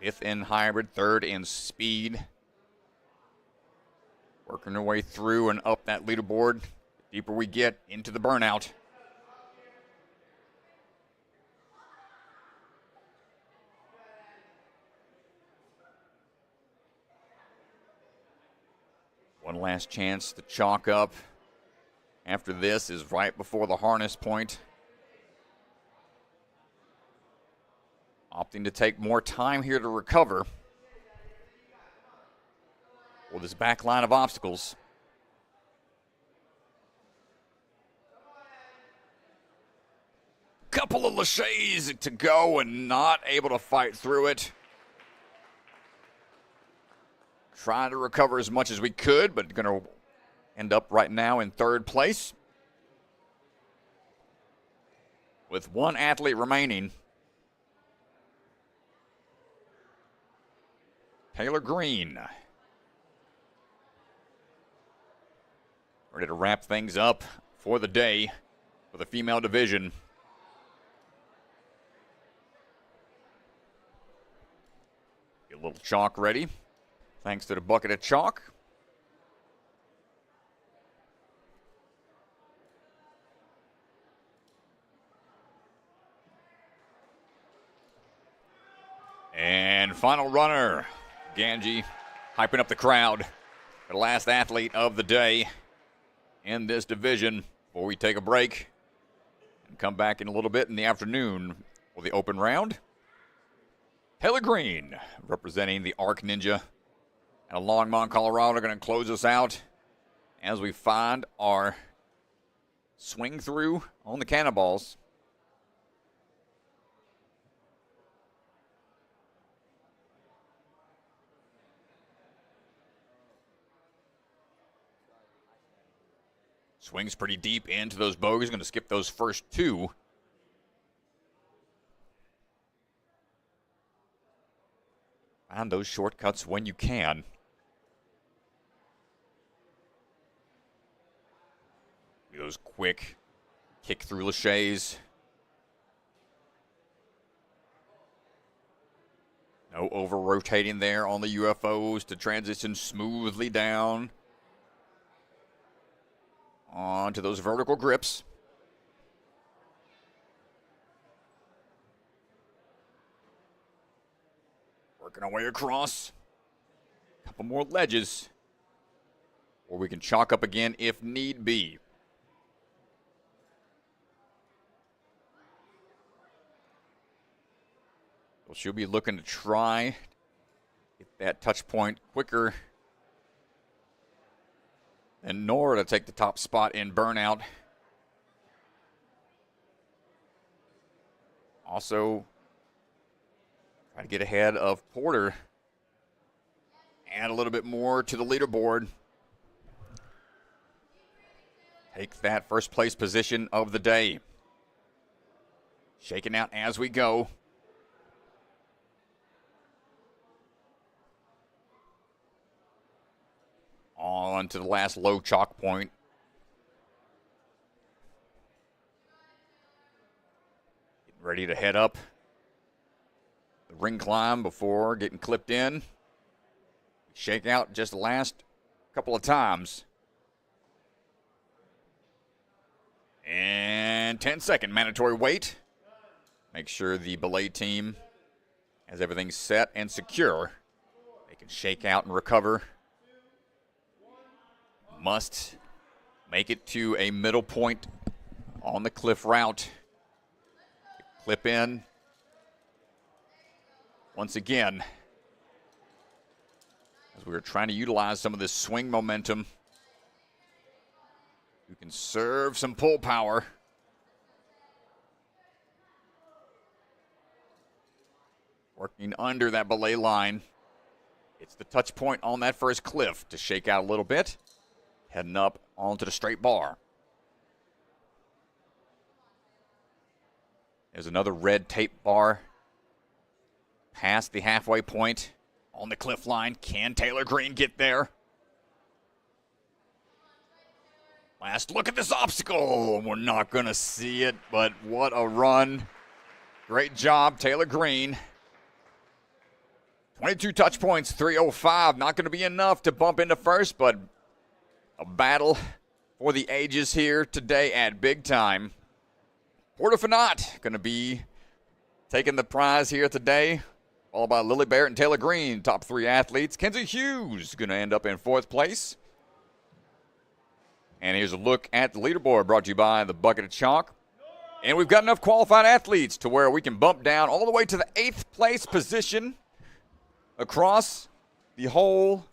A: Fifth in hybrid, third in speed. Working our way through and up that leaderboard. The deeper we get into the burnout. One last chance to chalk up. After this is right before the harness point. Opting to take more time here to recover. For this back line of obstacles. Couple of laches to go and not able to fight through it. Trying to recover as much as we could, but going to end up right now in third place. With one athlete remaining. Taylor Green. Ready to wrap things up for the day for the female division. Get a little chalk ready. Thanks to the bucket of chalk. And final runner, Ganji, hyping up the crowd. The last athlete of the day in this division before we take a break and come back in a little bit in the afternoon for the open round. Taylor Green, representing the Arc Ninja out of Longmont, Colorado, are going to close us out as we find our swing through on the cannonballs. Swings pretty deep into those bogeys. Going to skip those first two. Find those shortcuts when you can. Those quick kick through laches. No over rotating there on the UFOs to transition smoothly down onto those vertical grips. Working our way across. A couple more ledges. Or we can chalk up again if need be. Well, she'll be looking to try get that touch point quicker than Nora to take the top spot in Burnout. Also, try to get ahead of Porter. Add a little bit more to the leaderboard. Take that first place position of the day. Shaking out as we go. On to the last low chalk point. Getting ready to head up the ring climb before getting clipped in. Shake out just the last couple of times. And 10-second mandatory wait. Make sure the belay team As everything's set and secure, they can shake out and recover. Must make it to a middle point on the cliff route. Clip in. Once again, as we were trying to utilize some of this swing momentum, you can serve some pull power. Working under that belay line. It's the touch point on that first cliff to shake out a little bit. Heading up onto the straight bar. There's another red tape bar past the halfway point on the cliff line. Can Taylor Green get there? Last look at this obstacle. We're not going to see it, but what a run. Great job, Taylor Green. 22 touch points, 305. Not going to be enough to bump into first, but a battle for the ages here today at big time. Porter Fagnant going to be taking the prize here today. All by Lily Barrett and Taylor Green, top 3 athletes. Kenzie Hughes going to end up in 4th place. And here's a look at the leaderboard brought to you by the Bucket of Chalk. And we've got enough qualified athletes to where we can bump down all the way to the 8th place position across the whole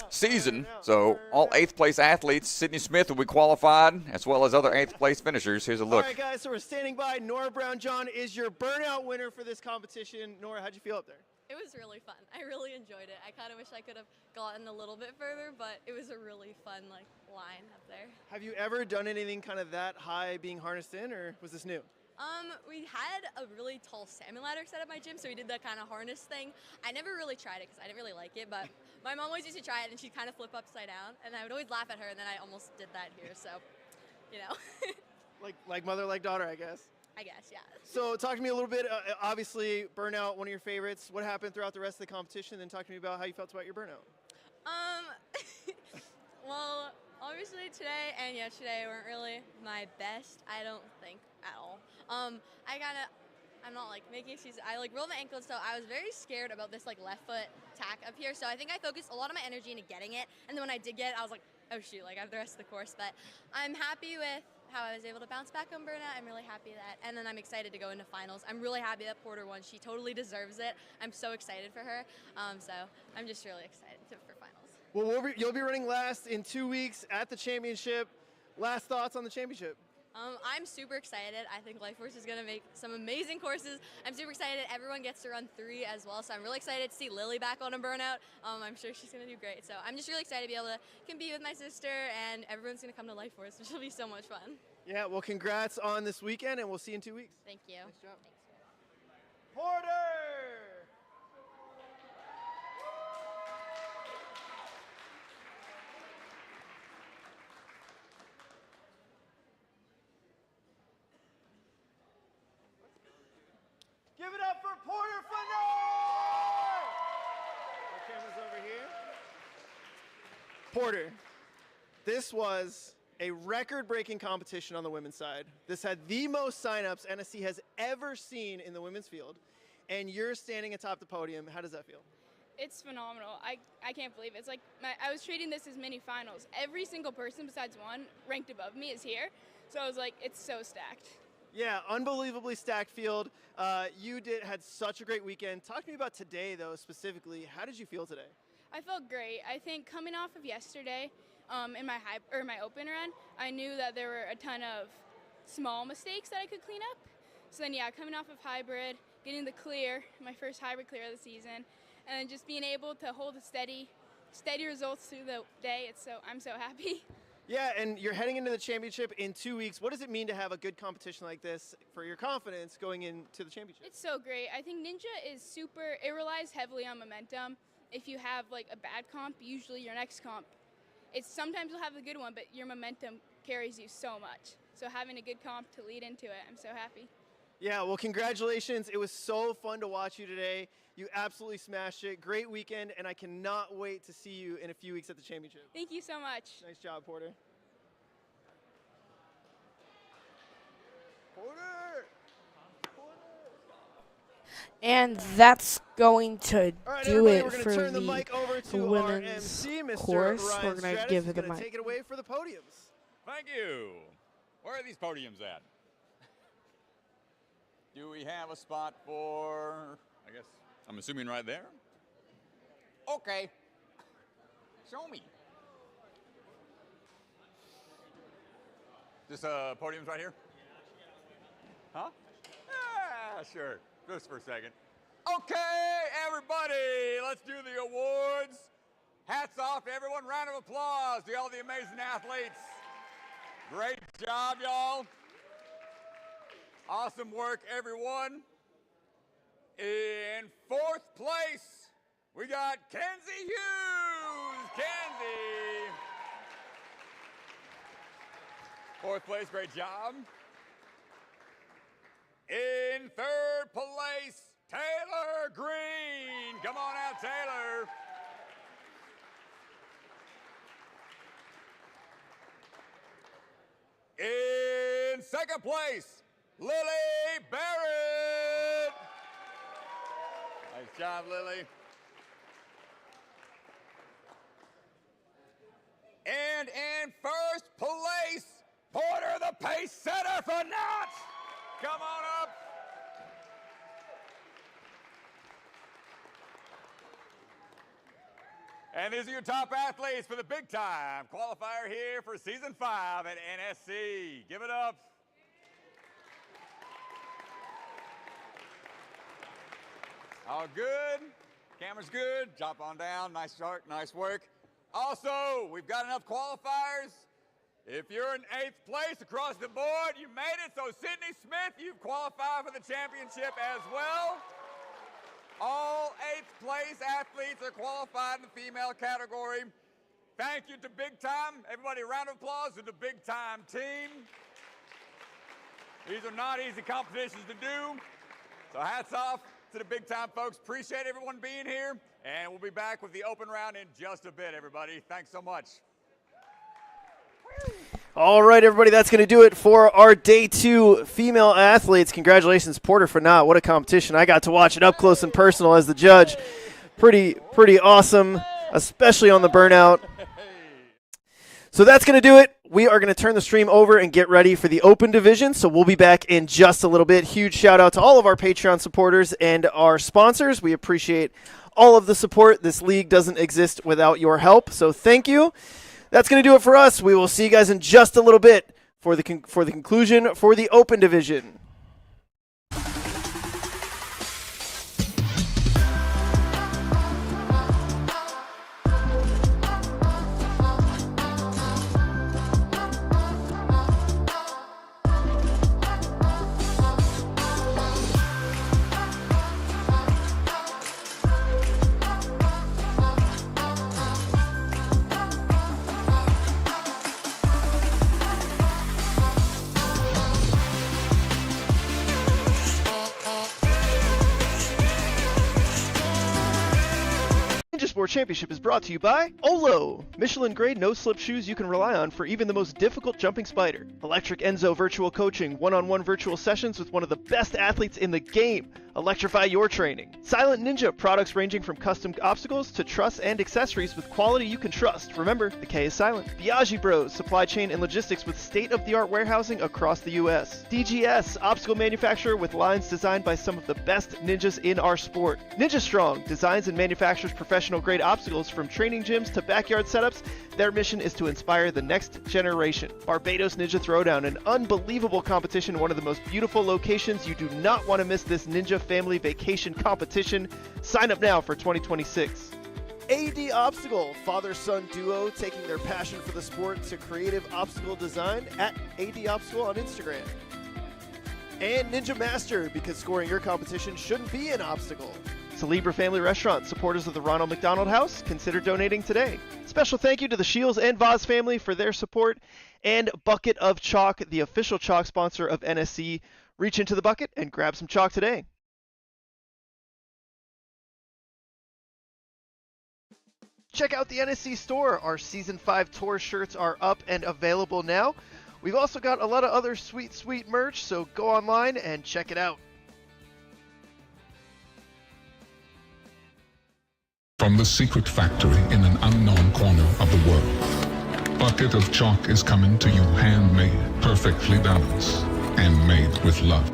A: season. So all 8th place athletes, Sydney Smith will be qualified, as well as other 8th place finishers. Here's a look.
C: All right, guys, so we're standing by. Nora Brown-John is your Burnout winner for this competition. Nora, how'd you feel up there?
M: It was really fun. I really enjoyed it. I kind of wish I could have gotten a little bit further, but it was a really fun line up there.
C: Have you ever done anything kind of that high being harnessed in, or was this new?
M: We had a really tall salmon ladder set at my gym, so we did that kind of harness thing. I never really tried it because I didn't really like it, but my mom always used to try it, and she'd kind of flip upside down, and I would always laugh at her, and then I almost did that here, so, you know.
C: like mother, like daughter, I guess.
M: I guess, yeah.
C: So talk to me a little bit, obviously, Burnout, one of your favorites. What happened throughout the rest of the competition? Then talk to me about how you felt about your Burnout.
M: Well, obviously today and yesterday weren't really my best, I don't think, at all. I'm not making excuses. I rolled my ankle, so I was very scared about this left foot tack up here. So I think I focused a lot of my energy into getting it. And then when I did get it, I was like, oh shoot, I have the rest of the course. But I'm happy with how I was able to bounce back on Burnout. I'm really happy and then I'm excited to go into finals. I'm really happy that Porter won. She totally deserves it. I'm so excited for her. So I'm just really excited for finals.
C: Well, you'll be running last in 2 weeks at the championship. Last thoughts on the championship?
M: I'm super excited. I think Life Force is going to make some amazing courses. I'm super excited. Everyone gets to run 3 as well, so I'm really excited to see Lily back on a Burnout. I'm sure she's going to do great. So I'm just really excited to be able to compete with my sister, and everyone's going to come to Life Force, which will be so much fun.
C: Yeah, well, congrats on this weekend, and we'll see you in 2 weeks.
M: Thank you.
C: Nice job. Porter! Give it up for Porter Fagnant! The camera's over here. Porter, this was a record-breaking competition on the women's side. This had the most signups NSC has ever seen in the women's field, and you're standing atop the podium. How does that feel?
N: It's phenomenal. I can't believe it. It's I was treating this as mini finals. Every single person besides one ranked above me is here, so I was like, it's so stacked.
C: Yeah, unbelievably stacked field. You had such a great weekend. Talk to me about today, though, specifically. How did you feel today?
N: I felt great. I think coming off of yesterday, in my open run, I knew that there were a ton of small mistakes that I could clean up. So then, yeah, coming off of hybrid, getting the clear, my first hybrid clear of the season, and then just being able to hold a steady results through the day. I'm so happy.
C: Yeah, and you're heading into the championship in 2 weeks. What does it mean to have a good competition like this for your confidence going into the championship?
N: It's so great. I think Ninja is it relies heavily on momentum. If you have a bad comp, usually your next comp, sometimes you'll have a good one, but your momentum carries you so much. So having a good comp to lead into it, I'm so happy.
C: Yeah, well, congratulations. It was so fun to watch you today. You absolutely smashed it. Great weekend, and I cannot wait to see you in a few weeks at the championship.
N: Thank you so much.
C: Nice job, Porter. Porter!
B: And that's going to
C: All
B: do
C: right,
B: it
C: we're
B: for
C: gonna turn
B: the
C: the mic over to our
B: women's
C: MC, Mr.
B: course.
C: Ryan
B: We're going to
C: Stratus.
B: give
C: He's
B: it the
C: gonna
B: mic.
C: take it away for the podiums.
A: Thank you. Where are these podiums at? Do we have a spot for, I guess, I'm assuming right there? Okay. Show me. This podium's right here? Huh? Yeah, sure. Just for a second. Okay, everybody, let's do the awards. Hats off to everyone. Round of applause to all the amazing athletes. Great job, y'all. Awesome work, everyone. In fourth place, we got Kenzie Hughes. Kenzie. Fourth place, great job. In third place, Taylor Green. Come on out, Taylor. In second place, Lily Barrett. Nice job, Lily. And in first place, Porter, the pace setter for Knott. Come on up. And these are your top athletes for the big time qualifier here for season 5 at NSC. Give it up. All good. Camera's good. Drop on down. Nice start. Nice work. Also, we've got enough qualifiers. If you're in 8th place across the board, you made it. So Sydney Smith, you've qualified for the championship as well. All 8th place athletes are qualified in the female category. Thank you to Big Time. Everybody, a round of applause to the Big Time team. These are not easy competitions to do. So hats off to the Big Time folks. Appreciate everyone being here. And we'll be back with the open round in just a bit, everybody. Thanks so much.
C: All right, everybody, that's going to do it for our Day 2 female athletes. Congratulations, Porter, for Knott. What a competition. I got to watch it up close and personal as the judge. Pretty awesome, especially on the Burnout. So that's going to do it. We are going to turn the stream over and get ready for the open division, so we'll be back in just a little bit. Huge shout-out to all of our Patreon supporters and our sponsors. We appreciate all of the support. This league doesn't exist without your help, so thank you. That's going to do it for us. We will see you guys in just a little bit for the conclusion for the open division. Sport Championship is brought to you by Olo, Michelin grade no-slip shoes you can rely on for even the most difficult jumping spider. Electric Enzo virtual coaching, one-on-one virtual sessions with one of the best athletes in the game. Electrify your training. Silent Ninja, products ranging from custom obstacles to truss and accessories with quality you can trust. Remember, the K is silent. Biaggi Bros, supply chain and logistics with state-of-the-art warehousing across the U.S. DGS, obstacle manufacturer with lines designed by some of the best ninjas in our sport. Ninja Strong, designs and manufactures professional-grade obstacles from training gyms to backyard setups. Their mission is to inspire the next generation. Barbados Ninja Throwdown, an unbelievable competition, one of the most beautiful locations. You do not want to miss this Ninja Family Vacation competition. Sign up now for 2026. AD Obstacle, father-son duo taking their passion for the sport to creative obstacle design at AD Obstacle on Instagram. And Ninja Master, because scoring your competition shouldn't be an obstacle. Celebra Family Restaurant, supporters of the Ronald McDonald House, consider donating today. Special thank you to the Shields and Voz family for their support, and Bucket of Chalk, the official chalk sponsor of NSC. Reach into the bucket and grab some chalk today. Check out the NSC store. Our Season 5 tour shirts are up and available now. We've also got a lot of other sweet merch, so go online and check it out.
E: from the secret factory in an unknown corner of the world. Bucket of Chalk is coming to you handmade, perfectly balanced, and made with love.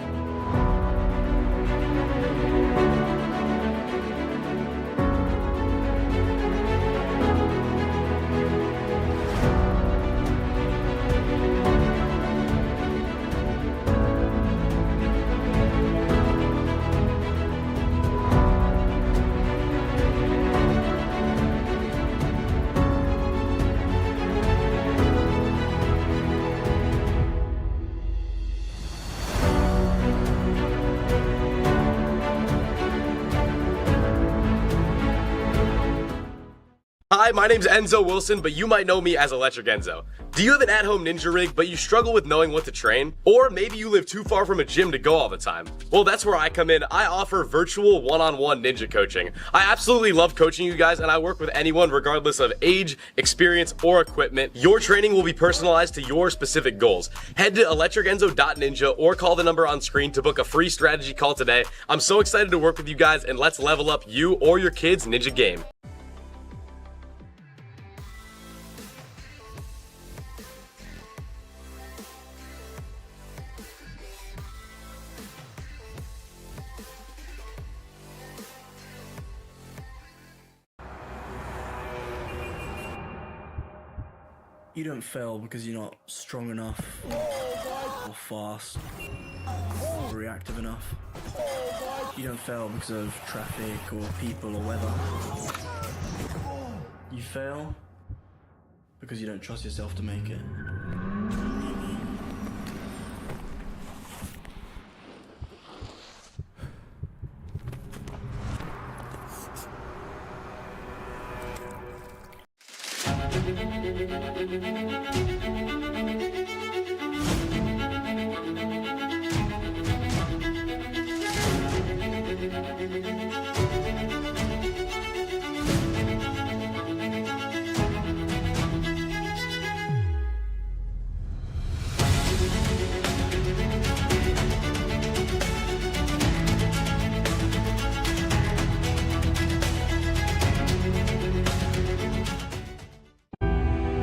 F: Hi, my name's Enzo Wilson, but you might know me as Electric Enzo. Do you have an at-home ninja rig, but you struggle with knowing what to train? Or maybe you live too far from a gym to go all the time? Well, that's where I come in. I offer virtual one-on-one ninja coaching. I absolutely love coaching you guys, and I work with anyone regardless of age, experience, or equipment. Your training will be personalized to your specific goals. Head to electricenzo.ninja or call the number on screen to book a free strategy call today. I'm so excited to work with you guys, and let's level up you or your kids' ninja game.
G: You don't fail because you're not strong enough, or fast, or reactive enough. You don't fail because of traffic or people or weather. You fail because you don't trust yourself to make it.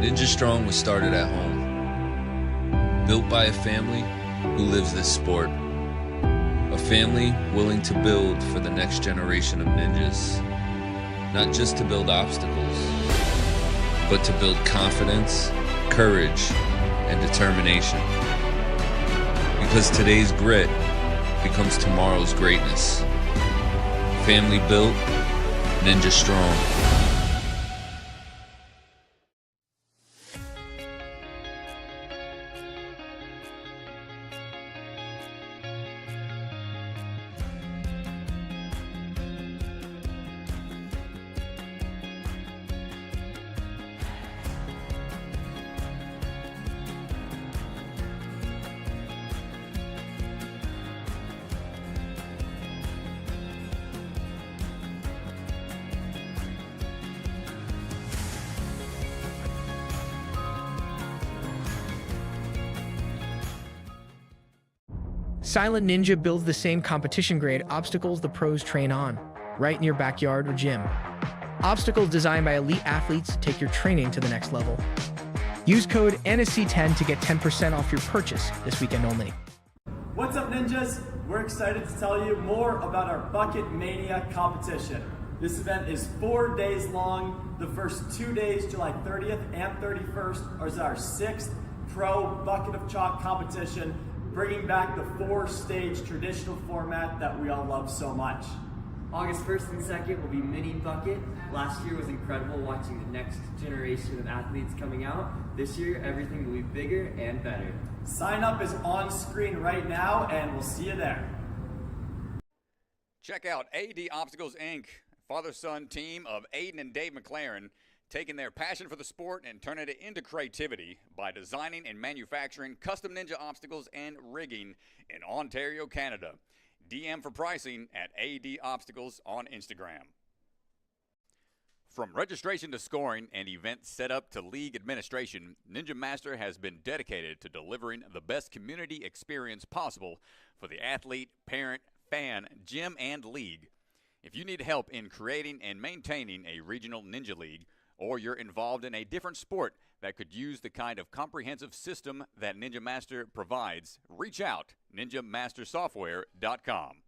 H: Ninja Strong was started at home, built by a family who lives this sport. A family willing to build for the next generation of ninjas. Not just to build obstacles, but to build confidence, courage, and determination. Because today's grit becomes tomorrow's greatness. Family built, Ninja Strong.
I: Silent Ninja builds the same competition-grade obstacles the pros train on, right in your backyard or gym. Obstacles designed by elite athletes take your training to the next level. Use code NSC10 to get 10% off your purchase this weekend only.
J: What's up, ninjas? We're excited to tell you more about our Bucket Mania competition. This event is 4 days long. The first 2 days, July 30th and 31st, is our 6th Pro Bucket of Chalk competition, bringing back the 4-stage traditional format that we all love so much.
K: August 1st and 2nd will be Mini Bucket. Last year was incredible watching the next generation of athletes coming out. This year, everything will be bigger and better.
J: Sign up is on screen right now, and we'll see you there.
A: Check out AD Obstacles, Inc., father-son team of Aiden and Dave McLaren, taking their passion for the sport and turning it into creativity by designing and manufacturing custom ninja obstacles and rigging in Ontario, Canada. DM for pricing at AD Obstacles on Instagram. From registration to scoring and event setup to league administration, Ninja Master has been dedicated to delivering the best community experience possible for the athlete, parent, fan, gym, and league. If you need help in creating and maintaining a regional Ninja League, or you're involved in a different sport that could use the kind of comprehensive system that Ninja Master provides, reach out, ninjamastersoftware.com.